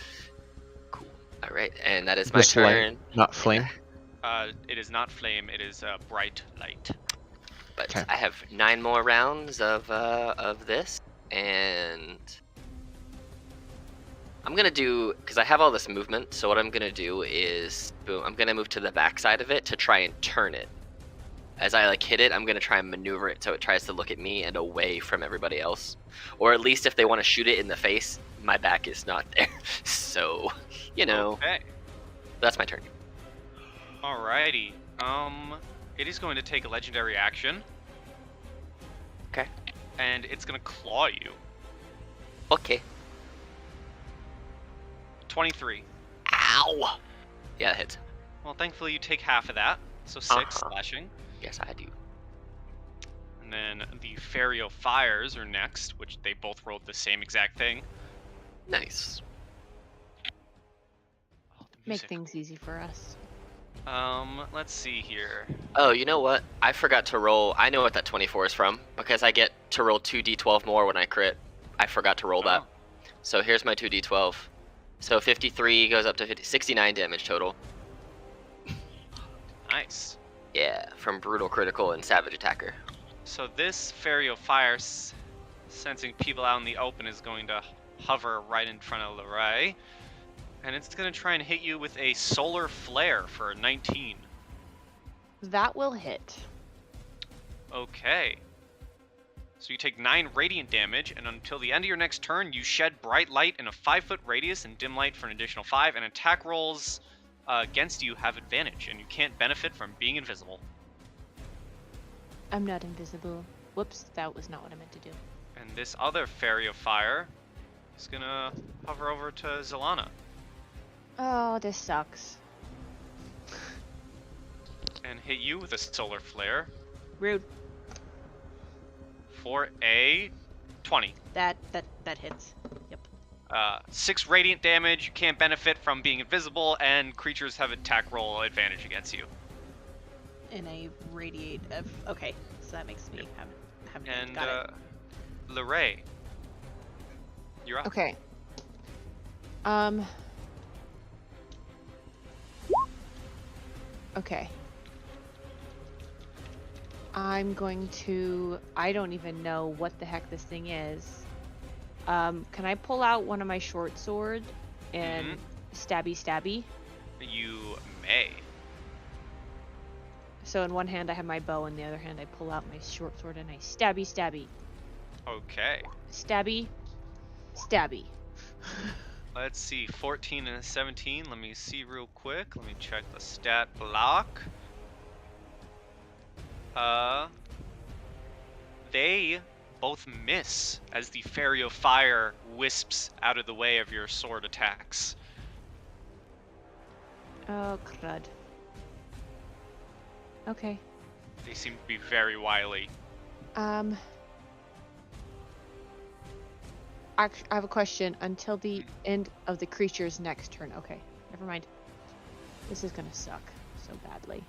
Cool. All right, and that is my Just turn. light, not flame. It is not flame. It is bright light. But Okay. I have 9 more rounds of this, and I'm gonna do, because I have all this movement. So what I'm gonna do is, boom, I'm gonna move to the back side of it to try and turn it. As I hit it, I'm gonna try and maneuver it so it tries to look at me and away from everybody else, or at least if they want to shoot it in the face, my back is not there. So, Okay. that's my turn. Alrighty. It is going to take a legendary action. Okay. And it's going to claw you. Okay. 23. Ow! Yeah, that hits. Well, thankfully you take half of that. So 6 Uh-huh. slashing. Yes, I do. And then the Fairy of Fires are next, which they both rolled the same exact thing. Nice. Oh, the Make music. things easy for us. Let's see here. Oh, you know what? I forgot to roll. I know what that 24 is from, because I get to roll 2d12 more when I crit. I forgot to roll that. Oh. So here's my 2d12. So 53 goes up to 69 damage total. Nice. Yeah, from Brutal Critical and Savage Attacker. So this Fairy of Fire, sensing people out in the open, is going to hover right in front of Larae. And it's going to try and hit you with a Solar Flare for 19. That will hit. Okay. So you take 9 radiant damage, and until the end of your next turn, you shed bright light in a 5-foot radius and dim light for an additional 5, and attack rolls against you have advantage, and you can't benefit from being invisible. I'm not invisible. Whoops, that was not what I meant to do. And this other Fairy of Fire is going to hover over to Zelana Oh, this sucks. and hit you with a Solar Flare Rude. for a 20. That hits. Yep. 6 radiant damage, you can't benefit from being invisible, and creatures have attack roll advantage against you. And I radiate of. Okay, so that makes me have And got it. Larae, you're up. Okay. Okay. I'm going to... I don't even know what the heck this thing is. Can I pull out one of my short sword and stabby? You may. So in one hand I have my bow, in the other hand I pull out my short sword and I stabby. Okay. Stabby. Let's see, 14 and a 17. Let me see real quick. Let me check the stat block. They both miss as the Fairy of Fire wisps out of the way of your sword attacks. Oh, crud. Okay. They seem to be very wily. I have a question. Until the end of the creature's next turn. Okay, never mind. This is gonna suck so badly.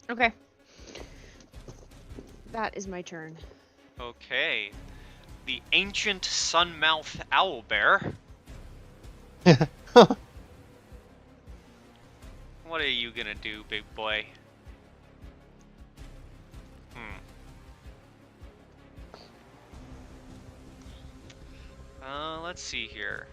Okay. That is my turn. Okay. The ancient Sunmouth Owlbear. What are you gonna do, big boy? Let's see here.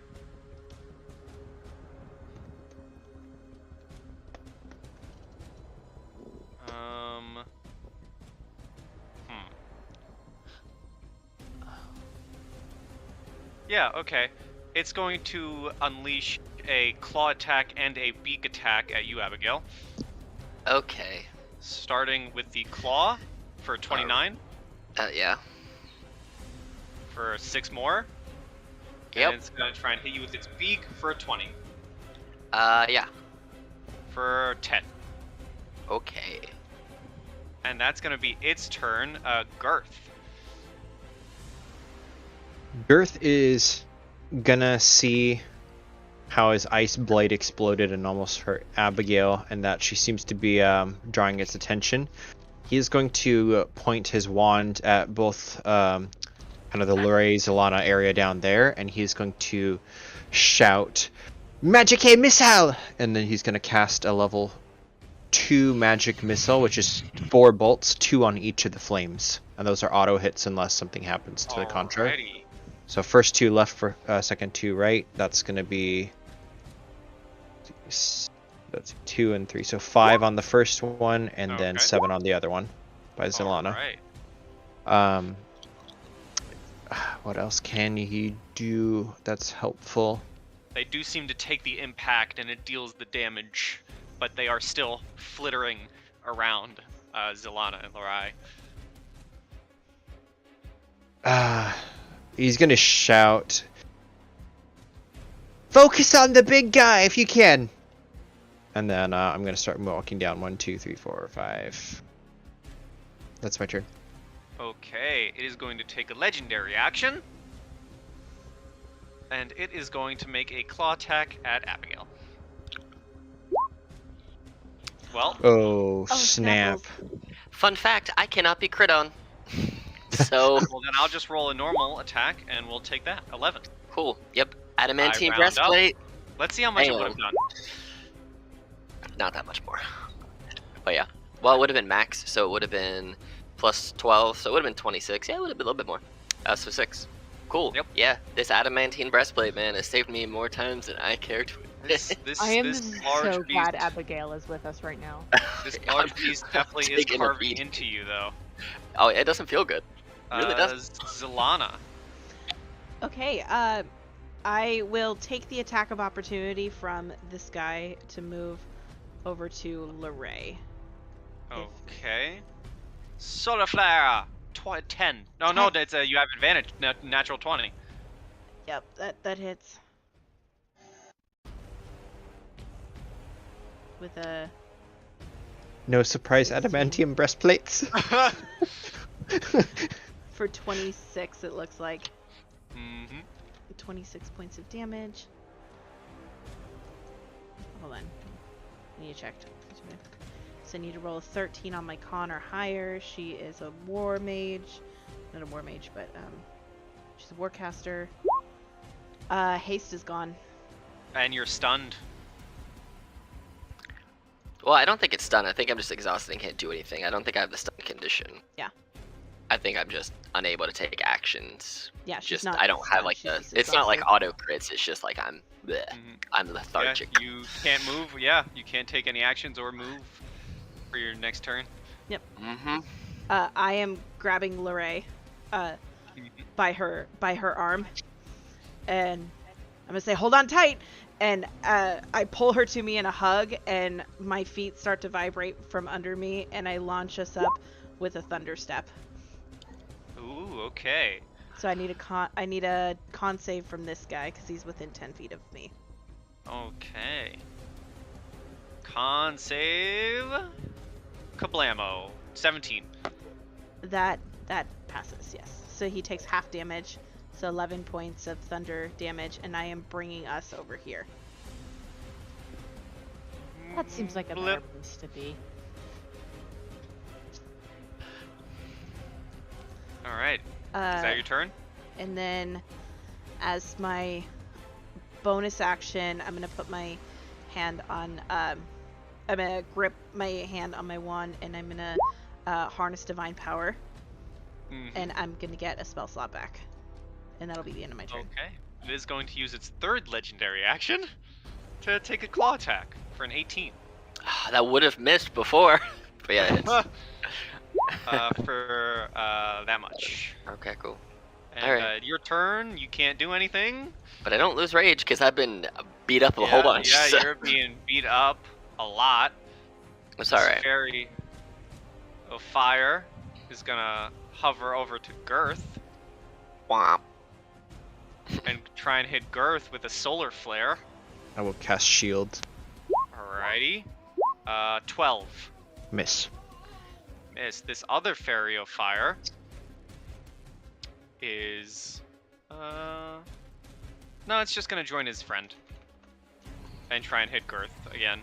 Yeah, okay. It's going to unleash a claw attack and a beak attack at you, Abigail. Okay. Starting with the claw for 29. Yeah. For 6 more. Yep. And it's going to try and hit you with its beak for 20. Yeah. For 10. Okay. And that's going to be its turn. Girth. Girth is gonna see how his ice blade exploded and almost hurt Abigail, and that she seems to be drawing its attention. He is going to point his wand at both kind of the Larae Zilana area down there, and he's going to shout, "Magic missile!" And then he's going to cast a level 2 magic missile, which is 4 bolts, 2 on each of the flames. And those are auto hits unless something happens to the contrary. So first 2 left for second 2 right. That's going to be that's 2 and 3. So 5 on the first one, and then 7 on the other one by Zilana. Right. What else can he do that's helpful? They do seem to take the impact and it deals the damage, but they are still flittering around Zilana and Larae. He's gonna shout, "Focus on the big guy if you can!" And then I'm gonna start walking down 1, 2, 3, 4, 5. That's my turn. Okay, it is going to take a legendary action. And it is going to make a claw attack at Abigail. Well. Oh, snap. Fun fact, I cannot be crit on. So. Well, then I'll just roll a normal attack and we'll take that. 11. Cool. Yep. Adamantine I round breastplate. up. Let's see how much it would have done. Not that much more. But yeah. Well, it would have been max, so it would have been plus 12, so it would have been 26. Yeah, it would have been a little bit more. So 6. Cool. Yep. Yeah, this adamantine breastplate, man, has saved me more times than I care to. I am this large so beast, glad Abigail is with us right now. This large beast definitely is carving into you, though. Oh, it doesn't feel good. It really doesn't. Zilana. Okay, I will take the attack of opportunity from this guy to move over to Larae. Okay. Solar Flare! 10. No, that's you have advantage. Natural 20. Yep, that hits. With a... No surprise, adamantium breastplates. For 26, it looks like. Mm-hmm. 26 points of damage. Hold on. I need to check. So I need to roll a 13 on my con or higher. She is a war mage. Not a war mage, but she's a warcaster. Haste is gone. And you're stunned. Well, I don't think it's stun. I think I'm just exhausted and can't do anything. I don't think I have the stun condition. Yeah. I think I'm just unable to take actions. Yeah, she's just not I don't have like she's the. just It's not like exhausted. auto crits. It's just like I'm. Bleh, I'm lethargic. Yeah, you can't move. Yeah, you can't take any actions or move for your next turn. Yep. Mm-hmm. I am grabbing Larae, by her arm, and I'm gonna say, "Hold on tight." And I pull her to me in a hug, and my feet start to vibrate from under me, and I launch us up with a thunder step. Ooh, okay. So I need a con save from this guy because he's within 10 feet of me. Okay. Con save. Kablamo. 17. That passes, yes. so he takes half damage, so 11 points of thunder damage, and I am bringing us over here. That seems like a better Blip. place to be. All right. Is that your turn? And then, as my bonus action, I'm gonna put my hand on. I'm gonna grip my hand on my wand, and I'm gonna harness divine power, and I'm gonna get a spell slot back, and that'll be the end of my turn. Okay. It is going to use its third legendary action to take a claw attack for an 18. That would have missed before. But yeah, it's... For that much. Okay, cool. And Alright. your turn, you can't do anything. But I don't lose rage because I've been beat up a whole bunch. Yeah, so you're being beat up a lot. it's alright. Fairy of Fire is gonna hover over to Girth Womp. and try and hit Girth with a solar flare. I will cast shield. Alrighty. 12. Miss. Miss. This other Fairy of Fire is... No, it's just gonna join his friend and try and hit Girth again.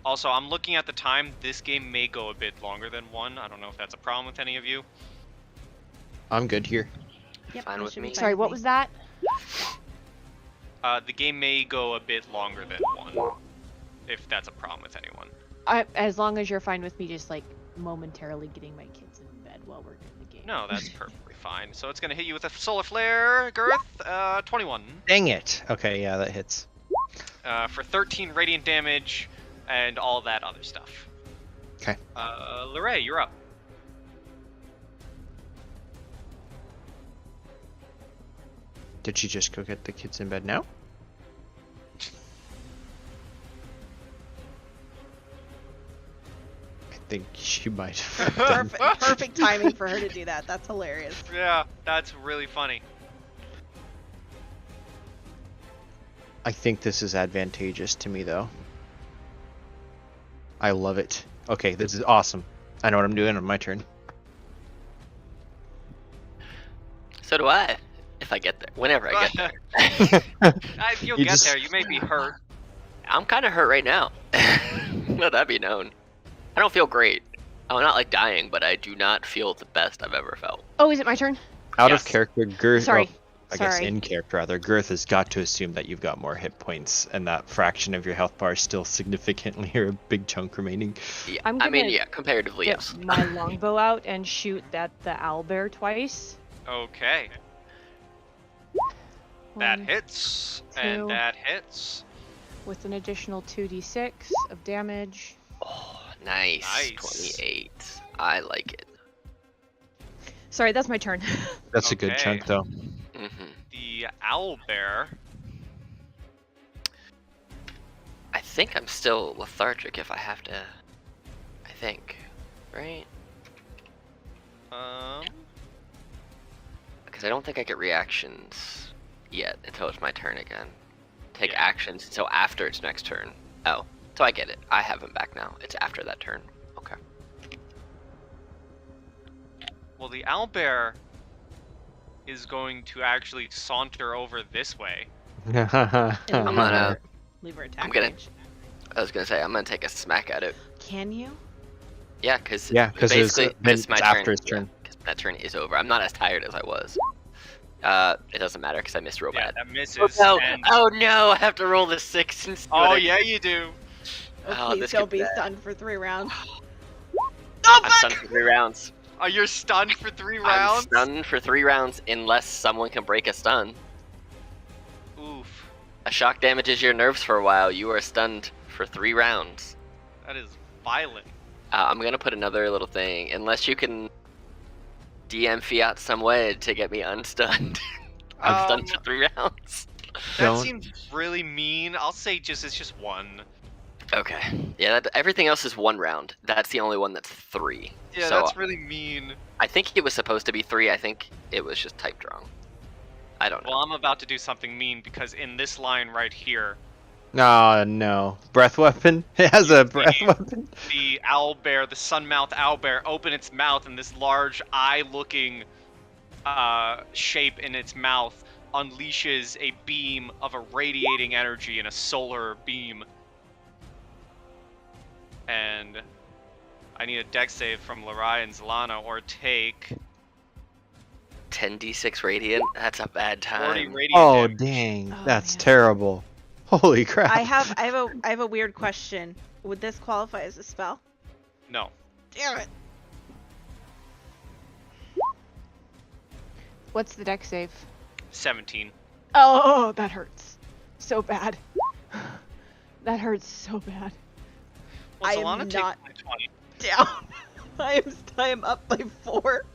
Also, I'm looking at the time. This game may go a bit longer than 1. I don't know if that's a problem with any of you. I'm good here. Yep, Fine that with should be me. fine Sorry, with what me. was that? The game may go a bit longer than 1, if that's a problem with anyone. As long as you're fine with me just like momentarily getting my kids in bed while we're in the game. No, that's perfectly fine. So it's gonna hit you with a solar flare, Girth. 21 Dang it. Okay, yeah, that hits. for 13 radiant damage and all that other stuff. Okay. Larae, you're up. Did she just go get the kids in bed now? I think she might have done. Perfect timing for her to do that. That's hilarious. Yeah, that's really funny. I think this is advantageous to me, though. I love it. Okay, this is awesome. I know what I'm doing on my turn. So do I. If I get there. Whenever I get there. You'll You get just- there. You may be hurt. I'm kind of hurt right now. Let that be known. I don't feel great. I'm not like dying, but I do not feel the best I've ever felt. Oh, is it my turn? Out Yes. of character, Girth. Sorry. Well, I guess Sorry. in character, rather. Girth has got to assume that you've got more hit points, and that fraction of your health bar is still significantly or a big chunk remaining. Yeah, I'm I mean, gonna yeah, comparatively, Get yes. my longbow out and shoot at the owlbear twice. Okay. That 1, hits. 2. And that hits. with an additional 2d6 of damage. Oh, nice. Nice. 28. I like it. Sorry, that's my turn. That's a good Okay. chunk, though. hmm The owl bear. I think I'm still lethargic if I have to. I think. Right? Because I don't think I get reactions yet until it's my turn again. Take Yeah. actions until after its next turn. Oh, so I get it. I have him back now. It's after that turn. Okay. Well, the owl bear is going to actually saunter over this way. And I'm gonna- leave her attack I'm gonna- range. I was gonna say I'm gonna take a smack at it. Can you? Yeah, because Yeah, 'cause it's- basically then it's my it's turn. after his turn. 'Cause that turn is over. I'm not as tired as I was. It doesn't matter because I missed real Yeah, bad. that misses. Oh no! And... Oh no! I have to roll the 6 and see what Oh, I- yeah, you do. Oh, Please this don't could be be bad. stunned for 3 rounds. I'm stunned for 3 rounds. Oh, you're stunned for 3 I'm rounds? stunned for 3 rounds unless someone can break a stun. Oof. A shock damages your nerves for a while. You are stunned for 3 rounds. That is violent. I'm gonna put another little thing. Unless you can DM Fiat some way to get me unstunned. I'm stunned for 3 rounds. That Don't- seems really mean. I'll say it's just 1. Okay. Yeah, everything else is 1 round. That's the only one that's 3. Yeah, so that's really mean. I think it was supposed to be 3. I think it was just typed wrong. I don't know. Well, I'm about to do something mean because in this line right here, Oh, no. Breath weapon? It has a breath The- weapon? the owl bear, the sunmouth owl bear, open its mouth and this large eye-looking shape in its mouth unleashes a beam of irradiating energy in a solar beam. And I need a dex save from Larae and Zalana, or take 10d6 radiant. That's a bad 40 time. radiant Oh, damage. dang. Oh, That's man. terrible. Holy crap. I have a weird question. Would this qualify as a spell? No. Damn it. What's the deck save? 17. Oh, that hurts. So bad. That hurts so bad. Well, I am Zalana takes not- only 20. Down. I am up by 4.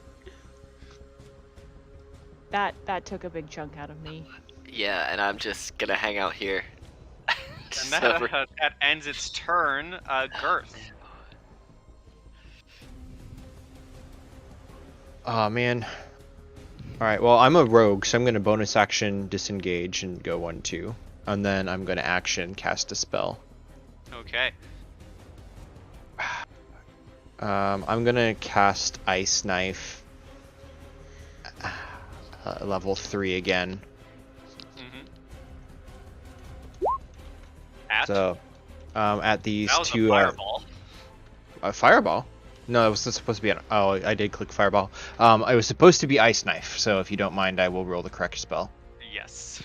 That took a big chunk out of me. Yeah, and I'm just gonna hang out here. And that ends its turn. Girth. Oh, man. Alright, well, I'm a rogue, so I'm going to bonus action disengage and go 1-2. And then I'm going to action cast a spell. Okay. I'm going to cast Ice Knife. Level 3 again. Mm-hmm. At? So, at these that was two... a fireball. Fireball? No, it was supposed to be an... Oh, I did click Fireball. It was supposed to be Ice Knife, so if you don't mind, I will roll the correct spell. Yes.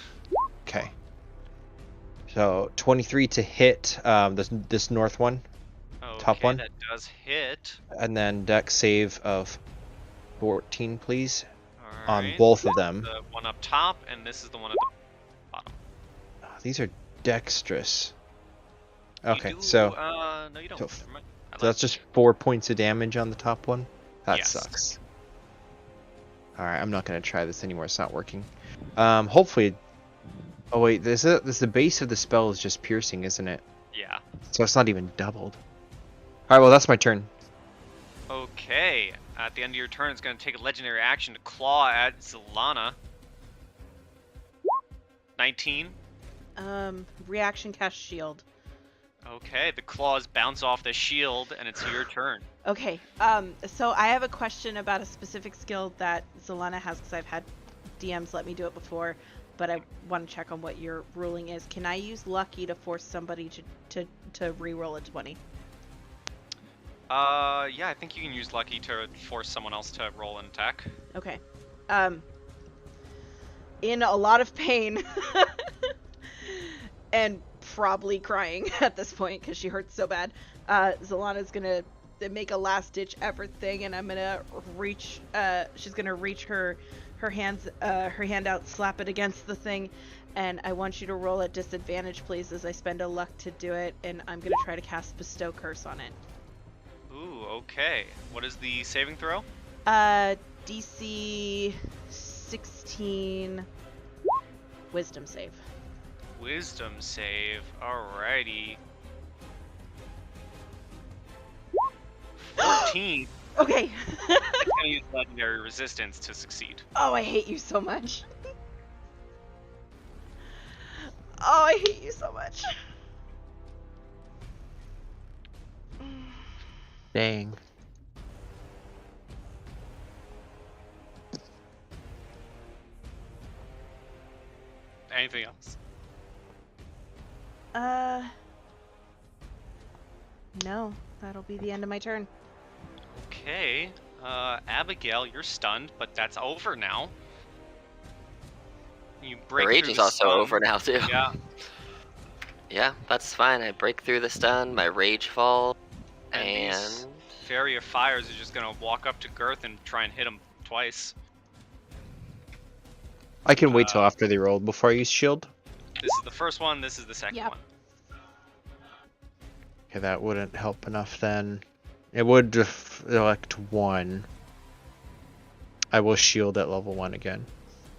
Okay. So, 23 to hit this north one, Okay, top one. that does hit. And then dex save of 14, please, on Alright. both of them. The one up top, and this is the one at the bottom. These are dexterous. You Okay, do- so no, you don't. so- Never mind. I that's just 4 points of damage on the top one. That Yes. sucks. Alright, I'm not going to try this anymore. It's not working. Hopefully... Oh, wait, the base of the spell is just piercing, isn't it? Yeah. So it's not even doubled. Alright, well, that's my turn. Okay. At the end of your turn, it's going to take a legendary action to claw at Zalana. 19. Reaction cast shield. Okay, the claws bounce off the shield, and it's your turn. Okay, so I have a question about a specific skill that Zalana has, because I've had DMs let me do it before, but I want to check on what your ruling is. Can I use Lucky to force somebody to re-roll a 20? Yeah, I think you can use Lucky to force someone else to roll an attack. Okay. In a lot of pain, and probably crying at this point because she hurts so bad, Zalana's gonna make a last ditch effort thing, and I'm gonna reach. She's gonna reach her hand out, slap it against the thing, and I want you to roll at disadvantage, please, as I spend a luck to do it, and I'm gonna try to cast Bestow Curse on it. Ooh, okay. What is the saving throw? DC 16 Wisdom save. Wisdom save. Alrighty. 14. Okay. I'm gonna use legendary resistance to succeed. Oh, I hate you so much. Oh, I hate you so much. Dang. Anything else? No, that'll be the end of my turn. Okay. Abigail, you're stunned, but that's over now. You break The rage through is the also stun. over now too. Yeah. Yeah, that's fine. I break through the stun, my rage falls, And and these Fairy of Fires is just gonna walk up to Girth and try and hit him twice. I can wait till after they roll before I use shield. This is the first one, this is the second Yep. one. Okay, that wouldn't help enough then. It would elect 1. I will shield at level 1 again.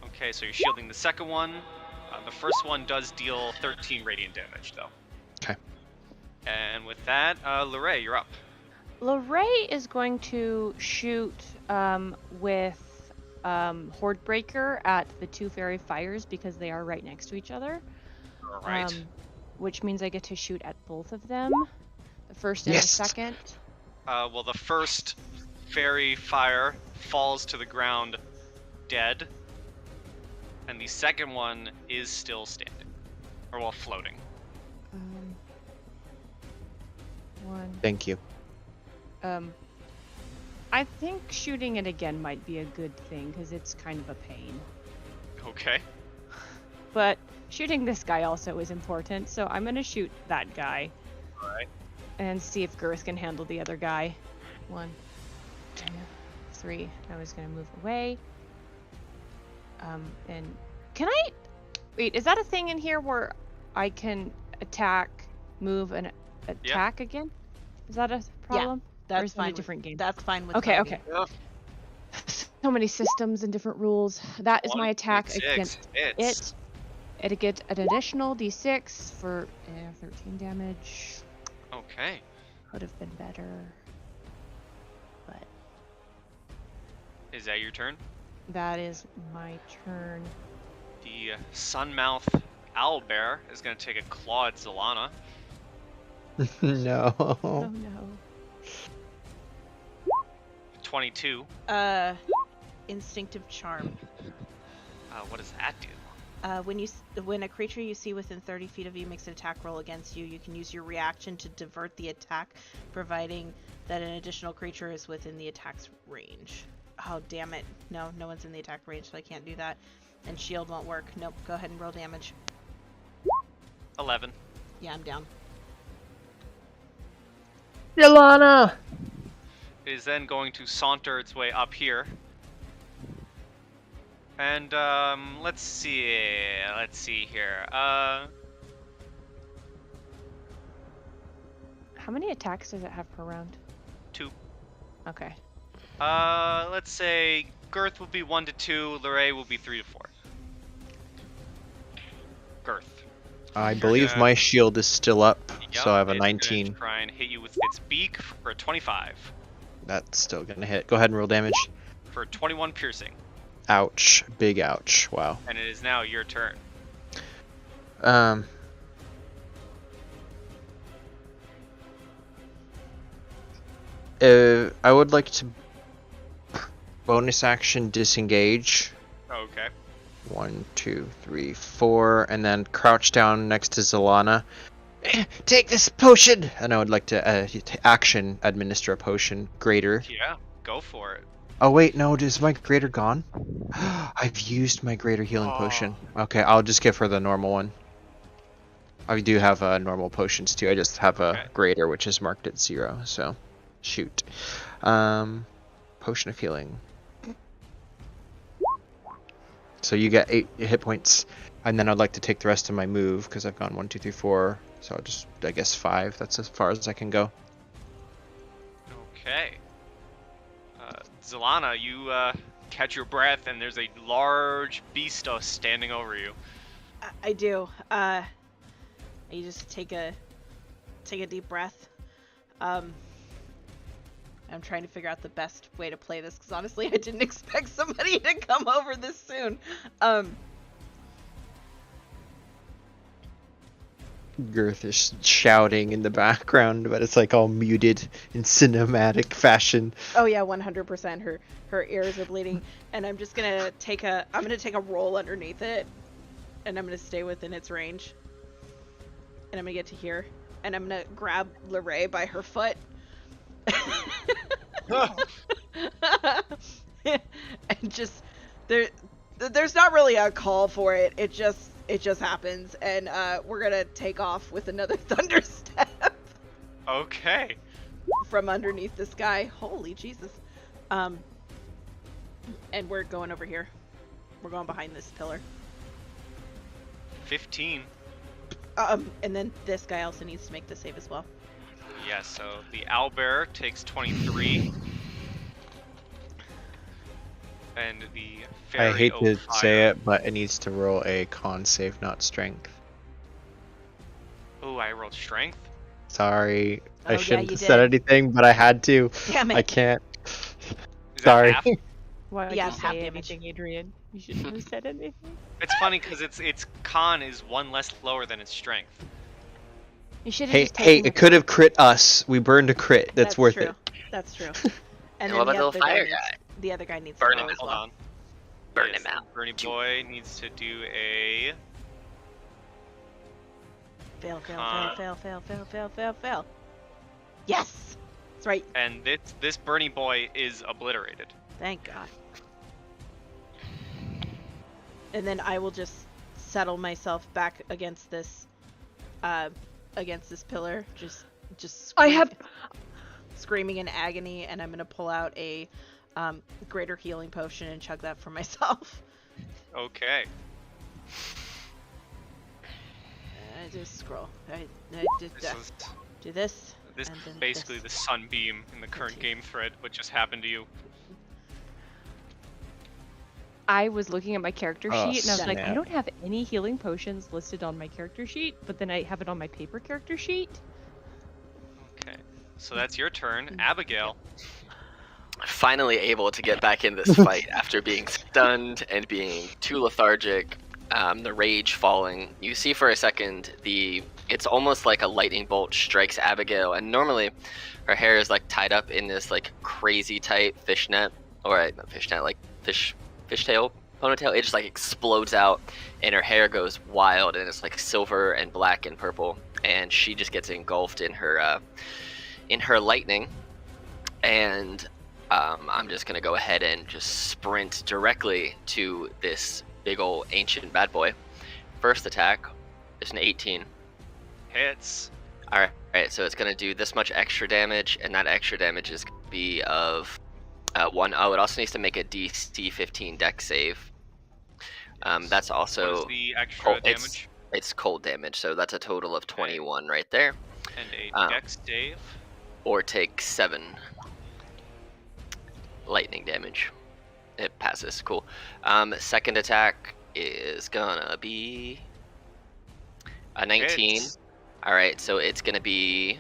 Okay, so you're shielding the second one. The first one does deal 13 radiant damage, though. Okay. And with that, Larae, you're up. Larae is going to shoot with Hordebreaker at the two fairy fires because they are right next to each other. All right. Which means I get to shoot at both of them. The first and Yes! the second. Well, the first fairy fire falls to the ground, dead. And the second one is still standing. Or, well, floating. One. Thank you. I think shooting it again might be a good thing, because it's kind of a pain. Okay. But shooting this guy also is important, so I'm gonna shoot that guy. Alright. And see if Girth can handle the other guy. 1, 2, 3. I was gonna move away. And can I... Wait, is that a thing in here where I can attack, move, and attack again? Is that a problem? Or That's is that fine. a different game? That's fine with Okay, me. okay. Yeah. So many systems and different rules. That is my attack 1d6 against hits. it. It get an additional d6 for 13 damage. Okay. Could have been better. But Is that your turn? that is my turn. The Sunmouth Owlbear is going to take a claw at Zalana. No. Oh no. 22. Instinctive charm. What does that do? When a creature you see within 30 feet of you makes an attack roll against you, you can use your reaction to divert the attack, providing that an additional creature is within the attack's range. Oh, damn it. No one's in the attack range, so I can't do that. And shield won't work. Nope, go ahead and roll damage. 11. Yeah, I'm down. Yolana! It is then going to saunter its way up here. And, let's see here. How many attacks does it have per round? 2. Okay. Let's say Girth will be 1 to 2, Larae will be 3 to 4. Girth. I believe my shield is still up, so I have a it's gonna 19. try and hit you with its beak for a 25. That's still gonna hit. Go ahead and roll damage. For 21 piercing. Ouch. Big ouch. Wow. And it is now your turn. I would like to bonus action disengage. Okay. 1, 2, 3, 4, and then crouch down next to Zalana. Take this potion! And I would like to action administer a potion. Greater. Yeah, go for it. Oh wait, no, is my greater gone? I've used my greater healing potion. Okay, I'll just give her the normal one. I do have normal potions too. I just have a greater, which is marked at 0. So, shoot. Potion of healing. So you get 8 hit points, and then I'd like to take the rest of my move because I've gone 1, 2, 3, 4. So I'll just, I guess 5. That's as far as I can go. Okay. Zalana, you catch your breath, and there's a large beast standing over you. I do. You just take a deep breath. I'm trying to figure out the best way to play this, because honestly, I didn't expect somebody to come over this soon. Girth is shouting in the background, but it's like all muted in cinematic fashion. Oh yeah, 100%. Her ears are bleeding, and I'm just gonna take a roll underneath it, and I'm gonna stay within its range, and I'm gonna get to here, and I'm gonna grab Larae by her foot. And just there's not really a call for it. It just happens, and we're gonna take off with another thunder step. Okay. From underneath this guy. Holy Jesus. And we're going over here. We're going behind this pillar. 15. And then this guy also needs to make the save as well. Yeah, so the owlbear takes 23. And the fairy I hate to fire. say it, but it needs to roll a con save, not strength. Oh, I rolled strength? Sorry, Oh, I yeah, shouldn't you have said did. anything, but I had to. Damn it. I can't. Is that Sorry. half? Why would Yeah, you it's half say damage. anything, Adrian? You shouldn't have said anything. It's funny because its con is 1 less lower than its strength. You should have Hey, just hey, taken it could have crit us. We burned a crit. That's worth true. it. That's true. And what about the other little fire needs- guy? The other guy needs Burn to him roll as Hold well. on. Burn Yes, him out. Bernie boy needs to do a. Fail, Con. fail. Yes! That's right. And this Bernie boy is obliterated. Thank God. And then I will just settle myself back against this pillar, just screaming in agony, and I'm gonna pull out a greater healing potion and chug that for myself. Okay. I just scroll. I just This is do this. this and then basically this. the sunbeam in the current Okay. game thread. What just happened to you? I was looking at my character Oh, sheet and I was like, I snap. don't have any healing potions listed on my character sheet, but then I have it on my paper character sheet. Okay. So that's your turn, Mm. Abigail. Finally able to get back in this fight after being stunned and being too lethargic. The rage falling. You see for a second it's almost like a lightning bolt strikes Abigail, and normally her hair is like tied up in this like crazy tight fishnet, or not fishnet, like fishtail ponytail. It just like explodes out, and her hair goes wild, and it's like silver and black and purple, and she just gets engulfed in her lightning. And I'm just gonna go ahead and just sprint directly to this big old ancient bad boy. First attack is an 18. Hits. All right, so it's gonna do this much extra damage, and that extra damage is gonna be of 1. Oh, it also needs to make a DC 15 dex save. That's What also is the extra cold, damage? it's cold damage, so that's a total of 21 right there. And a dex save. Or take 7 lightning damage. It passes. Cool. Second attack is gonna be a 19. Hits. All right, so it's gonna be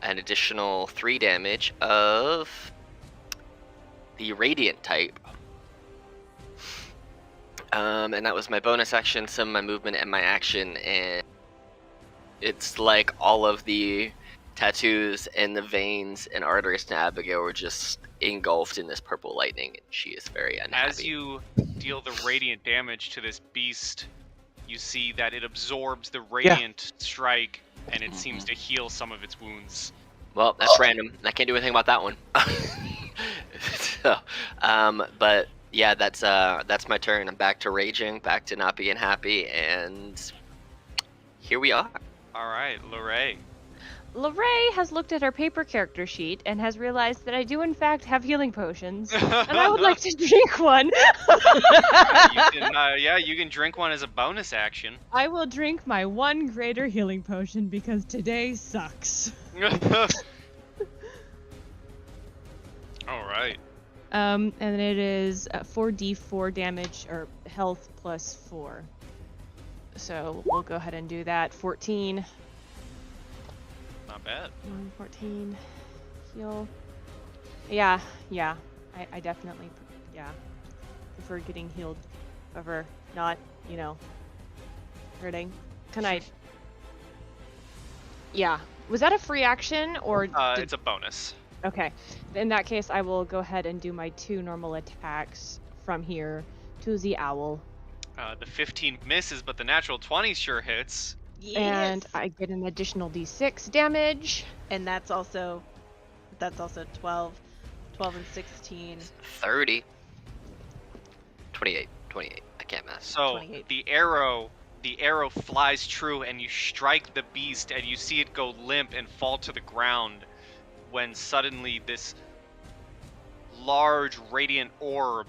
an additional 3 damage of the radiant type. And that was my bonus action, some of my movement, and my action. And it's like all of the tattoos and the veins and arteries in Abigail were just engulfed in this purple lightning, and she is very unhappy. As you deal the radiant damage to this beast, you see that it absorbs the radiant strike, and it seems to heal some of its wounds. Well, that's random. I can't do anything about that one. So, but yeah, that's my turn. I'm back to raging, back to not being happy, and here we are. All right, Larae. Larae has looked at her paper character sheet and has realized that I do in fact have healing potions, and I would like to drink one. You can drink one as a bonus action. I will drink my one greater healing potion because today sucks. All right. And it is 4d4 damage, or health plus 4. So we'll go ahead and do that. 14. Not bad. 14. Heal. Yeah. I definitely, prefer getting healed over not, hurting. Can I... Yeah. Was that a free action, or... It's a bonus. Okay. In that case, I will go ahead and do my 2 normal attacks from here to the owl. The 15 misses, but the natural 20 sure hits. Yes. And I get an additional d6 damage. And that's also 12 and 16. 30. 28. I can't math. So 28. the arrow flies true, and you strike the beast, and you see it go limp and fall to the ground, when suddenly this large radiant orb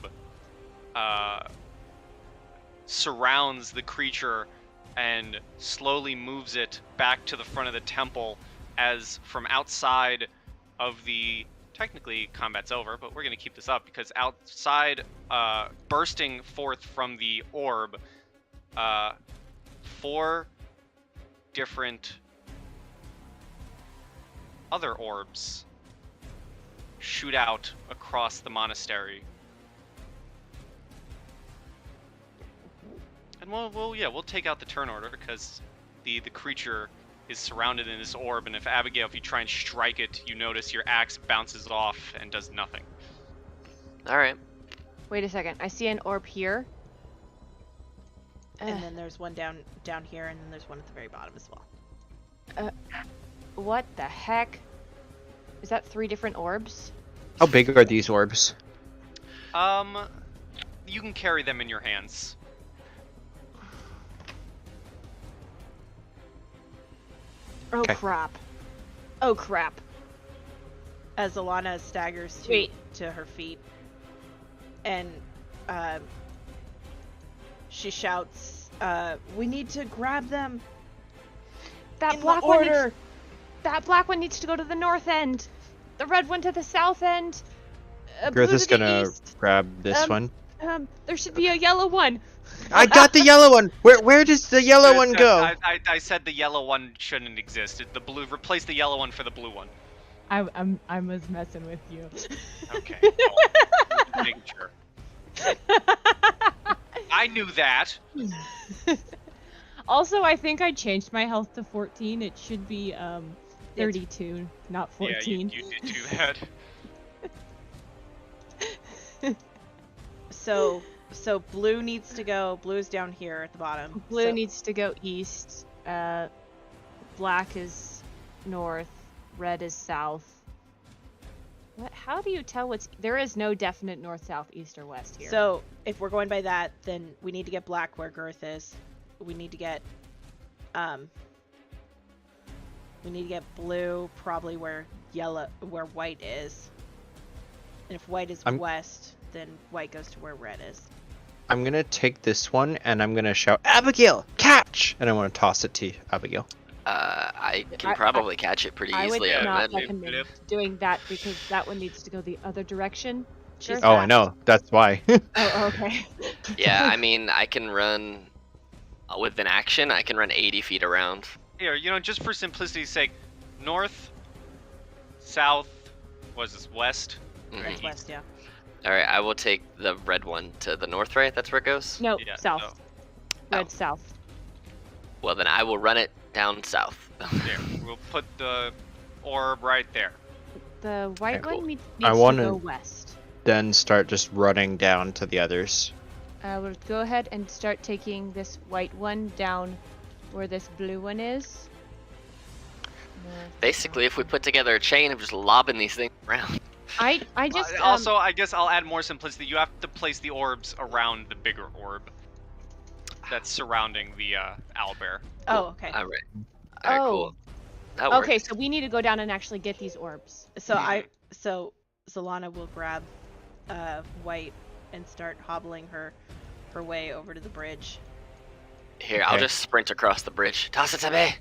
surrounds the creature and slowly moves it back to the front of the temple, as from outside of the... Technically, combat's over, but we're going to keep this up, because outside, bursting forth from the orb, 4 different other orbs shoot out across the monastery. And we'll take out the turn order, because the creature is surrounded in this orb, and if you try and strike it, you notice your axe bounces off and does nothing. All right. Wait a second. I see an orb here. And then there's one down here, and then there's one at the very bottom as well. What the heck? Is that 3 different orbs? How big are these orbs? You can carry them in your hands. Oh Okay. crap! Oh crap. As Alana staggers to her feet, and she shouts, "We need to grab them! That In black the one order!" that black one needs to go to the north end. The red one to the south end. Girth blue is to the gonna east. grab this one. There should be a yellow one. I got the yellow one. Where does the yellow one go? I said the yellow one shouldn't exist. The blue. Replace the yellow one for the blue one. I was messing with you. Okay. Well, making sure. I knew that. Also, I think I changed my health to 14. It should be 32, not 14. Yeah, you did do that. So blue needs to go. Blue is down here at the bottom. Blue So- needs to go east. Black is north. Red is south. What? How do you tell what's? There is no definite north, south, east, or west here. So if we're going by that, then we need to get black where Girth is. We need to get blue probably where white is. And if white is west, then white goes to where red is. I'm gonna take this one and I'm gonna shout, Abigail, catch! And I want to toss it to Abigail. I can probably catch it pretty I would easily. I not imagine. recommend doing that because that one needs to go the other direction. She's Oh, I know. That's why. Oh, okay. Yeah, I mean, I can run with an action. I can run 80 feet around. Here, just for simplicity's sake, north, south, what is this, west? Mhm. It's west, yeah. All right, I will take the red one to the north, right? That's where it goes. No, Yeah, south. no. Red south. Well, then I will run it down south. There, we'll put the orb right there. The white Okay, cool. one needs I to wanna- go west. Then start just running down to the others. We'll go ahead and start taking this white one down where this blue one is. North, Basically, if we put together a chain of just lobbing these things around. I just Also, I guess I'll add more simplicity. You have to place the orbs around the bigger orb that's surrounding the owlbear. Oh, okay. All right. All right, Oh. cool. That works. okay, so we need to go down and actually get these orbs. So Zalana will grab white and start hobbling her way over to the bridge. Here, I'll Okay. just sprint across the bridge. Toss it to me.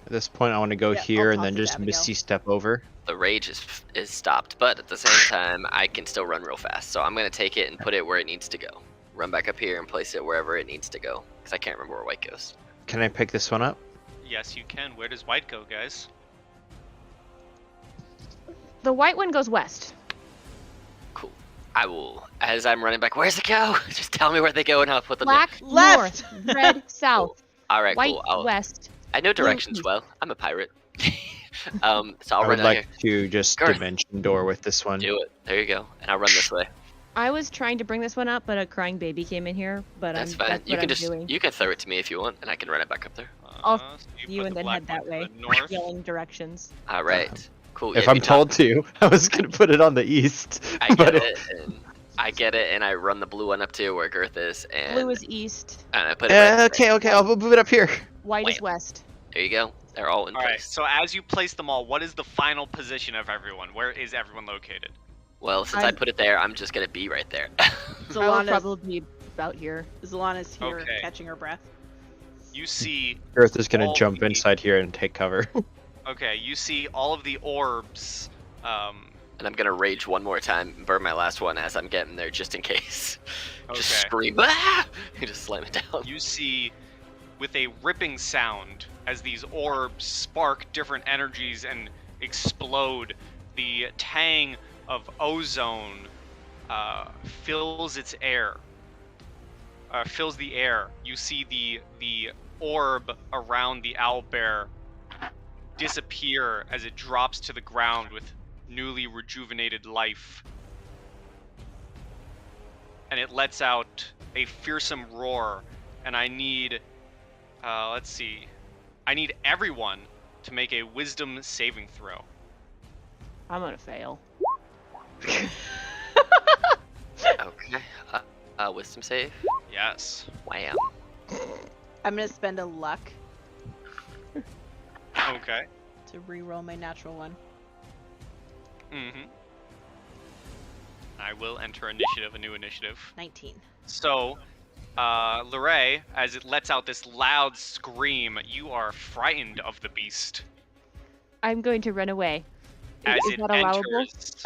At this point, I want to go Yeah, here I'll and toss then it to just Abigail. misty step over. The rage is stopped, but at the same time, I can still run real fast. So I'm gonna take it and put it where it needs to go. Run back up here and place it wherever it needs to go, because I can't remember where white goes. Can I pick this one up? Yes, you can. Where does white go, guys? The white one goes west. Cool. I will, as I'm running back. Where's it go? Just tell me where they go, and I'll put them Black Left. north, red south, there. All right, white cool. I'll, west. I know directions east. well. I'm a pirate. So I'll I run would out like here. to just Girth. dimension door with this one. Do it. There you go. And I'll run this way. I was trying to bring this one up, but a crying baby came in here. But That's I'm fine. that's You what can I'm just doing. you can throw it to me if you want, and I can run it back up there. I'll So you put and the then black head that one way, to the north. yelling directions. All right. Cool. If yeah, I'm we talk- told to, I was gonna put it on the east. I but get it. And I get it, and I run the blue one up to where Girth is, and Blue is east, and I put it. Right okay, I'll move it up here. white is Wham. west. There you go. They're all in All right. place. So as you place them all, what is the final position of everyone? Where is everyone located? Well, since I put it there, I'm just gonna be right there. I will Zalana's, probably be about here. Zalana's here Okay. catching her breath. You see. Earth is gonna all jump the- inside here and take cover. Okay. You see all of the orbs. And I'm gonna rage one more time, and burn my last one as I'm getting there, just in case. Just Okay. scream, ah! And just slam it down. You see, with a ripping sound, as these orbs spark different energies and explode, the tang of ozone fills its air. Fills the air. You see the orb around the owlbear disappear as it drops to the ground with newly rejuvenated life. and it lets out a fearsome roar. And I need, let's see, I need everyone to make a wisdom saving throw. I'm gonna fail. Okay. Wisdom save. Yes. Wow. I'm gonna spend a luck Okay. to re-roll my natural one. Mm-hmm. I will enter initiative, a new initiative. 19. So, Larae, as it lets out this loud scream, you are frightened of the beast. I'm going to run away. As Is it that allowable? enters,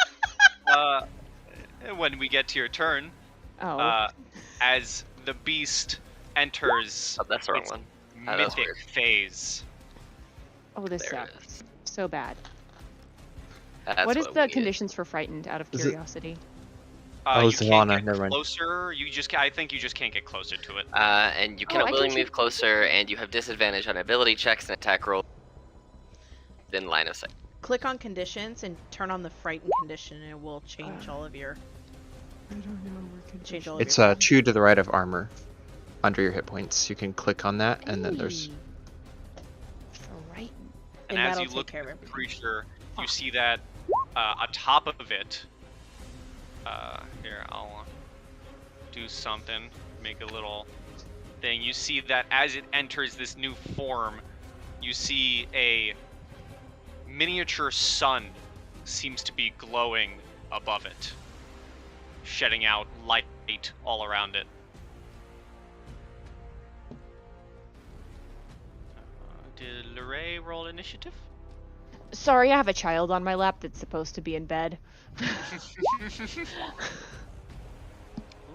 when we get to your turn, Oh. as the beast enters Oh, that's the wrong its one. Oh, that's mythic weird. phase. Oh, this There it sucks. is. So bad. That's What is we the need. conditions for frightened, out of Is it- curiosity? Oh, You Savannah, can't never get mind. closer. I think you just can't get closer to it. And you Oh, cannot I can willingly shoot- move closer, and you have disadvantage on ability checks and attack rolls within line of sight. Click on conditions and turn on the frightened condition, and it will change all of your. I don't know. Change all of It's your. 2 to the right of armor, under your hit points. You can click on that, and then there's. Frightened. And And as that'll you take look care at of the everything. creature, you see that atop of it. Here, I'll do something. Make a little thing. You see that as it enters this new form, you see a miniature sun seems to be glowing above it, shedding out light all around it. Did Larae roll initiative? Sorry, I have a child on my lap that's supposed to be in bed. Ooh,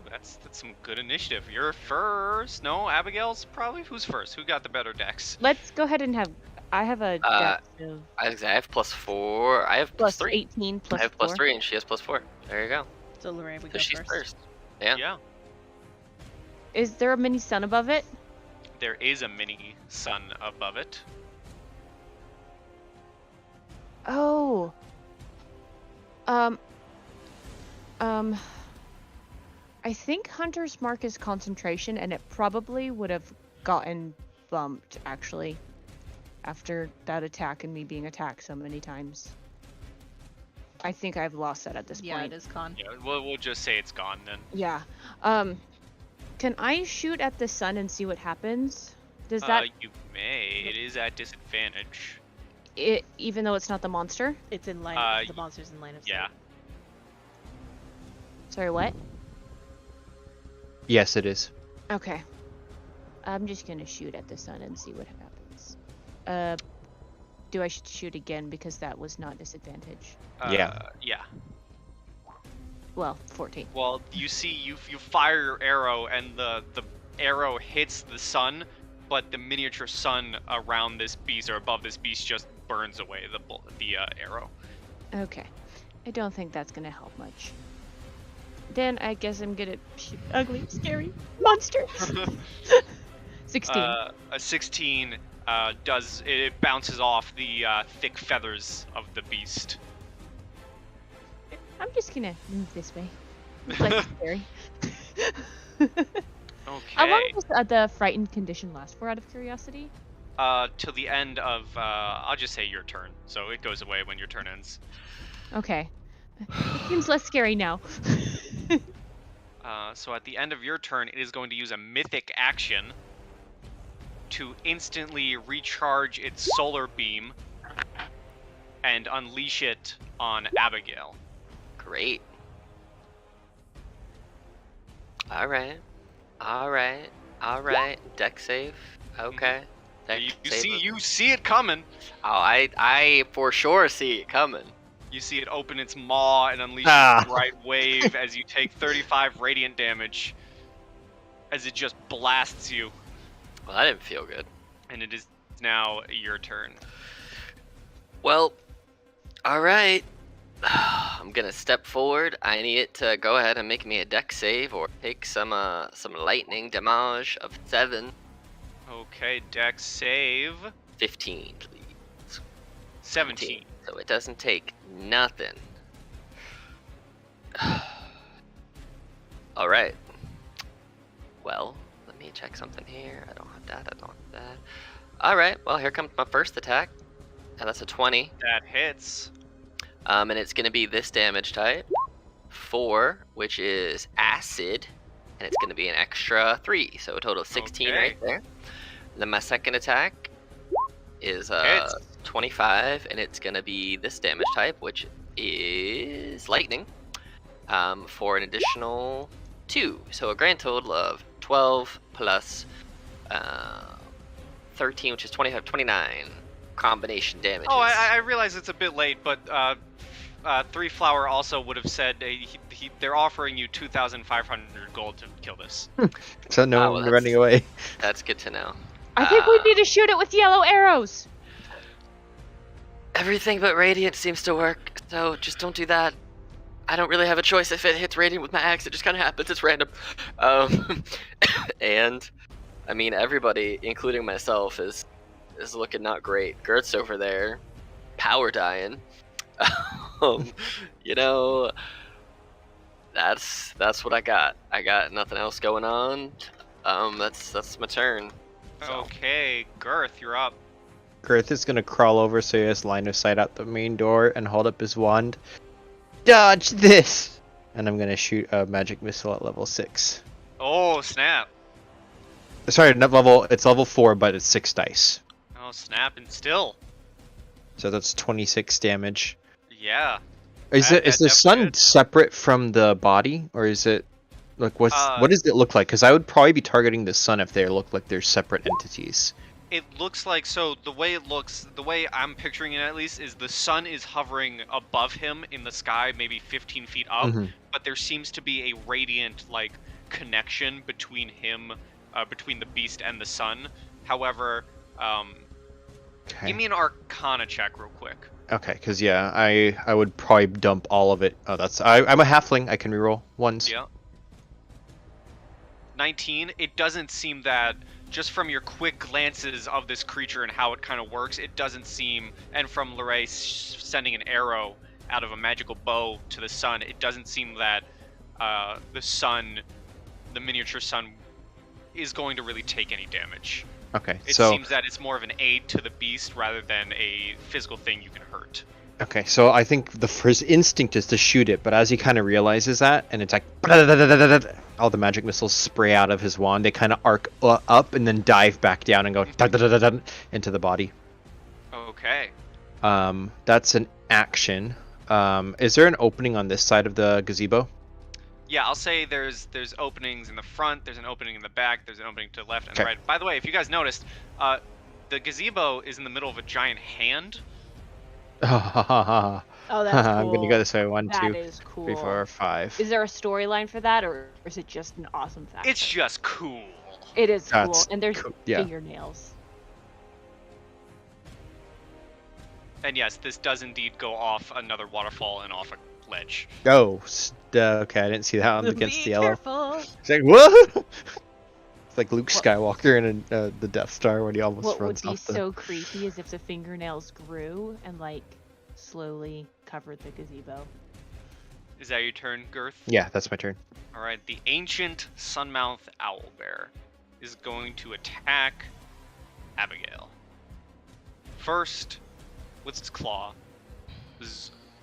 that's some good initiative. You're first. No, Abigail's probably. Who's first? Who got the better dex? Let's go ahead and have. I have a dex of I have +4. I have plus +3. 18 plus I have 4. +3, and she has +4. There you go. So Larae would So go she's first. first. Yeah. Yeah. Is there a mini sun above it? There is a mini sun above it. Oh. I think Hunter's Mark is concentration, and it probably would have gotten bumped, actually, after that attack and me being attacked so many times. I think I've lost that at this Yeah, point. it is con. Yeah, we'll just say it's gone then. Yeah. Can I shoot at the sun and see what happens? Does that You may. It is at disadvantage. even though it's not the monster? It's in line. Uh, the monster's in line of sight. Yeah. Sorry, what? Yes, it is. Okay. I'm just gonna shoot at the sun and see what happens. Do I shoot again because that was not disadvantage? Yeah. Yeah. Well, 14. Well, you see, you fire your arrow, and the arrow hits the sun, but the miniature sun around this beast or above this beast just burns away the arrow. Okay. I don't think that's gonna help much. Then I guess I'm gonna shoot ugly, scary monsters. 16. A 16 it bounces off the thick feathers of the beast. I'm just gonna move this way. It's like scary. Okay. How long does the frightened condition last for, out of curiosity? Till the end of I'll just say your turn. So it goes away when your turn ends. Okay. It seems less scary now. So at the end of your turn, it is going to use a mythic action to instantly recharge its solar beam and unleash it on Abigail. Great. Alright. Alright. Alright. Deck save. Okay. Deck save. You see it coming. Oh, I for sure see it coming. You see it open its maw and unleash Ah. a bright wave as you take 35 radiant damage as it just blasts you. Well, that didn't feel good. And it is now your turn. Well, alright. I'm gonna step forward. I need it to go ahead and make me a deck save or take some lightning damage of 7. Okay, dex save 15, please. 17. So it doesn't take nothing. All right. Well, let me check something here. I don't have that. I don't have that. All right. Well, here comes my first attack. And that's a 20. That hits. And it's going to be this damage type. 4, which is acid. And it's going to be an extra 3. So a total of 16 Okay. right there. And then my second attack is Hits. 25. And it's going to be this damage type, which is lightning. For an additional 2. So a grand total of 12 plus 13, which is 25, 29 combination damages. Oh, I realize it's a bit late, but Three Flower also would have said they're offering you 2,500 gold to kill this. So no well, one that's- running away. That's good to know. I think we need to shoot it with yellow arrows. Everything but radiant seems to work, so just don't do that. I don't really have a choice. If it hits radiant with my axe, it just kind of happens. It's random. And I mean, everybody, including myself, is looking not great. Gert's over there, power dying. You know, that's what I got. I got nothing else going on. That's my turn. So. Okay, Girth, you're up. Girth is gonna crawl over so he has line of sight out the main door and hold up his wand. Dodge this! And I'm gonna shoot a magic missile at level 6. Oh, snap. Sorry, not level. It's level 4, but it's 6 dice. Oh, snap, and still. So that's 26 damage. Yeah. Is That- is that the sun definitely- separate from the body, or is it like what does it look like? Because I would probably be targeting the sun if they look like they're separate entities. It looks like, so the way it looks, the way I'm picturing it at least, is the sun is hovering above him in the sky, maybe 15 feet up, Mhm. but there seems to be a radiant, like, connection between him, between the beast and the sun. However, Okay. give me an Arcana check real quick. Okay, because yeah, I would probably dump all of it. Oh, I'm a halfling. I can reroll ones. Yeah. 19, it doesn't seem that, just from your quick glances of this creature and how it kind of works, it doesn't seem, and from Larae sending an arrow out of a magical bow to the sun, it doesn't seem that the sun, the miniature sun, is going to really take any damage. Okay, It so seems that it's more of an aid to the beast rather than a physical thing you can hurt. okay, so I think the first instinct is to shoot it, but as he kind of realizes that, and it's like all the magic missiles spray out of his wand, they kind of arc up and then dive back down and go into the body. Okay. That's an action. Is there an opening on this side of the gazebo? Yeah, I'll say there's openings in the front, there's an opening in the back, there's an opening to the left and Okay. right. By the way, if you guys noticed, the gazebo is in the middle of a giant hand. Oh, that's cool. I'm gonna go this way. 1, That 2, is cool. 3, 4, 5. Is there a storyline for that, or is it just an awesome fact? It's just cool. It is cool, That's and there's cool, yeah. fingernails. And yes, this does indeed go off another waterfall and off a ledge. Oh, okay. I didn't see that one against Be the yellow. careful. It's like what? It's like Luke What- Skywalker in the Death Star when he almost What would runs be off the. so creepy is if the fingernails grew and like slowly covered the gazebo. Is that your turn, Girth? Yeah, that's my turn. Alright, the ancient Sunmouth Owlbear is going to attack Abigail. First, with its claw.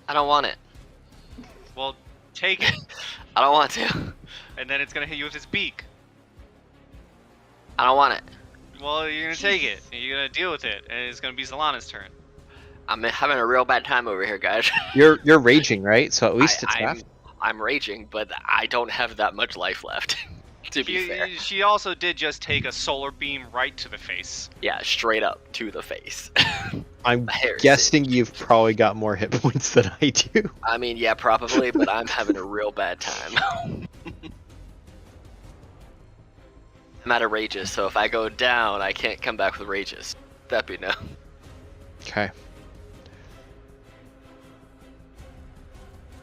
I don't want it. Well, take it, I don't want to. and then it's gonna hit you with its beak. I don't want it. Well, you're gonna take it, and you're gonna deal with it, and it's gonna be Zalana's turn. I'm having a real bad time over here, guys. You're raging, right? So at least it's half. I'm raging, but I don't have that much life left. To be fair. She also did just take a solar beam right to the face. Yeah, straight up to the face. I'm Heresy. guessing you've probably got more hit points than I do. I mean, yeah, probably, but I'm having a real bad time. I'm out of rages, so if I go down, I can't come back with rages. That be no. Okay.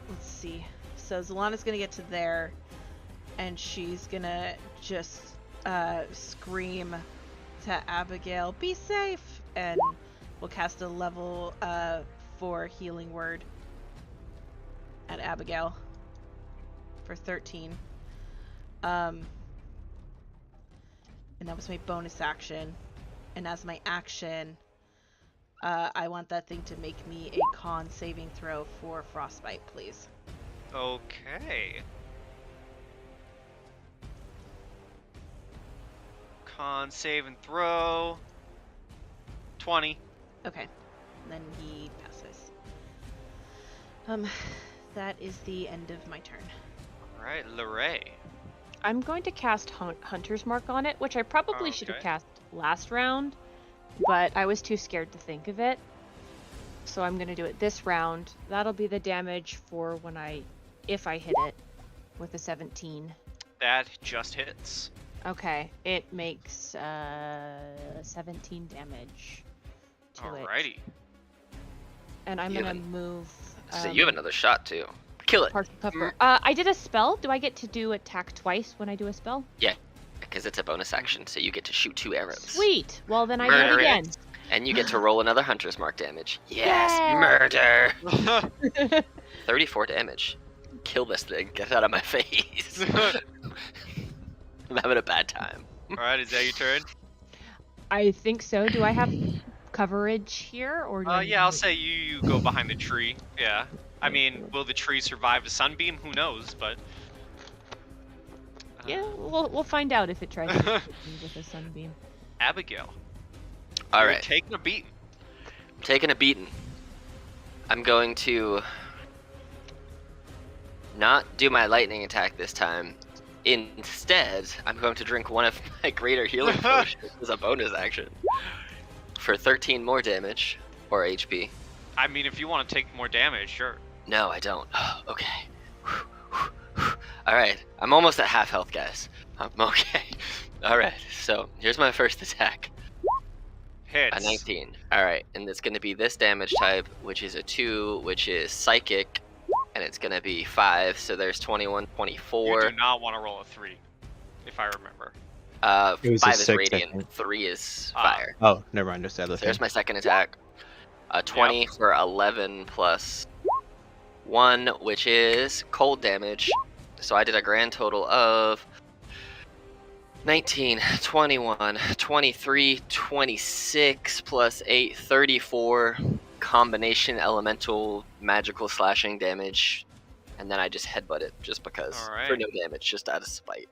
Let's see. So Zalana's gonna get to there, and she's gonna just scream to Abigail, "Be safe!" And we'll cast a level 4 healing word at Abigail for 13. And that was my bonus action. And as my action, I want that thing to make me a con saving throw for frostbite, please. Okay. Con save and throw. 20. Okay. Then he passes. That is the end of my turn. Alright, Larae. I'm going to cast Hunter's Mark on it, which I probably should have Okay. cast last round, but I was too scared to think of it. So I'm going to do it this round. That'll be the damage for if I hit it with a 17. That just hits. Okay, it makes 17 damage to it. Alrighty. And I'm You going to have move... So you have another shot too. Kill it. partial cover. I did a spell. Do I get to do attack twice when I do a spell? Yeah, because it's a bonus action, so you get to shoot 2 arrows. Sweet! Well, then I do Murder it again. And you get to roll another Hunter's Mark damage. Yes, Yay! murder. 34 damage. Kill this thing. Get out of my face. I'm having a bad time. Alright, is that your turn? I think so. Do I have coverage here, or do I need Yeah, I'll to- say you go behind the tree. Yeah. I mean, will the tree survive a sunbeam? Who knows, but... Yeah, we'll find out if it tries to hit me with a sunbeam. Abigail. All You're right, taking a beat. taking a beating. I'm going to not do my lightning attack this time. Instead, I'm going to drink one of my greater healing potions as a bonus action for 13 more damage or HP. I mean, if you want to take more damage, sure. No, I don't. Okay. All right, I'm almost at half health, guys. I'm okay. All right, so here's my first attack. Hits. A 19. All right, and it's going to be this damage type, which is a 2, which is psychic, and it's going to be 5. So there's 21, You 24. do not want to roll a 3, if I remember. It was a 5 is 6, I radiant, think. 3 is Ah. fire. Oh, never mind. Just the other So there's thing. my second attack. 20 for 11 plus 1, which is cold damage. So I did a grand total of 19, 21, 23, 26 plus 8, 34 combination elemental magical slashing damage. And then I just headbutt it just because. Alright. For no damage, just out of spite.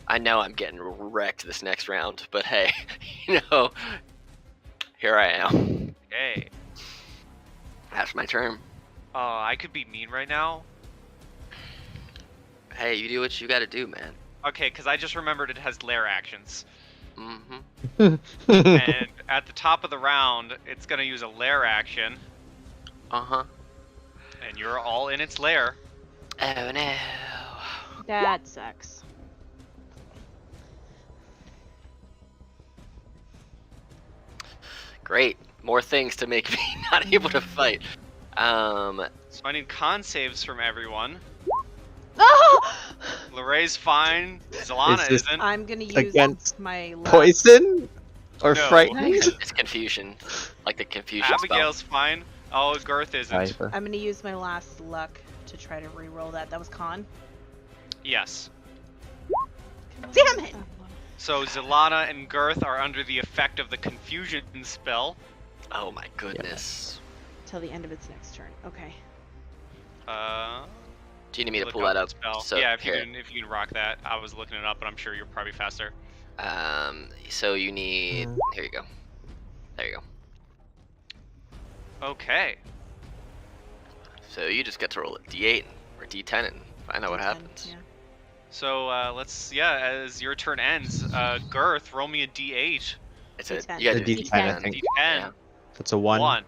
I know I'm getting wrecked this next round, but hey, here I am. Okay. That's my turn. I could be mean right now. Hey, you do what you gotta do, man. Okay, because I just remembered it has lair actions. Mm-hmm. And at the top of the round, it's going to use a lair action, Uh-huh. and you're all in its lair. Oh no. That sucks. Great. More things to make me not able to fight. So I need con saves from everyone. Oh! Larae's fine. Zalana Is this- isn't. I'm gonna use Against my last... Poison or No. frightening? it's confusion. Like the confusion Abigail's fine. Oh, Girth isn't. Viper. I'm gonna use my last luck to try to re-roll that. That was con. Yes. Damn it! So Zalana and Girth are under the effect of the confusion spell. spell. Oh my goodness. Till the end of its next turn. Okay. Do you need me to Look pull that the up? spell. So, yeah, if here. you can rock that. I was looking it up, but I'm sure you're probably faster. So you need... Here you go. There you go. Okay. So you just get to roll a d8 or d10 and find out what D10, happens. Yeah. So as your turn ends, Girth, roll me a d8. It's a... D10. You gotta The do D10, I D10. think. D10. Yeah. That's a 1. 1.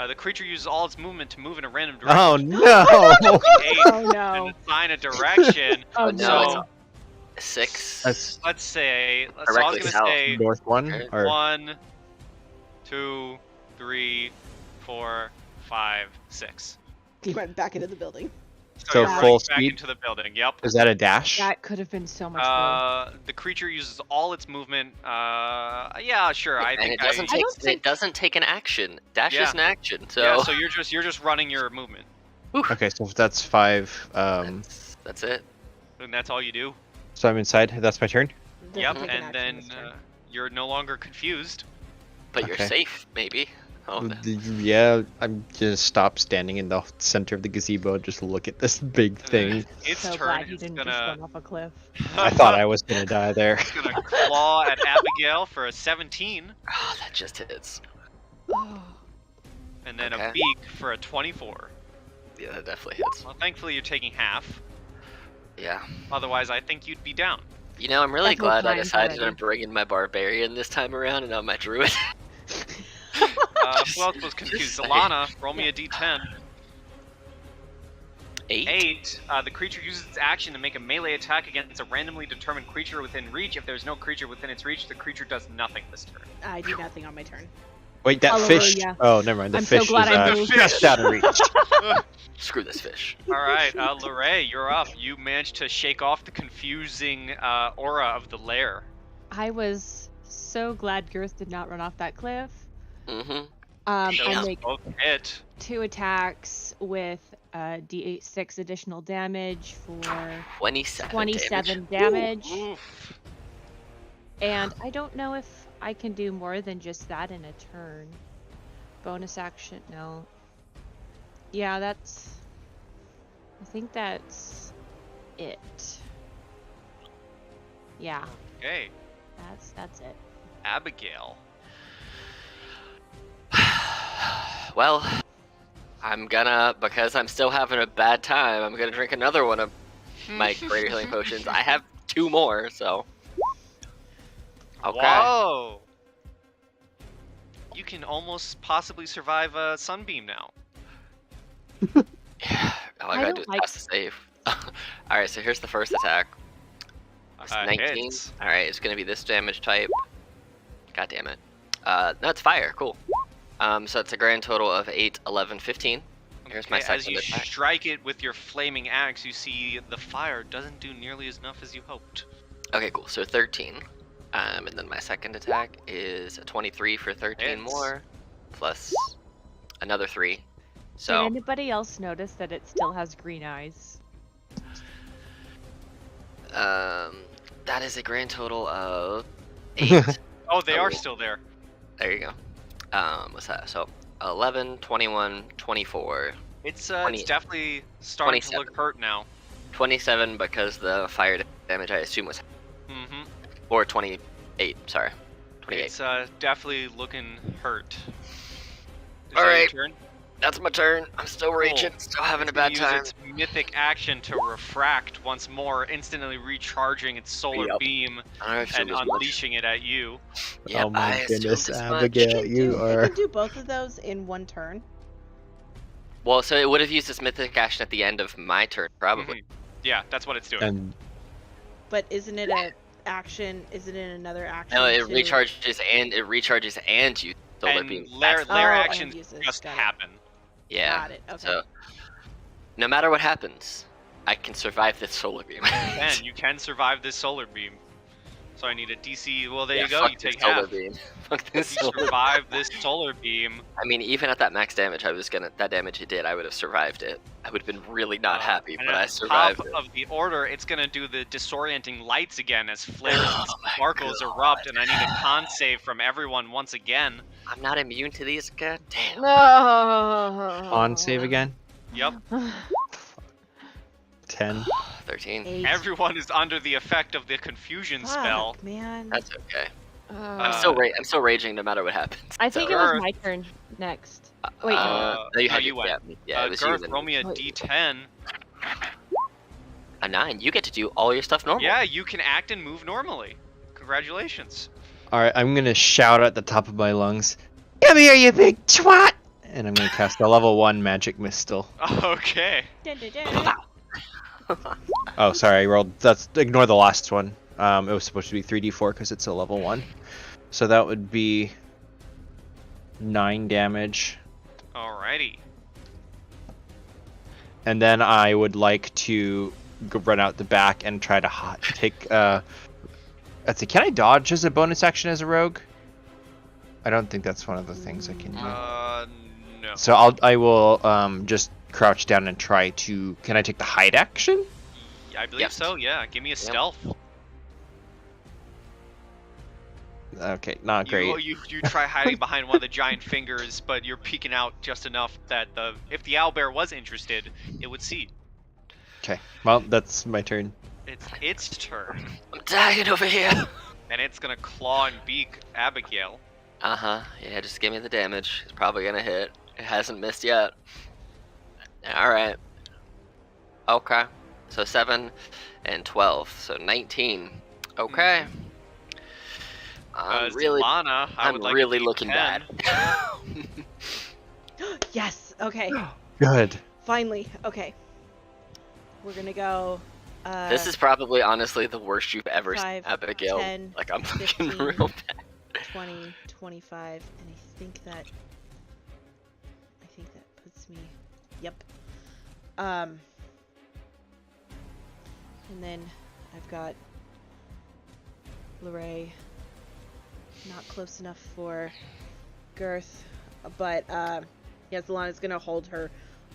The creature uses all its movement to move in a random direction. Oh no! 8, Oh no. and assign a direction. Oh no, so it's 6. That's let's say, so I was Directly gonna south. say north 1 Okay. or 1, 2, 3, 4, 5, 6. He went back into the building. So you're full running back speed? into the building. Yep. is that a dash? That could have been so much fun. The creature uses all its movement. Yeah, sure. I and think it doesn't I take don't think- it doesn't take an action. Dash Yeah. is an action. So, Yeah, so you're just running your movement. Okay, so that's 5. that's it. And that's all you do. So I'm inside. That's my turn. Doesn't Yep, take an and action then this turn. you're no longer confused. But you're Okay. safe, maybe. Oh, Yeah, I'm gonna stop standing in the center of the gazebo and just look at this big thing. Its So turn. glad you It's didn't just gonna run off a cliff. I thought I was gonna die there. it's gonna claw at Abigail for a 17, oh, that just hits. and then a Okay. beak for a 24. Yeah, that definitely hits. Well, thankfully you're taking half. Yeah. Otherwise, I think you'd be down. You know, I'm really That's what glad I times decided already. on bringing my barbarian this time around and not my druid. Who else was confused? Just saying. Alana, roll me a d10. 8? 8. The creature uses its action to make a melee attack against a randomly determined creature within reach. If there's no creature within its reach, the creature does nothing this turn. I do nothing on my turn. Wait, that fish. Hallelujah. Oh, never mind. The I'm so fish glad is I moved. just out of reach. Screw this fish. All right, Larae, you're up. You managed to shake off the confusing aura of the lair. I was so glad Girth did not run off that cliff. Mm-hmm. Those And make both hit. 2 attacks with d8 additional damage for 27. 27 damage. Oof. And I don't know if I can do more than just that in a turn. Bonus action, no. Yeah, that's... I think that's it. Yeah, Okay, that's it. Abigail. Well, I'm gonna, because I'm still having a bad time, I'm gonna drink another one of my greater healing potions. I have 2 more, so. Okay. Whoa! You can almost possibly survive a sunbeam now. Yeah. All I I gotta don't do is like- pass the save. Alright, so here's the first attack. It's 19. Hits. Alright, it's gonna be this damage type. God damn it. No, it's fire. Cool. So it's a grand total of 8, 11, 15. Here's my Okay, as second you attack. strike it with your flaming axe, you see the fire doesn't do nearly as enough as you hoped. Okay, cool. So 13. And then my second attack is a 23 for 13 Hits. more, plus another 3. Did So anybody else notice that it still has green eyes? that is a grand total of 8. Oh, they are Oh. still there. There you go. What's that? So 11, 21, 24, It's 20 definitely starting to 27. look hurt now. 27 because the fire damage I assume was, Mm-hmm. or 28. Sorry, 28. It's definitely looking hurt. Is All that your right. turn? That's my turn. I'm still raging. Cool. Still having It's a bad gonna time. use its mythic action to refract once more, instantly recharging its solar Yep. beam I don't and assume as much. unleashing it at you. Yep, Oh my I assumed goodness, as much. Abigail, you It are. can do both of those in one turn. Well, so it would have used its mythic action at the end of my turn, probably. Mhm. Yeah, that's what it's doing. And But isn't it a action? Isn't it another action? No, it to- recharges and you solar And beam. lair That's- Oh, and actions uses, just got it. happen. Yeah. Got it. Okay. So no matter what happens, I can survive this solar beam. And you can survive this solar beam. So I need a DC. Well, there Yeah, you go. fuck You this take solar half. beam. Fuck this You solar beam. survive this solar beam. I mean, even at that max damage, that damage it did, I would have survived it. I would have been really not happy, And but at I the survived top it. of the order, it's gonna do the disorienting lights again as flares and Oh my sparkles God. erupt, and I need a con save from everyone once again. I'm not immune to these. God damn. No. on save again. Yep, 10. 13. 8. everyone is under the effect of the confusion spell. Fuck, man. That's okay. Uh, I'm still raging no matter what happens. I think So- it was Girth. my turn next. Wait, Uh, no, you no, had you went. Yeah, it was Girth, you. roll me a Wait. d10. A 9. You get to do all your stuff normal. Yeah, you can act and move normally. Congratulations. Alright, I'm gonna shout at the top of my lungs, "Come here, you big twat!" And I'm gonna cast a level 1 magic missile. Okay. dun, dun, dun. Oh, sorry, I rolled. Ignore the last one. It was supposed to be 3d4 because it's a level 1. So that would be 9 damage. Alrighty. And then I would like to run out the back and try to take. Let's see, can I dodge as a bonus action as a rogue? I don't think that's one of the things I can do. No. So I will just crouch down and try to. Can I take the hide action? I believe Yes. so. Yeah. Give me a stealth. Okay, not great. You try hiding behind one of the giant fingers, but you're peeking out just enough that if the owlbear was interested, it would see. Okay, well, that's my turn. It's its turn, I'm dying over here. and it's gonna claw and beak Abigail. Yeah, just give me the damage. It's probably gonna hit. It hasn't missed yet. Alright. Okay. So 7 and 12. So 19. Okay. I'm really, Lana, I'm would like really to looking 10. bad. Yes. Okay. Good. Finally. Okay. We're gonna go. This is probably honestly the worst you've ever seen, 5, Abigail. 10, Like, I'm looking 15, real bad. 20, 25, and I think that puts me. Yep. And then I've got Larae. Not close enough for Girth, but Lana's gonna hold her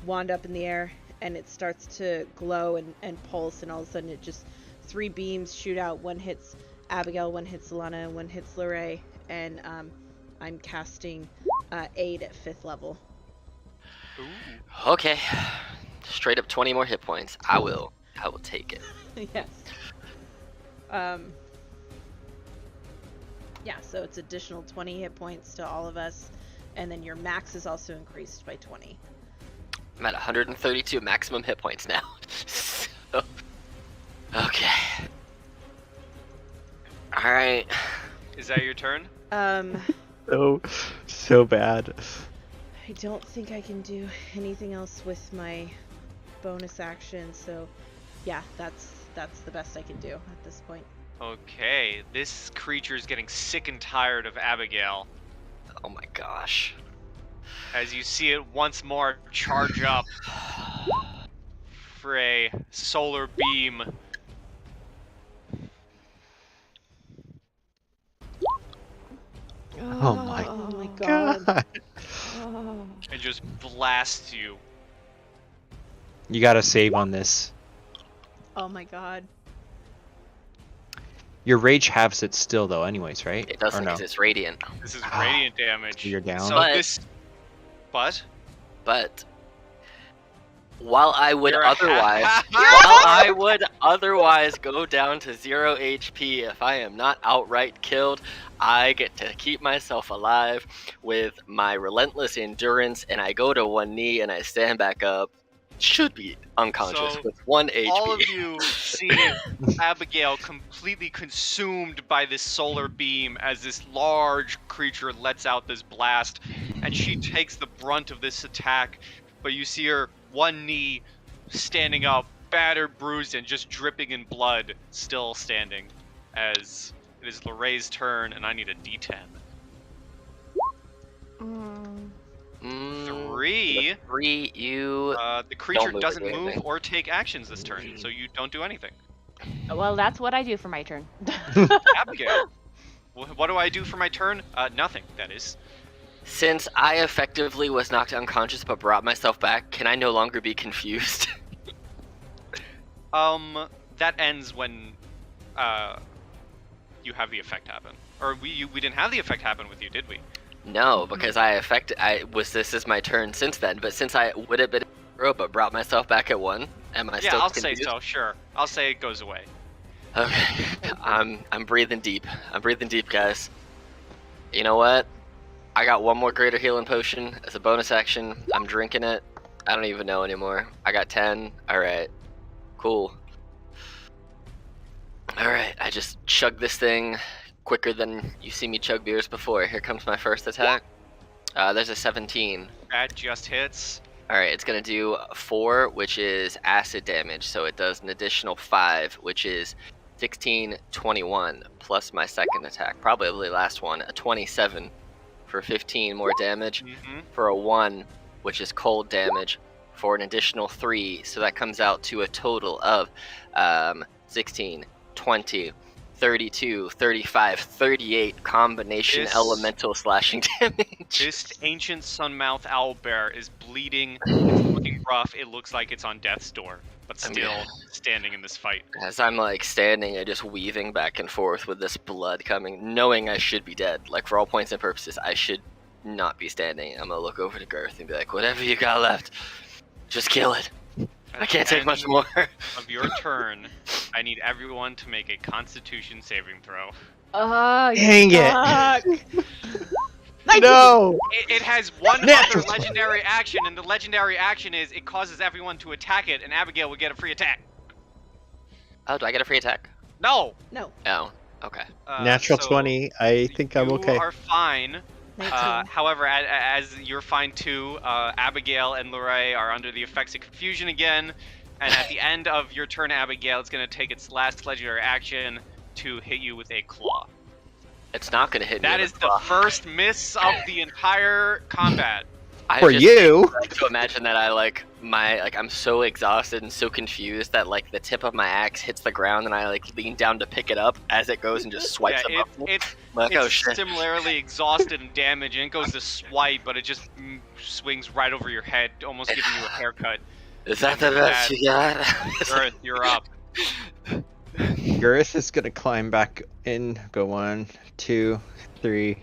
wand up in the air, and it starts to glow and pulse, and all of a sudden it just 3 beams shoot out. One hits Abigail, one hits Lana, and one hits Larae, and I'm casting Aid at 5th level. Ooh. Okay. Straight up 20 more hit points. I will take it. Yes. Yeah, so it's additional 20 hit points to all of us, and then your max is also increased by 20. I'm at 132 maximum hit points now. So, okay. Alright. Is that your turn? So bad. I don't think I can do anything else with my bonus action, so yeah, that's the best I can do at this point. Okay, this creature is getting sick and tired of Abigail. Oh my gosh. As you see it once more charge up for a solar beam. Oh my god. And just blasts you. You gotta save on this. Oh my god. Your rage halves it still, though, anyways, right? It doesn't Or no? because it's radiant. This is radiant damage. You're down? So But- this... But? But while I would You're a otherwise go down to 0 HP if I am not outright killed, I get to keep myself alive with my relentless endurance, and I go to one knee and I stand back up. Should be unconscious So, with 1 HP. All of you see Abigail completely consumed by this solar beam as this large creature lets out this blast, and she takes the brunt of this attack, but you see her one knee standing up, battered, bruised, and just dripping in blood, still standing, as it is Larae's turn, and I need a D10. 3. 3, you... The creature move or doesn't do move anything. or take actions this turn, so you don't do anything. Well, that's what I do for my turn. Abigail, what do I do for my turn? Nothing, that is. Since I effectively was knocked unconscious but brought myself back, can I no longer be confused? That ends when, you have the effect happen. Or we didn't have the effect happen with you, did we? No, because this is my turn since then, but since I would have been but brought myself back at 1, am I Yeah, still I'll confused? say so, sure. I'll say it goes away. Okay, I'm breathing deep. I'm breathing deep, guys. You know what? I got one more greater healing potion as a bonus action. I'm drinking it. I don't even know anymore. I got 10. Alright. Cool. Alright, I just chugged this thing quicker than you see me chug beers before. Here comes my first attack. There's a 17. That just hits. Alright, it's gonna do 4, which is acid damage, so it does an additional 5, which is 16, 21, plus my second attack, probably the last one, a 27 for 15 more damage, for a 1, which is cold damage, for an additional 3, so that comes out to a total of 16, 20, 32, 35, 38 combination This- elemental slashing damage. This ancient sunmouth owlbear is bleeding. It's looking rough. It looks like it's on death's door. but still standing in this fight. As I'm like standing and just weaving back and forth with this blood coming, knowing I should be dead. Like for all points and purposes, I should not be standing. I'm gonna look over to Girth and be like, whatever you got left, just kill it. I can't take much more. Of your turn, I need everyone to make a Constitution saving throw. Dang it! 19. No! It has one Natural. other legendary action, and the legendary action is it causes everyone to attack it, and Abigail would get a free attack. Oh, do I get a free attack? No! No. Oh, okay. Natural So 20. I think I'm okay. You are fine. 19. However, as you're fine too, Abigail and Larae are under the effects of confusion again, and at the end of your turn, Abigail, it's going to take its last legendary action to hit you with a claw. It's not gonna hit me. That with is a the claw. first miss of the entire combat. I For just you? like to imagine that I'm so exhausted and so confused that like the tip of my axe hits the ground and I like lean down to pick it up as it goes and just swipes Yeah, above me. it's Like, oh it's shit. similarly exhausted and damaged, and it goes to swipe, but it just swings right over your head, almost giving you a haircut. Is that the best you got? Girth, you're up. Girth is gonna climb back in, go 1, 2, 3,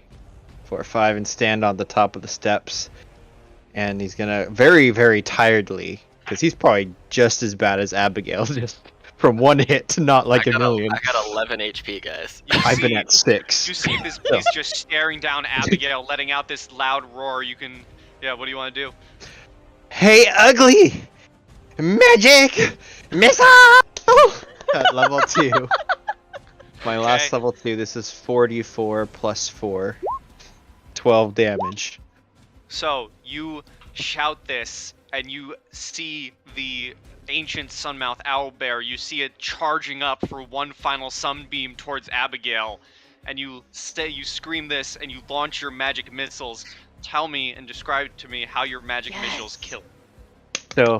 4, 5, and stand on the top of the steps. And he's gonna very, very tiredly, because he's probably just as bad as Abigail, just from one hit to not like a million. I got 11 HP, guys. I've been at 6. You see this beast just staring down Abigail, letting out this loud roar. You can, what do you want to do? Hey, ugly! Magic! Missile! At level 2. My last Okay. level 2, this is 44 plus 4. 12 damage. So you shout this, and you see the ancient Sunmouth Owlbear. You see it charging up for one final sunbeam towards Abigail, and you scream this, and you launch your magic missiles. Tell me and describe to me how your magic missiles kill. So,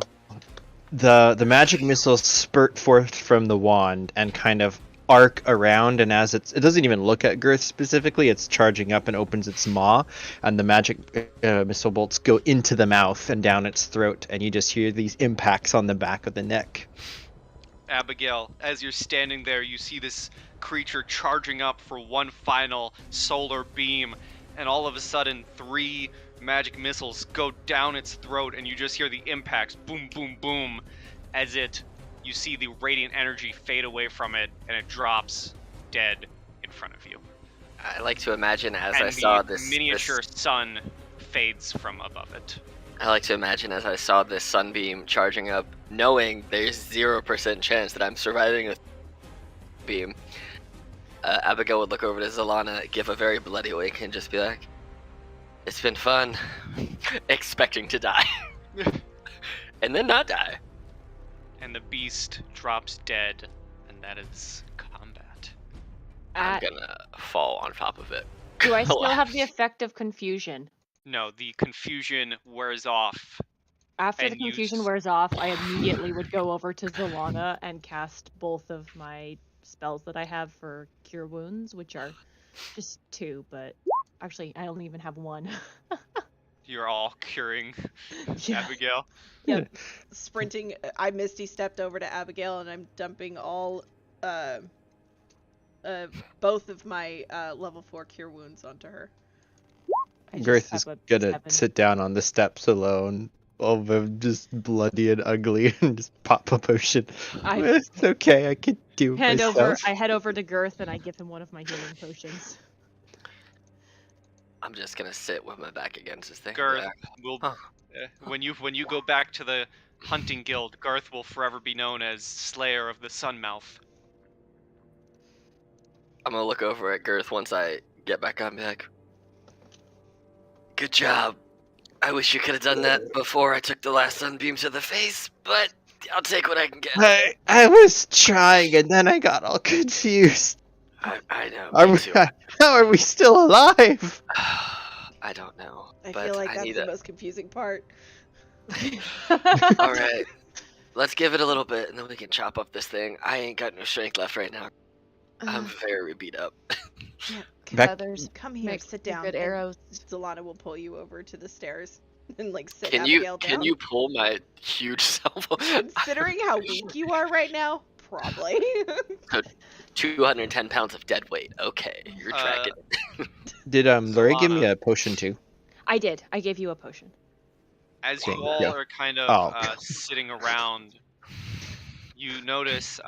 the magic missiles spurt forth from the wand and kind of arc around, and as it doesn't even look at Girth specifically, it's charging up and opens its maw, and the magic missile bolts go into the mouth and down its throat, and you just hear these impacts on the back of the neck. Abigail, as you're standing there, you see this creature charging up for one final solar beam, and all of a sudden 3 magic missiles go down its throat, and you just hear the impacts, boom, boom, boom, as you see the radiant energy fade away from it, and it drops dead in front of you. I like to imagine as And I saw the this miniature sun fades from above it. I like to imagine as I saw this sunbeam charging up, knowing there's 0% chance that I'm surviving a beam. Abigail would look over to Zalana, give a very bloody wink, and just be like, "It's been fun," expecting to die, and then not die. And the beast drops dead, and that is combat. I'm gonna fall on top of it. Do I still have the effect of confusion? No, the confusion wears off. After the And you confusion s- wears off, I immediately would go over to Zalana and cast both of my spells that I have for Cure Wounds, which are just 2, but actually I only even have 1. You're all curing Yeah. Abigail. Yep. Sprinting, I Misty stepped over to Abigail and I'm dumping all, both of my level 4 cure wounds onto her. I just Girth have is a gonna 7. sit down on the steps alone, all of them just bloody and ugly, and just pop a potion. I It's okay, I can do I myself. head over to Girth and I give him one of my healing potions. I'm just gonna sit with my back against this thing. Girth Yeah. will Huh. when you go back to the hunting guild, Garth will forever be known as Slayer of the Sunmouth. I'm gonna look over at Girth once I get back up and be like, "Good job. I wish you could have done that before I took the last sunbeam to the face, but I'll take what I can get." I was trying, and then I got all confused. I know. Are Me we, too. how are we still alive? I don't know. I but feel like I that's need the a... most confusing part. All right. Let's give it a little bit, and then we can chop up this thing. I ain't got no strength left right now. I'm very beat up. Back- Feathers. Come here, Make sit some down. good and arrows. Zalana will pull you over to the stairs. and like sit Can Abigail down. you pull my huge cell phone? Considering how weak you are right now, probably. 210 pounds of dead weight. Okay, you're tracking it. Did Larae give me Solana. a potion too? I did. I gave you a potion. As you Thank all you. are kind of Oh. sitting around, you notice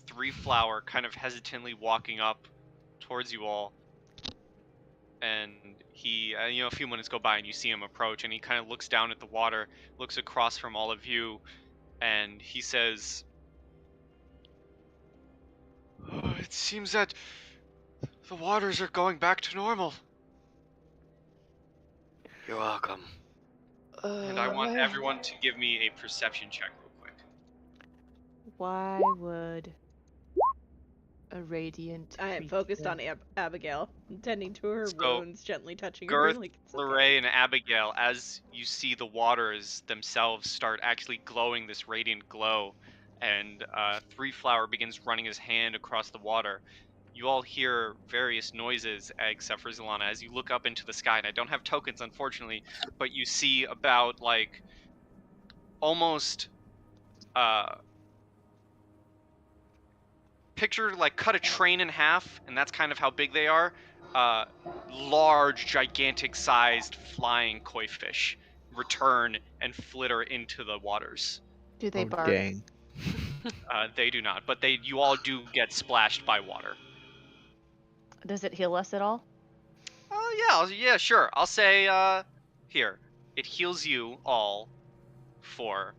Three Flower kind of hesitantly walking up towards you all, and he, a few minutes go by and you see him approach, and he kind of looks down at the water, looks across from all of you, and he says, "Oh, it seems that the waters are going back to normal, You're welcome. and I want everyone to give me a perception check real quick." Why would a radiant I am focused on Abigail, tending to her So, wounds, gently touching Girth, her. Like, it's okay. Larae, and Abigail, as you see the waters themselves start actually glowing this radiant glow, and Three Flower begins running his hand across the water, you all hear various noises, except for Zilana, as you look up into the sky. And I don't have tokens, unfortunately, but you see about, like, almost, picture, like, cut a train in half, and that's kind of how big they are. Large, gigantic-sized flying koi fish return and flitter into the waters. Do they Oh, bark? dang. They do not, but you all do get splashed by water. Does it heal us at all? Oh yeah, sure. I'll say here. It heals you all for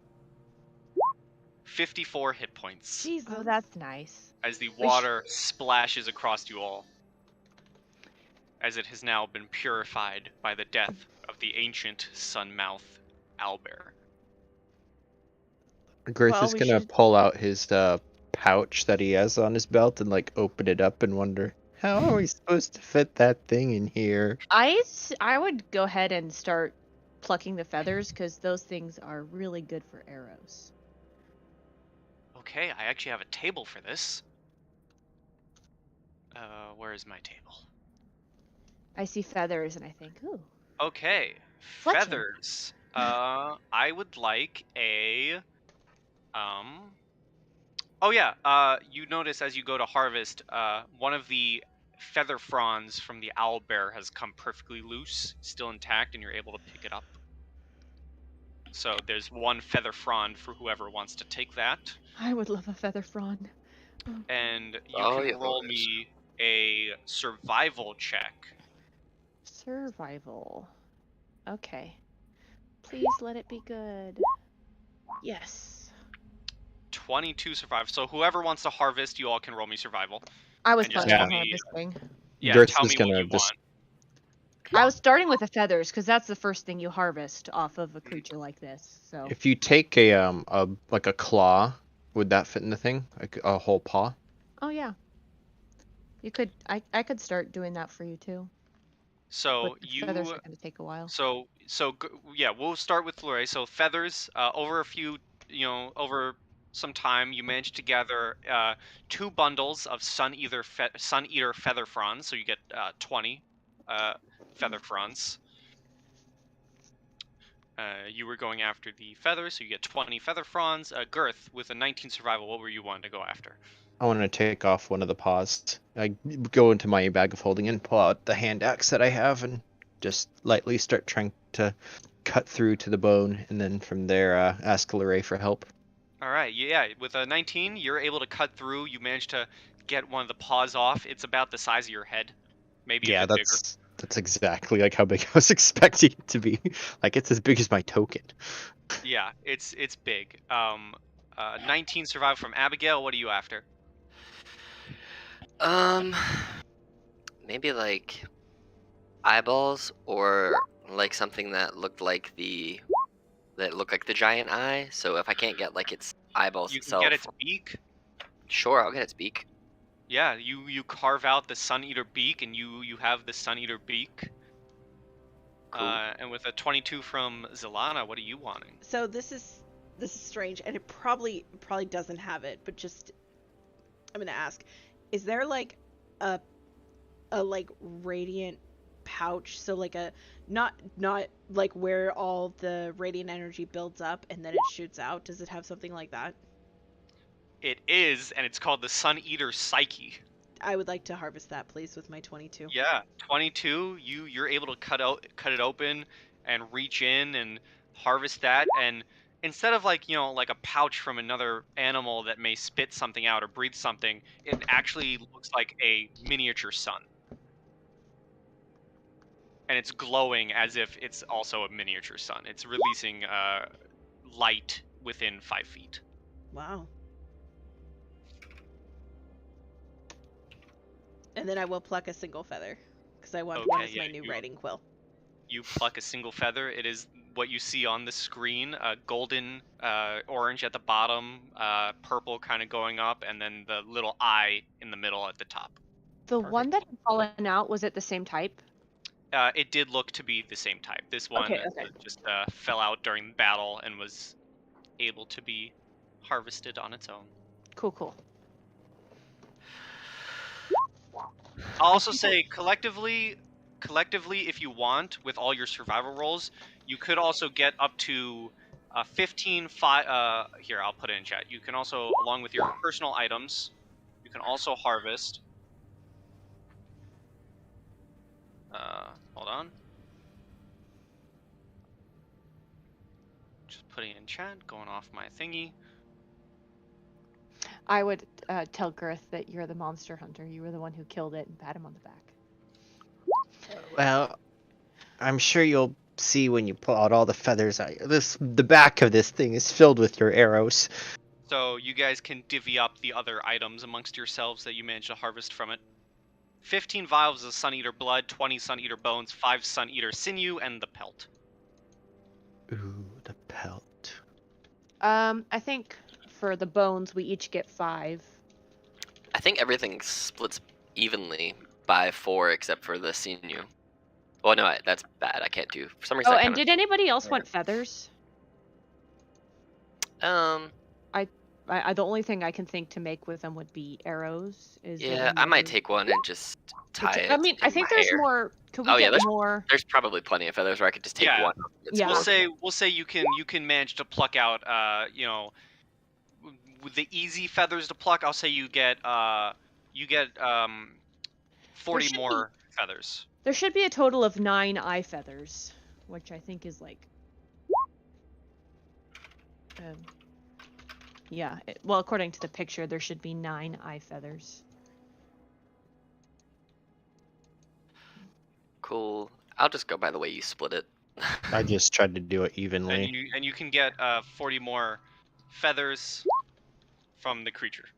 54 hit points Jesus. Oh, that's nice. as the water splashes across you all, as it has now been purified by the death of the ancient Sunmouth owlbear. Girth Well, is we gonna should- pull out his pouch that he has on his belt and like open it up and wonder, how are we supposed to fit that thing in here? I would go ahead and start plucking the feathers because those things are really good for arrows. Okay, I actually have a table for this. Where is my table? I see feathers and I think, ooh. Okay, Fletching. feathers. I would like a, Oh yeah, you notice as you go to harvest, one of the feather fronds from the owl bear has come perfectly loose, still intact, and you're able to pick it up. So there's one feather frond for whoever wants to take that. I would love a feather frond. And you Oh, can yeah, roll boys. me a survival check. Survival. Okay. Please let it be good. Yes. 22 survival. So whoever wants to harvest, you all can roll me survival. I was And just planning tell on me- harvesting. Yeah, Girth tell is me gonna what you just- want. I was starting with the feathers because that's the first thing you harvest off of a creature like this. So If you take a like a claw, would that fit in the thing? Like a whole paw? oh yeah. You could I could start doing that for you too. So But the feathers you are gonna take a while. Yeah, we'll start with Larae. So feathers, over a few, over some time, you managed to gather 2 bundles of Sun Eater feather fronds. So you get 20 feather fronds. You were going after the feathers, so you get 20 feather fronds. Girth, with a 19 survival, what were you wanting to go after? I want to take off one of the paws. I go into my bag of holding and pull out the hand axe that I have and just lightly start trying to cut through to the bone, and then from there ask Larae for help. All right, yeah, with a 19, you're able to cut through. You managed to get one of the paws off. It's about the size of your head, maybe Yeah, a bit bigger. that's exactly like how big I was expecting it to be. Like it's as big as my token. Yeah, it's big. 19 survival from Abigail. What are you after? Maybe like eyeballs or like something that looked like the giant eye. So if I can't get like its eyeballs You can itself, get its beak. sure, I'll get its beak. Yeah, you carve out the Sun Eater beak, and you have the Sun Eater beak. Cool. And with a 22 from Zilana, what are you wanting? So this is strange, and it probably doesn't have it, but just I'm gonna ask: is there like a like radiant pouch, so like a not like where all the radiant energy builds up and then it shoots out. Does it have something like that? It is, and it's called the Sun Eater Psyche. I would like to harvest that, please, with my 22. Yeah, 22. You're able to cut it open and reach in and harvest that, and instead of like like a pouch from another animal that may spit something out or breathe something, it actually looks like a miniature sun, and it's glowing as if it's also a miniature sun. It's releasing light within 5 feet. Wow. And then I will pluck a single feather, because I want one as my new writing quill. You pluck a single feather. It is what you see on the screen, golden, orange at the bottom, purple kind of going up, and then the little eye in the middle at the top. The one that had fallen out, was it the same type? It did look to be the same type. This one just fell out during battle and was able to be harvested on its own. Cool. I'll also say collectively, if you want, with all your survival rolls, you could also get up to 15. Here, I'll put it in chat. You can also, along with your personal items, you can also harvest. Hold on. Just putting it in chat, going off my thingy. I would tell Girth that you're the monster hunter. You were the one who killed it, and pat him on the back. Well, I'm sure you'll see when you pull out all the feathers. The back of this thing is filled with your arrows. So you guys can divvy up the other items amongst yourselves that you managed to harvest from it. 15 vials of Sun Eater blood, 20 Sun Eater bones, 5 Sun Eater sinew, and the pelt. Ooh, the pelt. I think for the bones, we each get 5. I think everything splits evenly by 4 except for the sinew. Well, no, that's bad. I can't do. For some reason. Oh, and did anybody else want feathers? The only thing I can think to make with them would be arrows. Yeah, I might take one and just tie it. I mean, I think there's more. Could we get more? There's probably plenty of feathers where I could just take one. Yeah. We'll say you can manage to pluck out with the easy feathers to pluck. I'll say you get 40 more feathers. There should be a total of 9 eye feathers, which I think is like. Yeah, well, according to the picture, there should be 9 eye feathers. Cool. I'll just go by the way you split it. I just tried to do it evenly. And you can get 40 more feathers from the creature.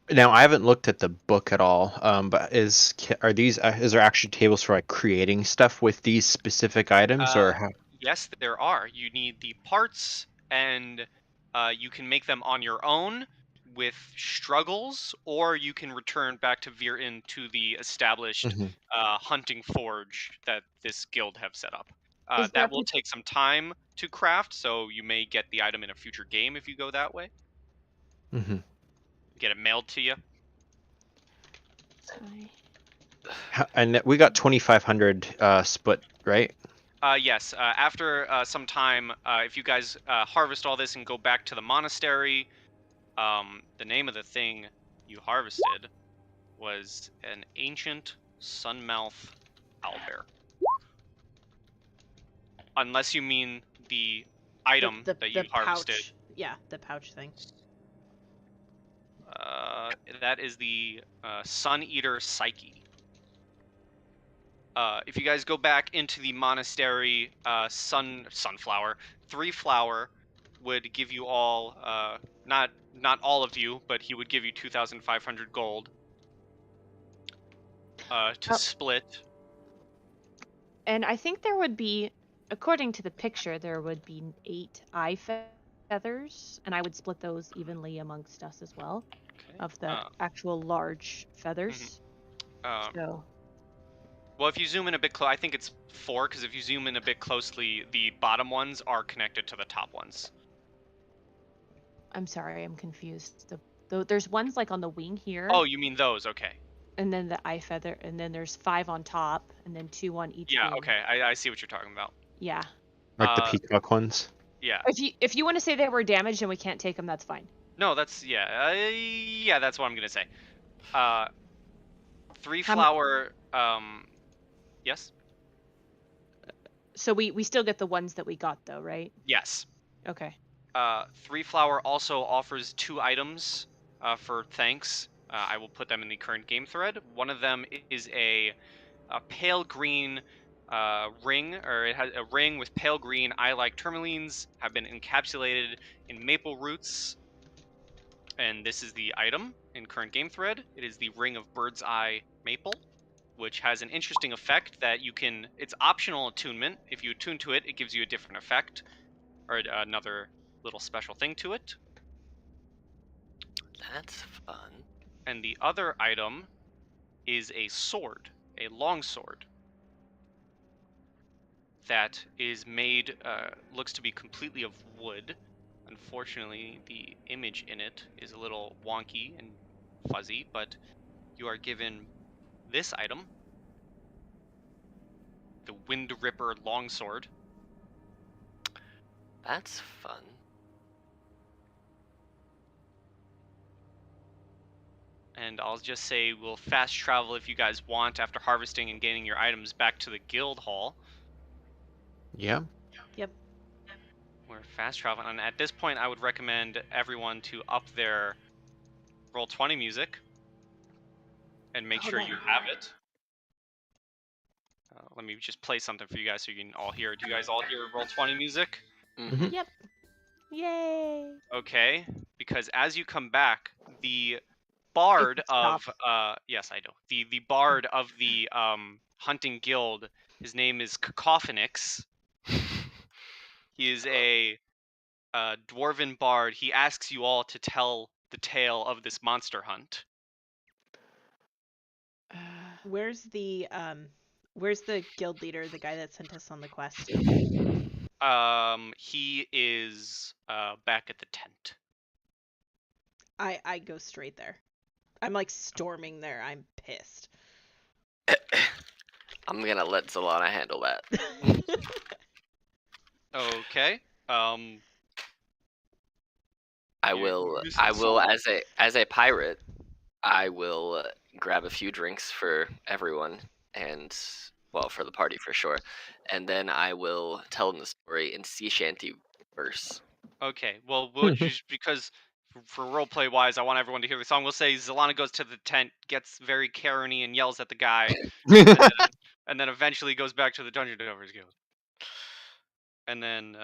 Now I haven't looked at the book at all. But is there actually tables for like creating stuff with these specific items, or how? Yes, there are. You need the parts, and you can make them on your own with struggles, or you can return back to Vierton to the established hunting forge that this guild have set up. That will take some time to craft, so you may get the item in a future game if you go that way. Get it mailed to you. And we got 2,500 split, right? Yes. After some time, if you guys harvest all this and go back to the monastery, the name of the thing you harvested was an ancient sunmouth owlbear. Unless you mean the item that you harvested. Pouch. Yeah, the pouch thing. That is the Sun Eater Psyche. If you guys go back into the monastery, sunflower, 3 flower would give you all, not all of you, but he would give you 2,500 gold to split. And I think there would be, according to the picture, there would be 8 eye feathers, and I would split those evenly amongst us as well, of the actual large feathers. So. Well, if you zoom in a bit close, I think it's 4, because if you zoom in a bit closely, the bottom ones are connected to the top ones. I'm sorry, I'm confused. Though there's ones like on the wing here. Oh, you mean those? Okay. And then the eye feather, and then there's 5 on top, and then 2 on each Yeah. wing. Okay. I see what you're talking about. Yeah. Like the peacock ones. Yeah. If you want to say they were damaged and we can't take them, that's fine. No, that's yeah. That's what I'm gonna say. 3 How flower. Yes. So we still get the ones that we got though, right? Yes. Okay. 3 flower also offers 2 items for thanks. I will put them in the current game thread. One of them is a pale green ring, or it has a ring with pale green eye-like tourmalines, have been encapsulated in maple roots. And this is the item in current game thread. It is the Ring of Bird's Eye Maple, which has an interesting effect that you can... It's optional attunement. If you attune to it, it gives you a different effect, or another little special thing to it. That's fun. And the other item is a sword, a long sword, that is made, looks to be completely of wood. Unfortunately, the image in it is a little wonky and fuzzy, but you are given this item, the Wind Ripper Longsword. That's fun. And I'll just say we'll fast travel if you guys want after harvesting and gaining your items back to the guild hall. Yeah. Yep. We're fast traveling, and at this point I would recommend everyone to up their Roll20 music and make Hold sure on. you have it. Let me just play something for you guys so you can all hear. Do you guys all hear Roll20 music? Mm-hmm. Yep. Yay. Okay, because as you come back, the bard of yes, I know. The bard of the hunting guild, his name is Cacophonix. He is a dwarven bard. He asks you all to tell the tale of this monster hunt. Where's the guild leader, the guy that sent us on the quest? He is back at the tent. I go straight there. I'm like storming there. I'm pissed. I'm gonna let Zalana handle that. Okay. I You will use the sword. as a pirate, I will grab a few drinks for everyone and well, for the party for sure. And then I will tell them the story in sea shanty verse. Okay, well, we'll just, because for roleplay wise, I want everyone to hear the song. We'll say Zalana goes to the tent, gets very Karen-y and yells at the guy, and then eventually goes back to the Dungeon Delvers Guild. And then,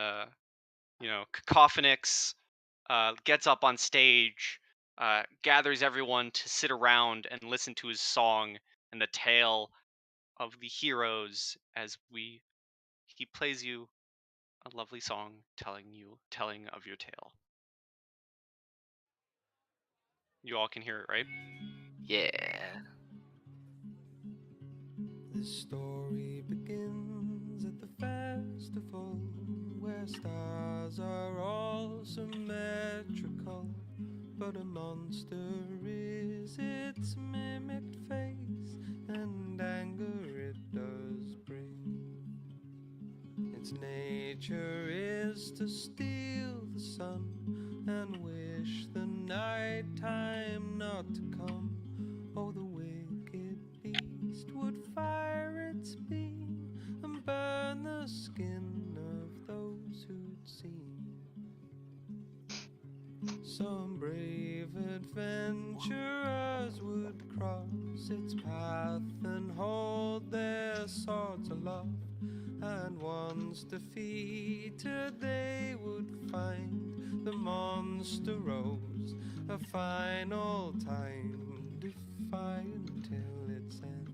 Cacophonix gets up on stage, gathers everyone to sit around and listen to his song and the tale of the heroes as he plays you a lovely song telling of your tale. You all can hear it, right? Yeah. The story begins at the festival where stars are all symmetrical, but a monster is its mimicked face, and anger it does bring. Its nature is to steal the sun and wish the night time not to come. Oh, the wicked beast would fire its beam and burn the skin of those who'd seen. Some brave adventurers would cross its path and hold their swords aloft, and once defeated they would find the monster rose a final time, defiant till its end.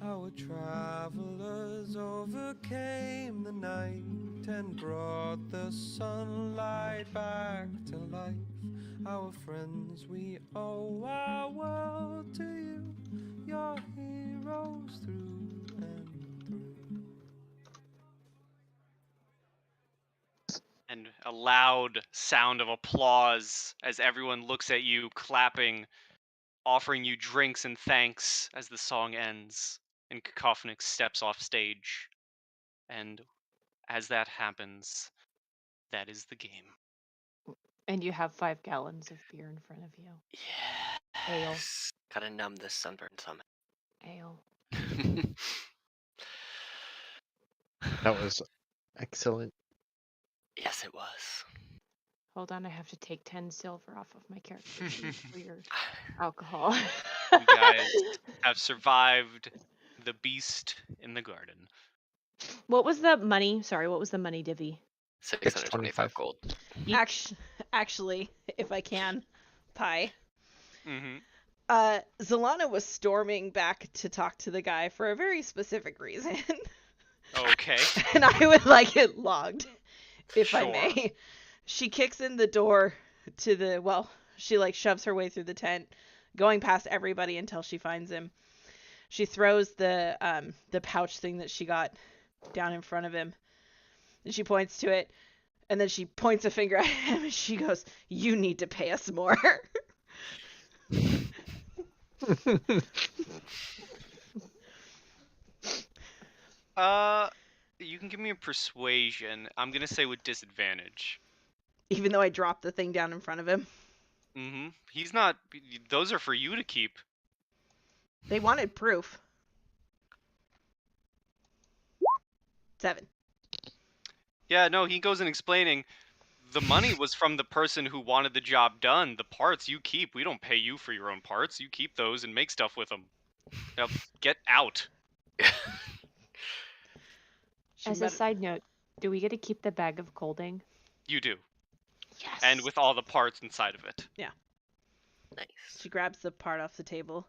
Our travelers overcame the night and brought the sunlight back to life. Our friends, we owe our world to you. You're heroes through and through. And a loud sound of applause as everyone looks at you, clapping, offering you drinks and thanks as the song ends. And Cacophonix steps off stage. And as that happens, that is the game. And you have 5 gallons of beer in front of you. Ale. Yes. Gotta numb this sunburn summit. Ale. That was excellent. Yes, it was. Hold on, I have to take 10 silver off of my character sheet for your alcohol. You guys have survived the beast in the garden. What was the money? Sorry, what was the money divvy? 625 gold. Actually, if I can, Pie. Mm-hmm. Zalana was storming back to talk to the guy for a very specific reason. Okay. And I would like it logged, if I Sure. may. She kicks in the door to the, well, she like shoves her way through the tent, going past everybody until she finds him. She throws the pouch thing that she got down in front of him. And she points to it, and then she points a finger at him, and she goes, "You need to pay us more." You can give me a persuasion. I'm gonna say with disadvantage. Even though I dropped the thing down in front of him. Mm-hmm. He's not. Those are for you to keep. They wanted proof. 7. Yeah, no, he goes in explaining the money was from the person who wanted the job done. The parts you keep. We don't pay you for your own parts. You keep those and make stuff with them. Now, get out. As a side note, do we get to keep the bag of colding? You do. Yes. And with all the parts inside of it. Yeah. Nice. She grabs the part off the table,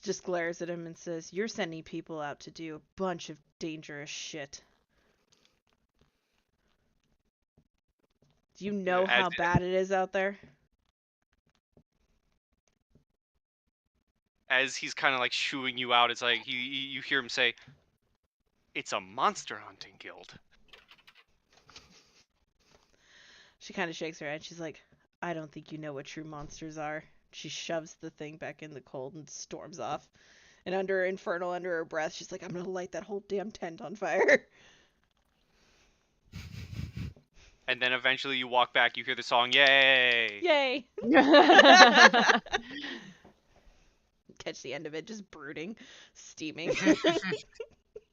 just glares at him and says, "You're sending people out to do a bunch of dangerous shit. Do you know As how it- bad it is out there?" As he's kind of like shooing you out, it's like you hear him say, "It's a monster hunting guild." She kind of shakes her head. She's like, "I don't think you know what true monsters are." She shoves the thing back in the cold and storms off. And under her breath, she's like, "I'm going to light that whole damn tent on fire." And then eventually you walk back, you hear the song, "Yay!" Yay! Catch the end of it, just brooding, steaming.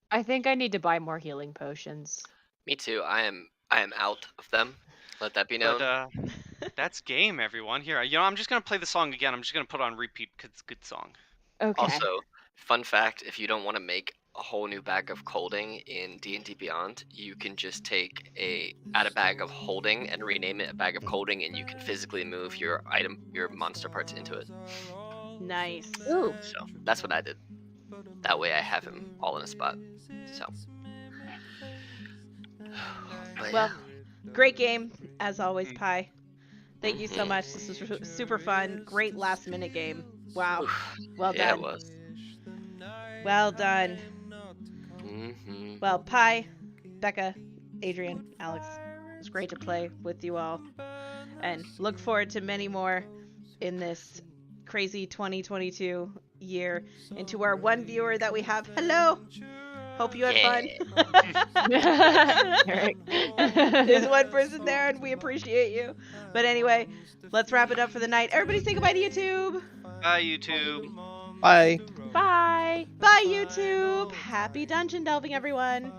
I think I need to buy more healing potions. Me too. I am out of them. Let that be known. But that's game, everyone. Here, I'm just gonna play the song again. I'm just gonna put it on repeat because it's a good song. Okay. Also, fun fact: if you don't want to make a whole new bag of colding in D&D Beyond, you can just add a bag of holding and rename it a bag of colding, and you can physically move your monster parts into it. Nice. Ooh. So that's what I did. That way I have him all in a spot. So. But Well, yeah. great game, as always, Pi. Thank you so much. This was super fun. Great last minute game. Wow. Well Yeah, done. it was. Well done. Mm-hmm. Well, Pi, Becca, Adrian, Alex, it was great to play with you all. And look forward to many more in this crazy 2022 year. And to our one viewer that we have, hello! Hope you had fun. Eric. There's one person there and we appreciate you. But anyway, let's wrap it up for the night. Everybody say goodbye to YouTube. Bye, YouTube. Bye. Bye. Bye, YouTube. Happy dungeon delving, everyone.